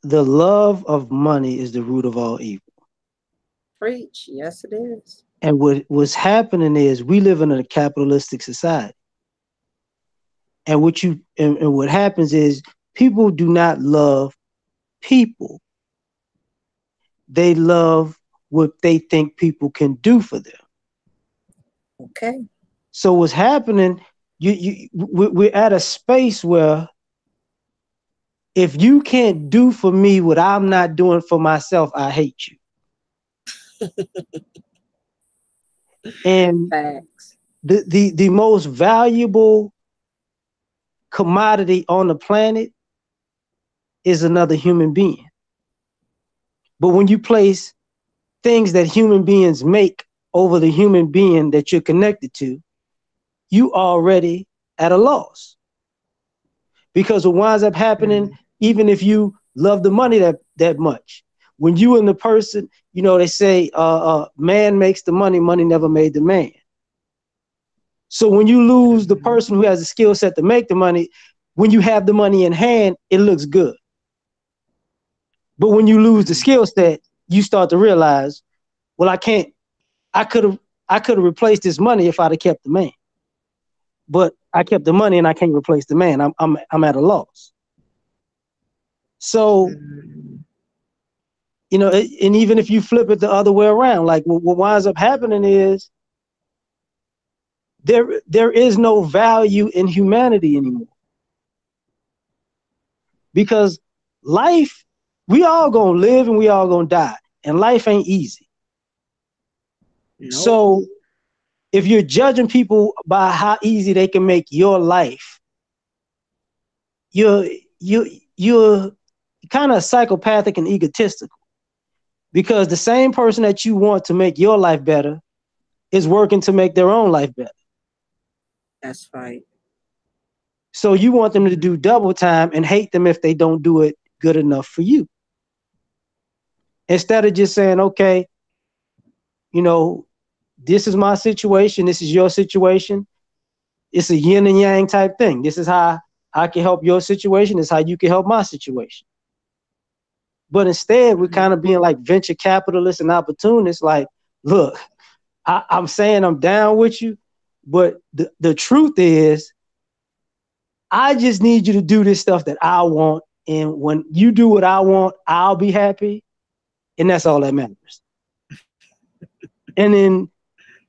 the love of money is the root of all evil. Preach. Yes, it is. And what's happening is we live in a capitalistic society. And and what happens is people do not love people. They love what they think people can do for them. Okay. So what's happening, we're at a space where if you can't do for me what I'm not doing for myself, I hate you. And Facts. the most valuable commodity on the planet is another human being. But when you place things that human beings make over the human being that you're connected to, you already at a loss. Because what winds up happening, even if you love the money that much, when you and the person, they say man makes the money, money never made the man. So when you lose the person who has the skill set to make the money, when you have the money in hand, it looks good. But when you lose the skill set, you start to realize, well, I could have replaced this money if I'd have kept the man. But I kept the money and I can't replace the man. I'm at a loss. So, and even if you flip it the other way around, like what winds up happening is there is no value in humanity anymore. Because life, we all gonna live and we all gonna die. And life ain't easy. Nope. So if you're judging people by how easy they can make your life, you're kind of psychopathic and egotistical, because the same person that you want to make your life better is working to make their own life better. That's right. So you want them to do double time and hate them if they don't do it good enough for you. Instead of just saying, okay, this is my situation, this is your situation. It's a yin and yang type thing. This is how I can help your situation. This is how you can help my situation. But instead, we're kind of being like venture capitalists and opportunists. Like, look, I'm saying I'm down with you, but the truth is, I just need you to do this stuff that I want. And when you do what I want, I'll be happy. And that's all that matters. And then,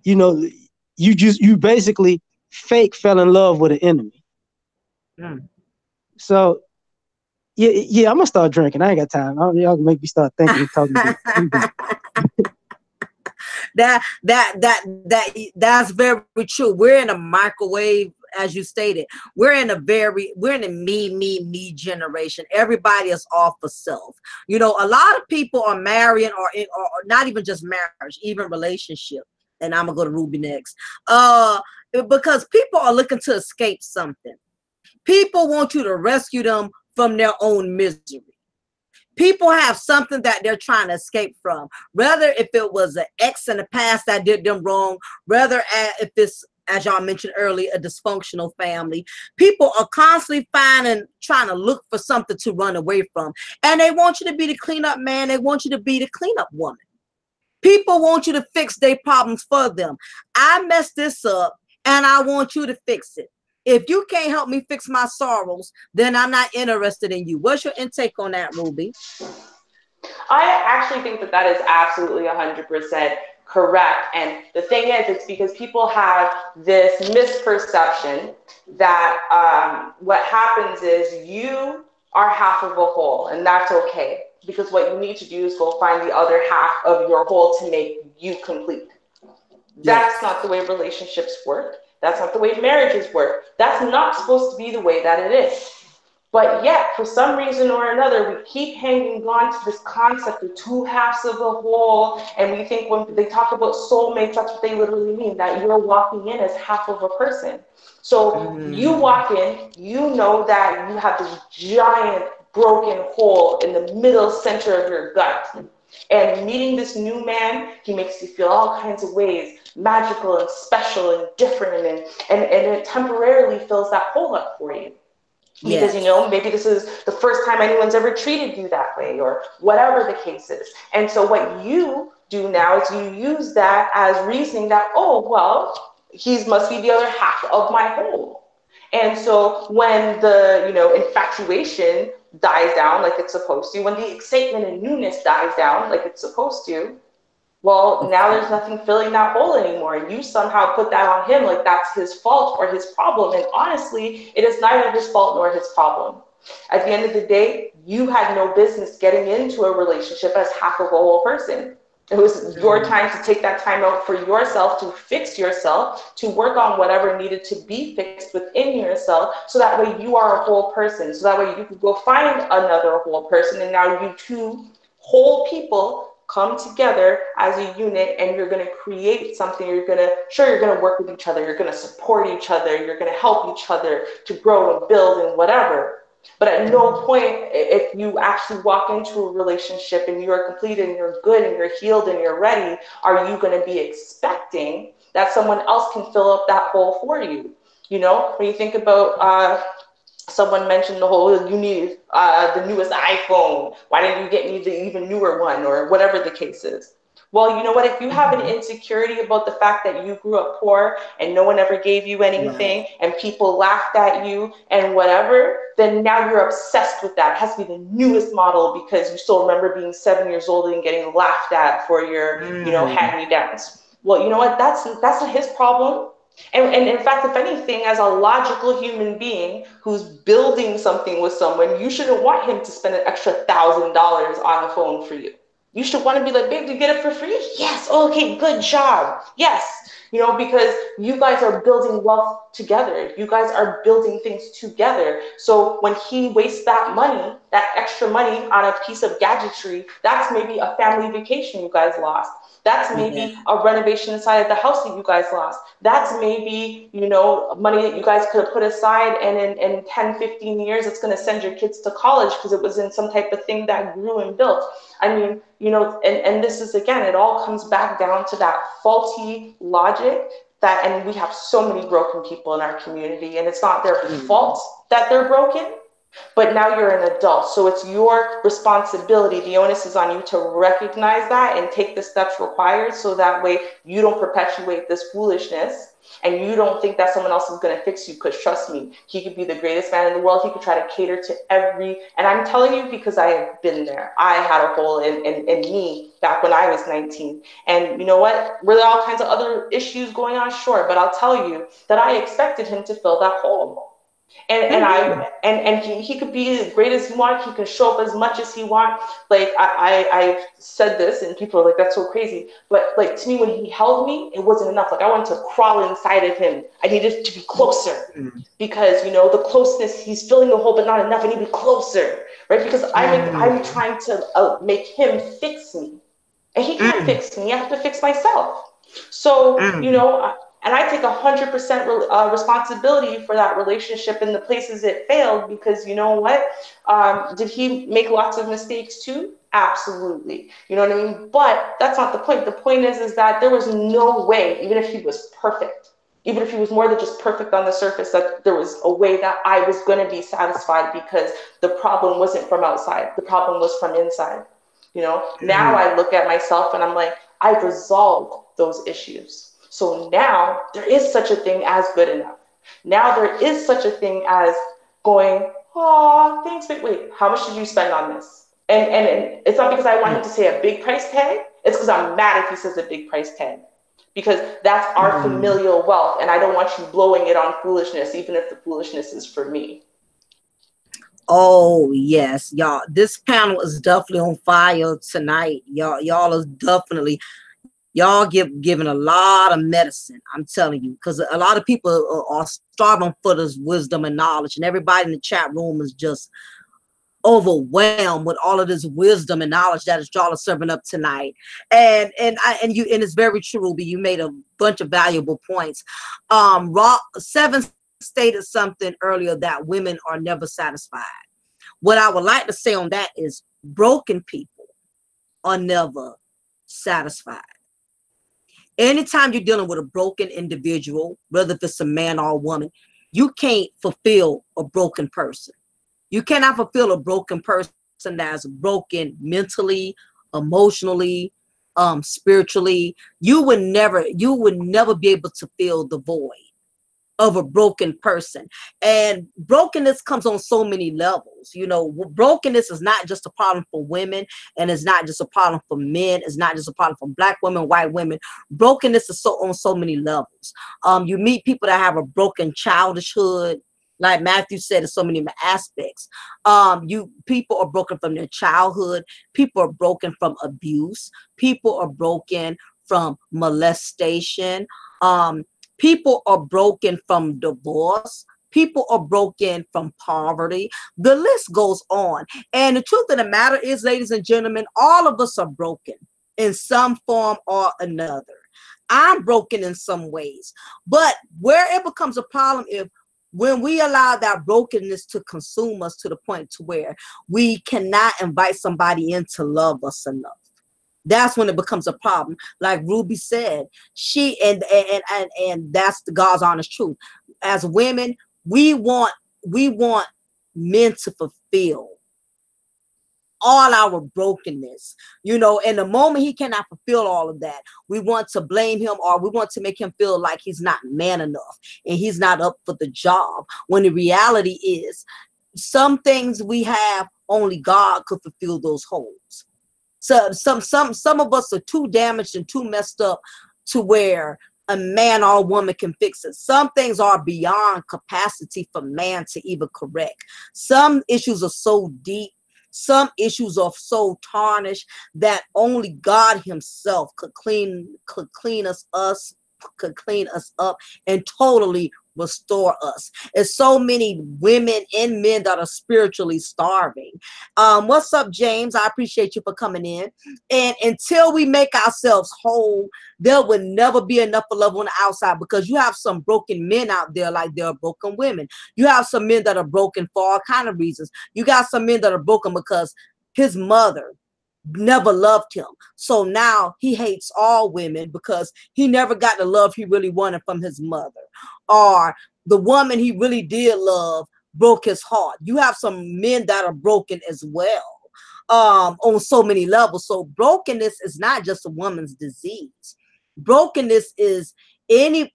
you basically fake fell in love with an enemy. So yeah, I'm gonna start drinking. I ain't got time. Y'all can make me start thinking and talking. That's very true. We're in a microwave, as you stated. We're in a me generation. Everybody is off for self. A lot of people are marrying or not even just marriage, even relationship. and I'm gonna go to Ruby next. Because people are looking to escape something. People want you to rescue them from their own misery. People have something that they're trying to escape from, whether if it was an ex in the past that did them wrong, whether if it's, as y'all mentioned earlier, a dysfunctional family. People are constantly trying to look for something to run away from. And they want you to be the cleanup man. They want you to be the cleanup woman. People want you to fix their problems for them. I messed this up and I want you to fix it. If you can't help me fix my sorrows, then I'm not interested in you. What's your intake on that, Ruby? I actually think that is absolutely 100% correct. And the thing is, it's because people have this misperception that what happens is you are half of a whole, and that's okay. Because what you need to do is go find the other half of your whole to make you complete. That's not the way relationships work. That's not the way marriages work. That's not supposed to be the way that it is. But yet, for some reason or another, we keep hanging on to this concept of two halves of a whole. And we think when they talk about soulmates, that's what they literally mean, that you're walking in as half of a person. So you walk in, you know that you have this giant broken hole in the middle center of your gut. And meeting this new man, he makes you feel all kinds of ways, magical and special and different, and it temporarily fills that hole up for you. Because, you know, maybe this is the first time anyone's ever treated you that way, or whatever the case is. And so what you do now is you use that as reasoning that, oh, well, he must be the other half of my whole. And so when the, you know, infatuation dies down like it's supposed to, when the excitement and newness dies down like it's supposed to, well, now there's nothing filling that hole anymore. And you somehow put that on him like that's his fault or his problem. And honestly, it is neither his fault nor his problem. At the end of the day, you had no business getting into a relationship as half of a whole person. It was your time to take that time out for yourself, to fix yourself, to work on whatever needed to be fixed within yourself, so that way you are a whole person. So that way you could go find another whole person, and now you two whole people come together as a unit, and you're going to create something. You're going to work with each other. You're going to support each other. You're going to help each other to grow and build and whatever. But at no point, if you actually walk into a relationship and you are complete and you're good and you're healed and you're ready, are you going to be expecting that someone else can fill up that hole for you? You know, when you think about, someone mentioned the whole, you need the newest iPhone. Why didn't you get me the even newer one, or whatever the case is? Well, you know what? If you have an insecurity about the fact that you grew up poor and no one ever gave you anything, and people laughed at you and whatever, then now you're obsessed with that. It has to be the newest model because you still remember being 7 years old and getting laughed at for your, you know, hand-me-downs. Well, you know what? That's not his problem. And in fact, if anything, as a logical human being who's building something with someone, you shouldn't want him to spend an extra $1,000 on the phone for you. You should want to be like, babe, did you get it for free? Yes. Okay, good job. Yes. You know, because you guys are building wealth together. You guys are building things together. So when he wastes that money, that extra money on a piece of gadgetry, that's maybe a family vacation you guys lost. That's maybe a renovation inside of the house that you guys lost. That's maybe, you know, money that you guys could have put aside, and in 10, 15 years, it's going to send your kids to college because it was in some type of thing that grew and built. I mean, you know, and this is, again, it all comes back down to that faulty logic that, and we have so many broken people in our community, and it's not their fault that they're broken. But now you're an adult, so it's your responsibility. The onus is on you to recognize that and take the steps required, so that way you don't perpetuate this foolishness and you don't think that someone else is going to fix you. Because trust me, he could be the greatest man in the world. He could try to cater to and I'm telling you because I have been there. I had a hole in me back when I was 19. And you know what? Were there all kinds of other issues going on? Sure. But I'll tell you that I expected him to fill that hole. And he could be as great as he wants. He can show up as much as he wants. Like I said this, and people are like, "That's so crazy." But like, to me, when he held me, it wasn't enough. Like I wanted to crawl inside of him. I needed to be closer because, you know, the closeness, he's filling the hole, but not enough. I need to be closer, right? Because I'm trying to make him fix me, and he can't fix me. I have to fix myself. So, you know, and I take 100% responsibility for that relationship and the places it failed, because you know what? Did he make lots of mistakes too? Absolutely. You know what I mean? But that's not the point. The point is that there was no way, even if he was perfect, even if he was more than just perfect on the surface, that there was a way that I was going to be satisfied, because the problem wasn't from outside. The problem was from inside. You know, now I look at myself and I'm like, I've resolved those issues. So now there is such a thing as good enough. Now there is such a thing as going, oh, thanks, but wait, how much did you spend on this? And it's not because I want him to say a big price tag. It's because I'm mad if he says a big price tag. Because that's our familial wealth, and I don't want you blowing it on foolishness, even if the foolishness is for me. Oh yes, y'all. This panel is definitely on fire tonight. Y'all is definitely, y'all giving a lot of medicine. I'm telling you, because a lot of people are starving for this wisdom and knowledge, and everybody in the chat room is just overwhelmed with all of this wisdom and knowledge that is y'all are serving up tonight. And it's very true, Ruby. You made a bunch of valuable points. Seven stated something earlier, that women are never satisfied. What I would like to say on that is broken people are never satisfied. Anytime you're dealing with a broken individual, whether if it's a man or a woman, you can't fulfill a broken person. You cannot fulfill a broken person that's broken mentally, emotionally, spiritually. You would never be able to fill the void of a broken person. And brokenness comes on so many levels. You know, brokenness is not just a problem for women, and it's not just a problem for men. It's not just a problem for Black women, white women. Brokenness is on so many levels. You meet people that have a broken childhood. Like Matthew said, in so many aspects. People are broken from their childhood. People are broken from abuse. People are broken from molestation. People are broken from divorce. People are broken from poverty. The list goes on. And the truth of the matter is, ladies and gentlemen, all of us are broken in some form or another. I'm broken in some ways. But where it becomes a problem if when we allow that brokenness to consume us to the point to where we cannot invite somebody in to love us enough. That's when it becomes a problem. Like Ruby said, and that's the God's honest truth. As women, we want men to fulfill all our brokenness, you know, and the moment he cannot fulfill all of that, we want to blame him, or we want to make him feel like he's not man enough and he's not up for the job. When the reality is, some things we have, only God could fulfill those holes. So some of us are too damaged and too messed up to where a man or a woman can fix it. Some things are beyond capacity for man to even correct. Some issues are so deep, some issues are so tarnished that only God himself could clean us up and totally restore us. There's so many women and men that are spiritually starving. What's up, James? I appreciate you for coming in. And until we make ourselves whole, there will never be enough love on the outside, because you have some broken men out there like there are broken women. You have some men that are broken for all kinds of reasons. You got some men that are broken because his mother never loved him. So now he hates all women because he never got the love he really wanted from his mother. Or the woman he really did love broke his heart. You have some men that are broken as well, on so many levels. So brokenness is not just a woman's disease. Brokenness is not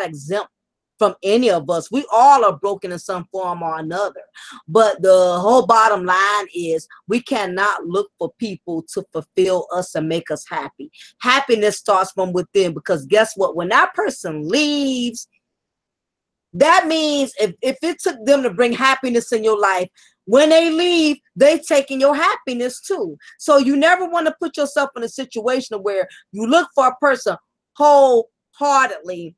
exempt from any of us. We all are broken in some form or another. But the whole bottom line is, we cannot look for people to fulfill us and make us happy. Happiness starts from within, because guess what? When that person leaves, that means if it took them to bring happiness in your life, when they leave, they taking your happiness too. So you never want to put yourself in a situation where you look for a person wholeheartedly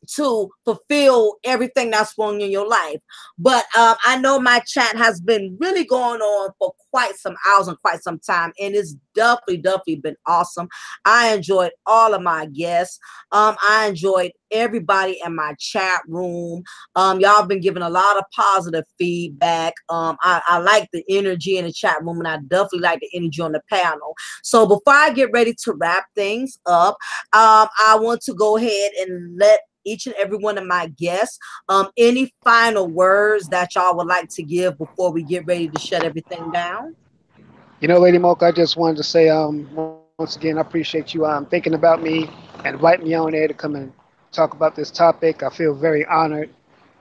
to fulfill everything that's wrong in your life. But I know my chat has been really going on for quite some hours and quite some time, and it's definitely been awesome. I enjoyed all of my guests. I enjoyed everybody in my chat room. Y'all been giving a lot of positive feedback. I like the energy in the chat room, and I definitely like the energy on the panel. So before I get ready to wrap things up, I want to go ahead and let each and every one of my guests any final words that y'all would like to give before we get ready to shut everything down. You know, Lady Mocha, I just wanted to say once again, I appreciate you thinking about me and inviting me on there to come and talk about this topic. I feel very honored,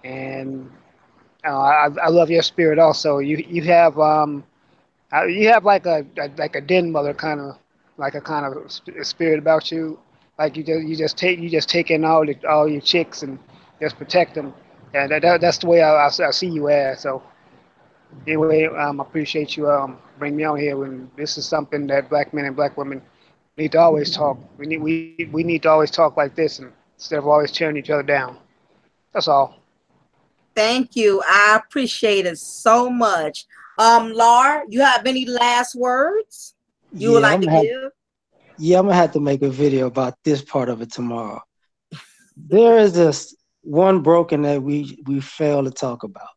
and I love your spirit also. You have like a den mother kind of, like a kind of spirit about you. Like you just take in all your chicks and just protect them. And that's the way I see you as. So anyway, I appreciate you bring me on here when this is something that black men and black women need to always talk. We need to always talk like this, and instead of always tearing each other down. That's all. Thank you. I appreciate it so much. Lar, you have any last words you would Yeah, like to give? I'm gonna have to make a video about this part of it tomorrow. There is this one broken that we fail to talk about.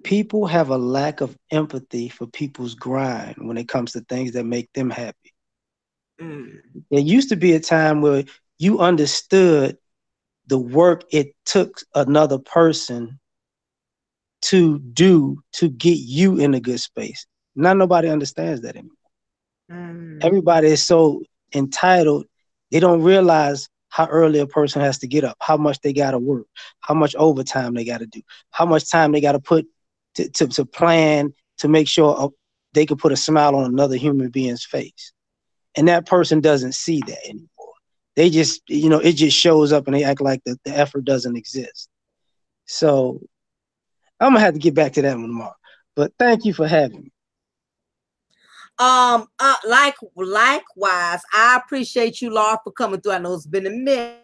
People have a lack of empathy for people's grind when it comes to things that make them happy. Mm. There used to be a time where you understood the work it took another person to do to get you in a good space. Not nobody understands that anymore. Mm. Everybody is so entitled, they don't realize how early a person has to get up, how much they got to work, how much overtime they got to do, how much time they got to put to plan to make sure they could put a smile on another human being's face. And that person doesn't see that anymore. They just, it just shows up and they act like the effort doesn't exist. So I'm going to have to get back to that one tomorrow. But thank you for having me. Likewise, I appreciate you, Laura, for coming through. I know it's been a minute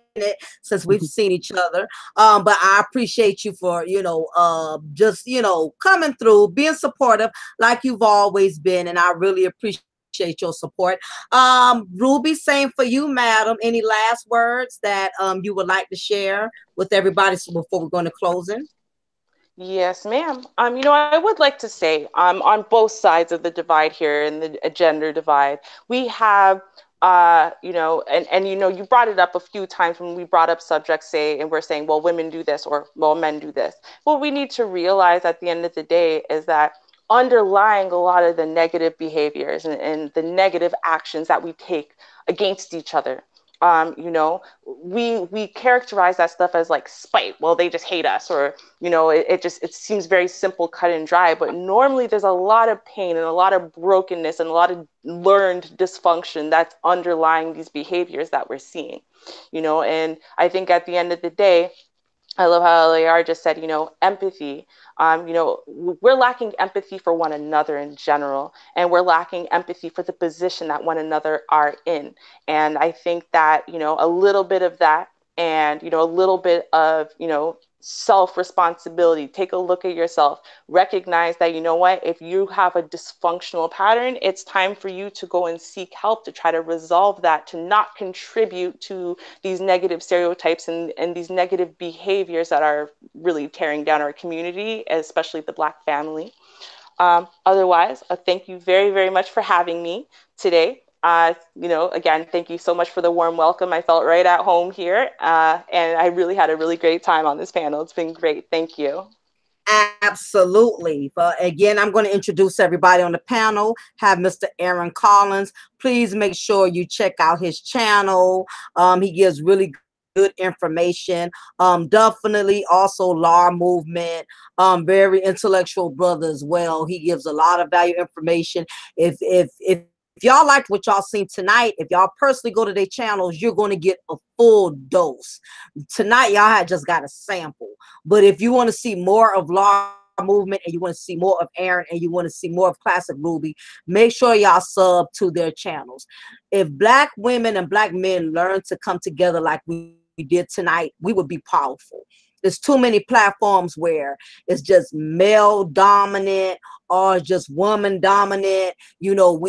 since we've seen each other. But I appreciate you for, just, coming through, being supportive like you've always been. And I really appreciate your support. Ruby, same for you, madam. Any last words that you would like to share with everybody before we're going to closing? Yes, ma'am. I would like to say, on both sides of the divide here in the gender divide, we have, you brought it up a few times when we brought up subjects, say, and we're saying, well, women do this, or well, men do this. What we need to realize at the end of the day is that underlying a lot of the negative behaviors and the negative actions that we take against each other, we characterize that stuff as like spite. Well, they just hate us, or it seems very simple, cut and dry. But normally there's a lot of pain and a lot of brokenness and a lot of learned dysfunction that's underlying these behaviors that we're seeing. And I think at the end of the day, I love how LAR just said, empathy. We're lacking empathy for one another in general, and we're lacking empathy for the position that one another are in. And I think that, a little bit of that and, a little bit of, self responsibility. Take a look at yourself. Recognize that, if you have a dysfunctional pattern, it's time for you to go and seek help to try to resolve that, to not contribute to these negative stereotypes and these negative behaviors that are really tearing down our community, especially the Black family. Otherwise, thank you very, very much for having me today. Again, thank you so much for the warm welcome. I felt right at home here, and I really had a really great time on this panel. It's been great. Thank you. Absolutely. But again, I'm going to introduce everybody on the panel. Have Mr. Aaron Collins. Please make sure you check out his channel. He gives really good information. Definitely also Law Movement. Very intellectual brother as well. He gives a lot of value information. If y'all liked what y'all seen tonight, if y'all personally go to their channels, you're going to get a full dose. Tonight, y'all had just got a sample. But if you want to see more of Law Movement and you want to see more of Aaron and you want to see more of Classic Ruby, make sure y'all sub to their channels. If Black women and Black men learn to come together like we did tonight, we would be powerful. There's too many platforms where it's just male dominant or just woman dominant. You know,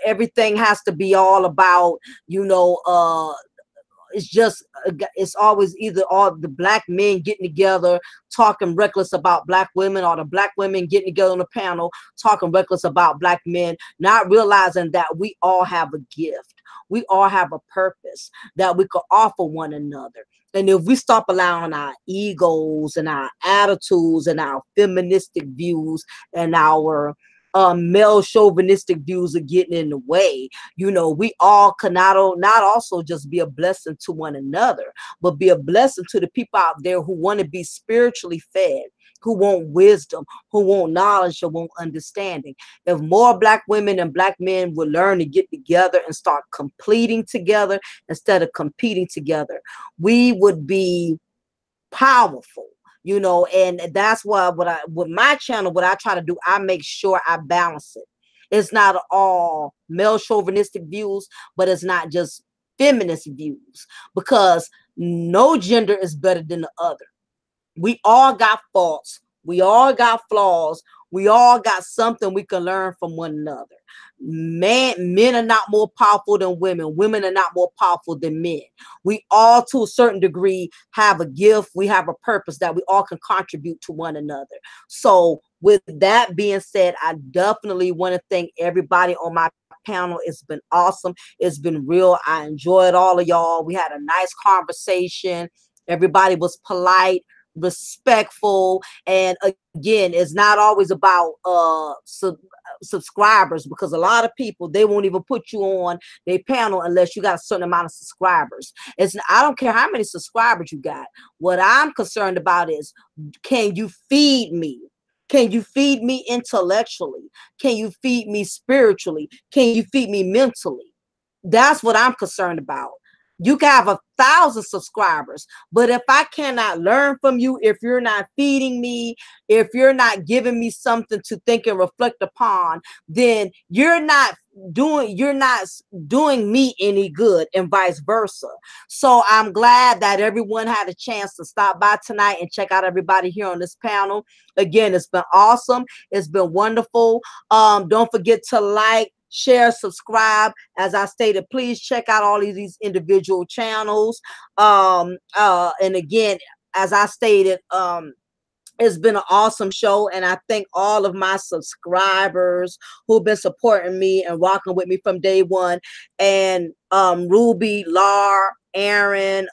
everything has to be all about, you know, it's always either all the black men getting together talking reckless about black women, or the black women getting together on the panel talking reckless about black men, not realizing that we all have a gift, we all have a purpose that we could offer one another. And if we stop allowing our egos and our attitudes and our feministic views and our male chauvinistic views are getting in the way, you know, we all cannot not also just be a blessing to one another, but be a blessing to the people out there who want to be spiritually fed, who want wisdom, who want knowledge, who want understanding. If more black women and black men would learn to get together and start completing together instead of competing together, we would be powerful. You know, and that's why with my channel, what I try to do, I make sure I balance it. It's not all male chauvinistic views, but it's not just feminist views, because no gender is better than the other. We all got faults. We all got flaws. We all got something we can learn from one another. Men are not more powerful than women. Women are not more powerful than men. We all, to a certain degree, have a gift. We have a purpose that we all can contribute to one another. So with that being said, I definitely want to thank everybody on my panel. It's been awesome. It's been real. I enjoyed all of y'all. We had a nice conversation. Everybody was polite, respectful, and again, it's not always about subscribers, because a lot of people, they won't even put you on their panel unless you got a certain amount of subscribers. I don't care how many subscribers you got. What I'm concerned about is, can you feed me? Can you feed me intellectually? Can you feed me spiritually? Can you feed me mentally? That's what I'm concerned about. You can have 1,000 subscribers, but if I cannot learn from you, if you're not feeding me, if you're not giving me something to think and reflect upon, then you're not doing me any good, and vice versa. So I'm glad that everyone had a chance to stop by tonight and check out everybody here on this panel. Again, it's been awesome. It's been wonderful. Don't forget to like, share, subscribe. As I stated, please check out all of these individual channels. And again, as I stated, it's been an awesome show, and I thank all of my subscribers who've been supporting me and rocking with me from day one. And Ruby, Lar, Aaron,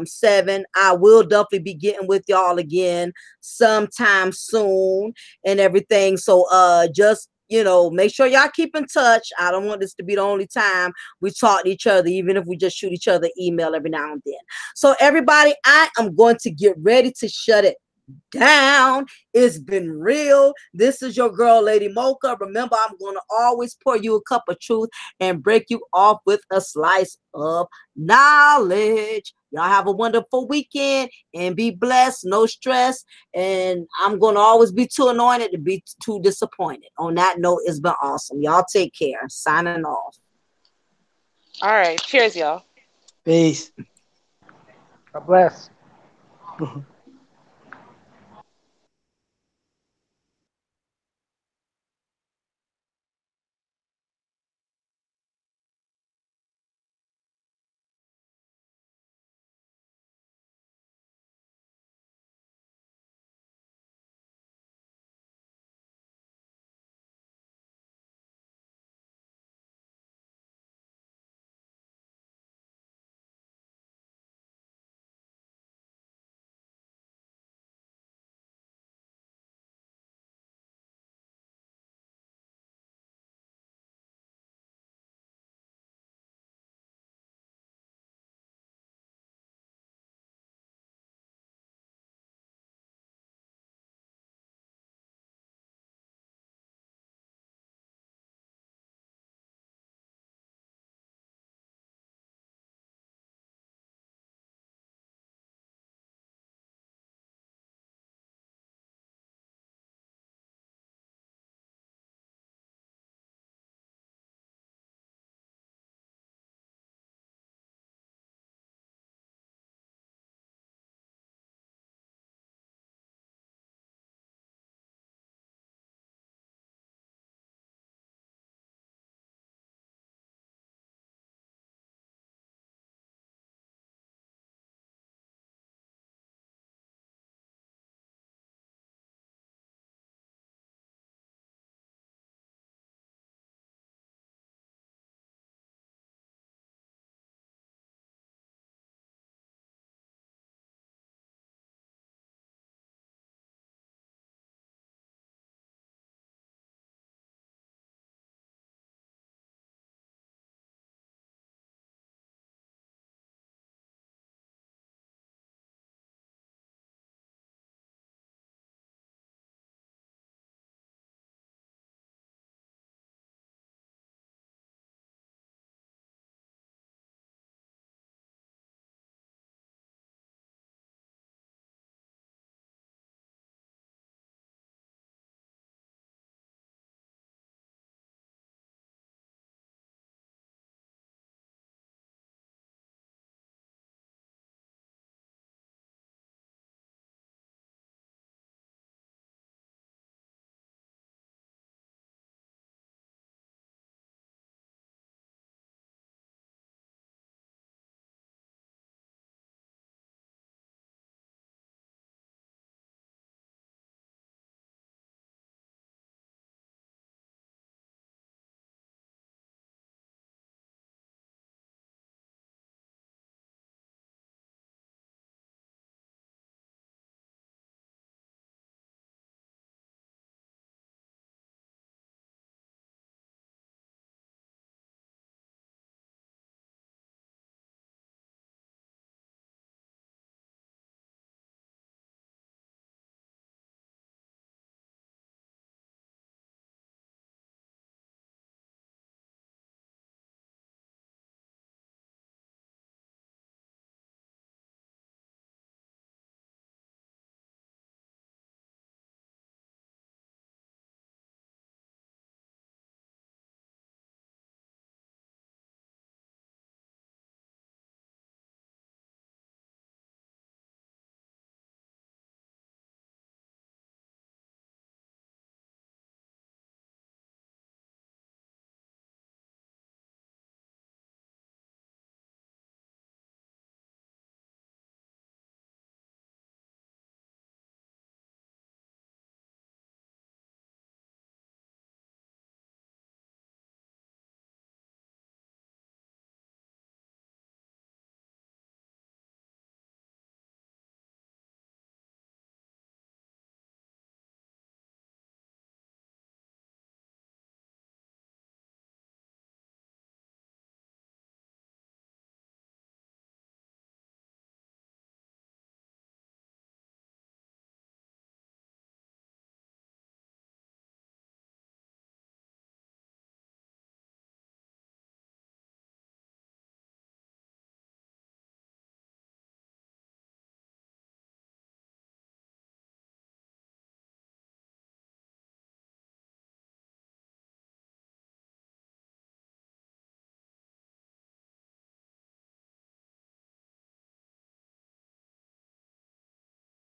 7, I will definitely be getting with y'all again sometime soon and everything. So just, you know, make sure y'all keep in touch. I don't want this to be the only time we talk to each other, even if we just shoot each other email every now and then. So everybody, I am going to get ready to shut it down. It's been real. This is your girl, Lady Mocha. Remember, I'm going to always pour you a cup of truth and break you off with a slice of knowledge. Y'all have a wonderful weekend and be blessed. No stress. And I'm going to always be too anointed to be too disappointed. On that note, it's been awesome. Y'all take care. Signing off. All right. Cheers, y'all. Peace. God bless.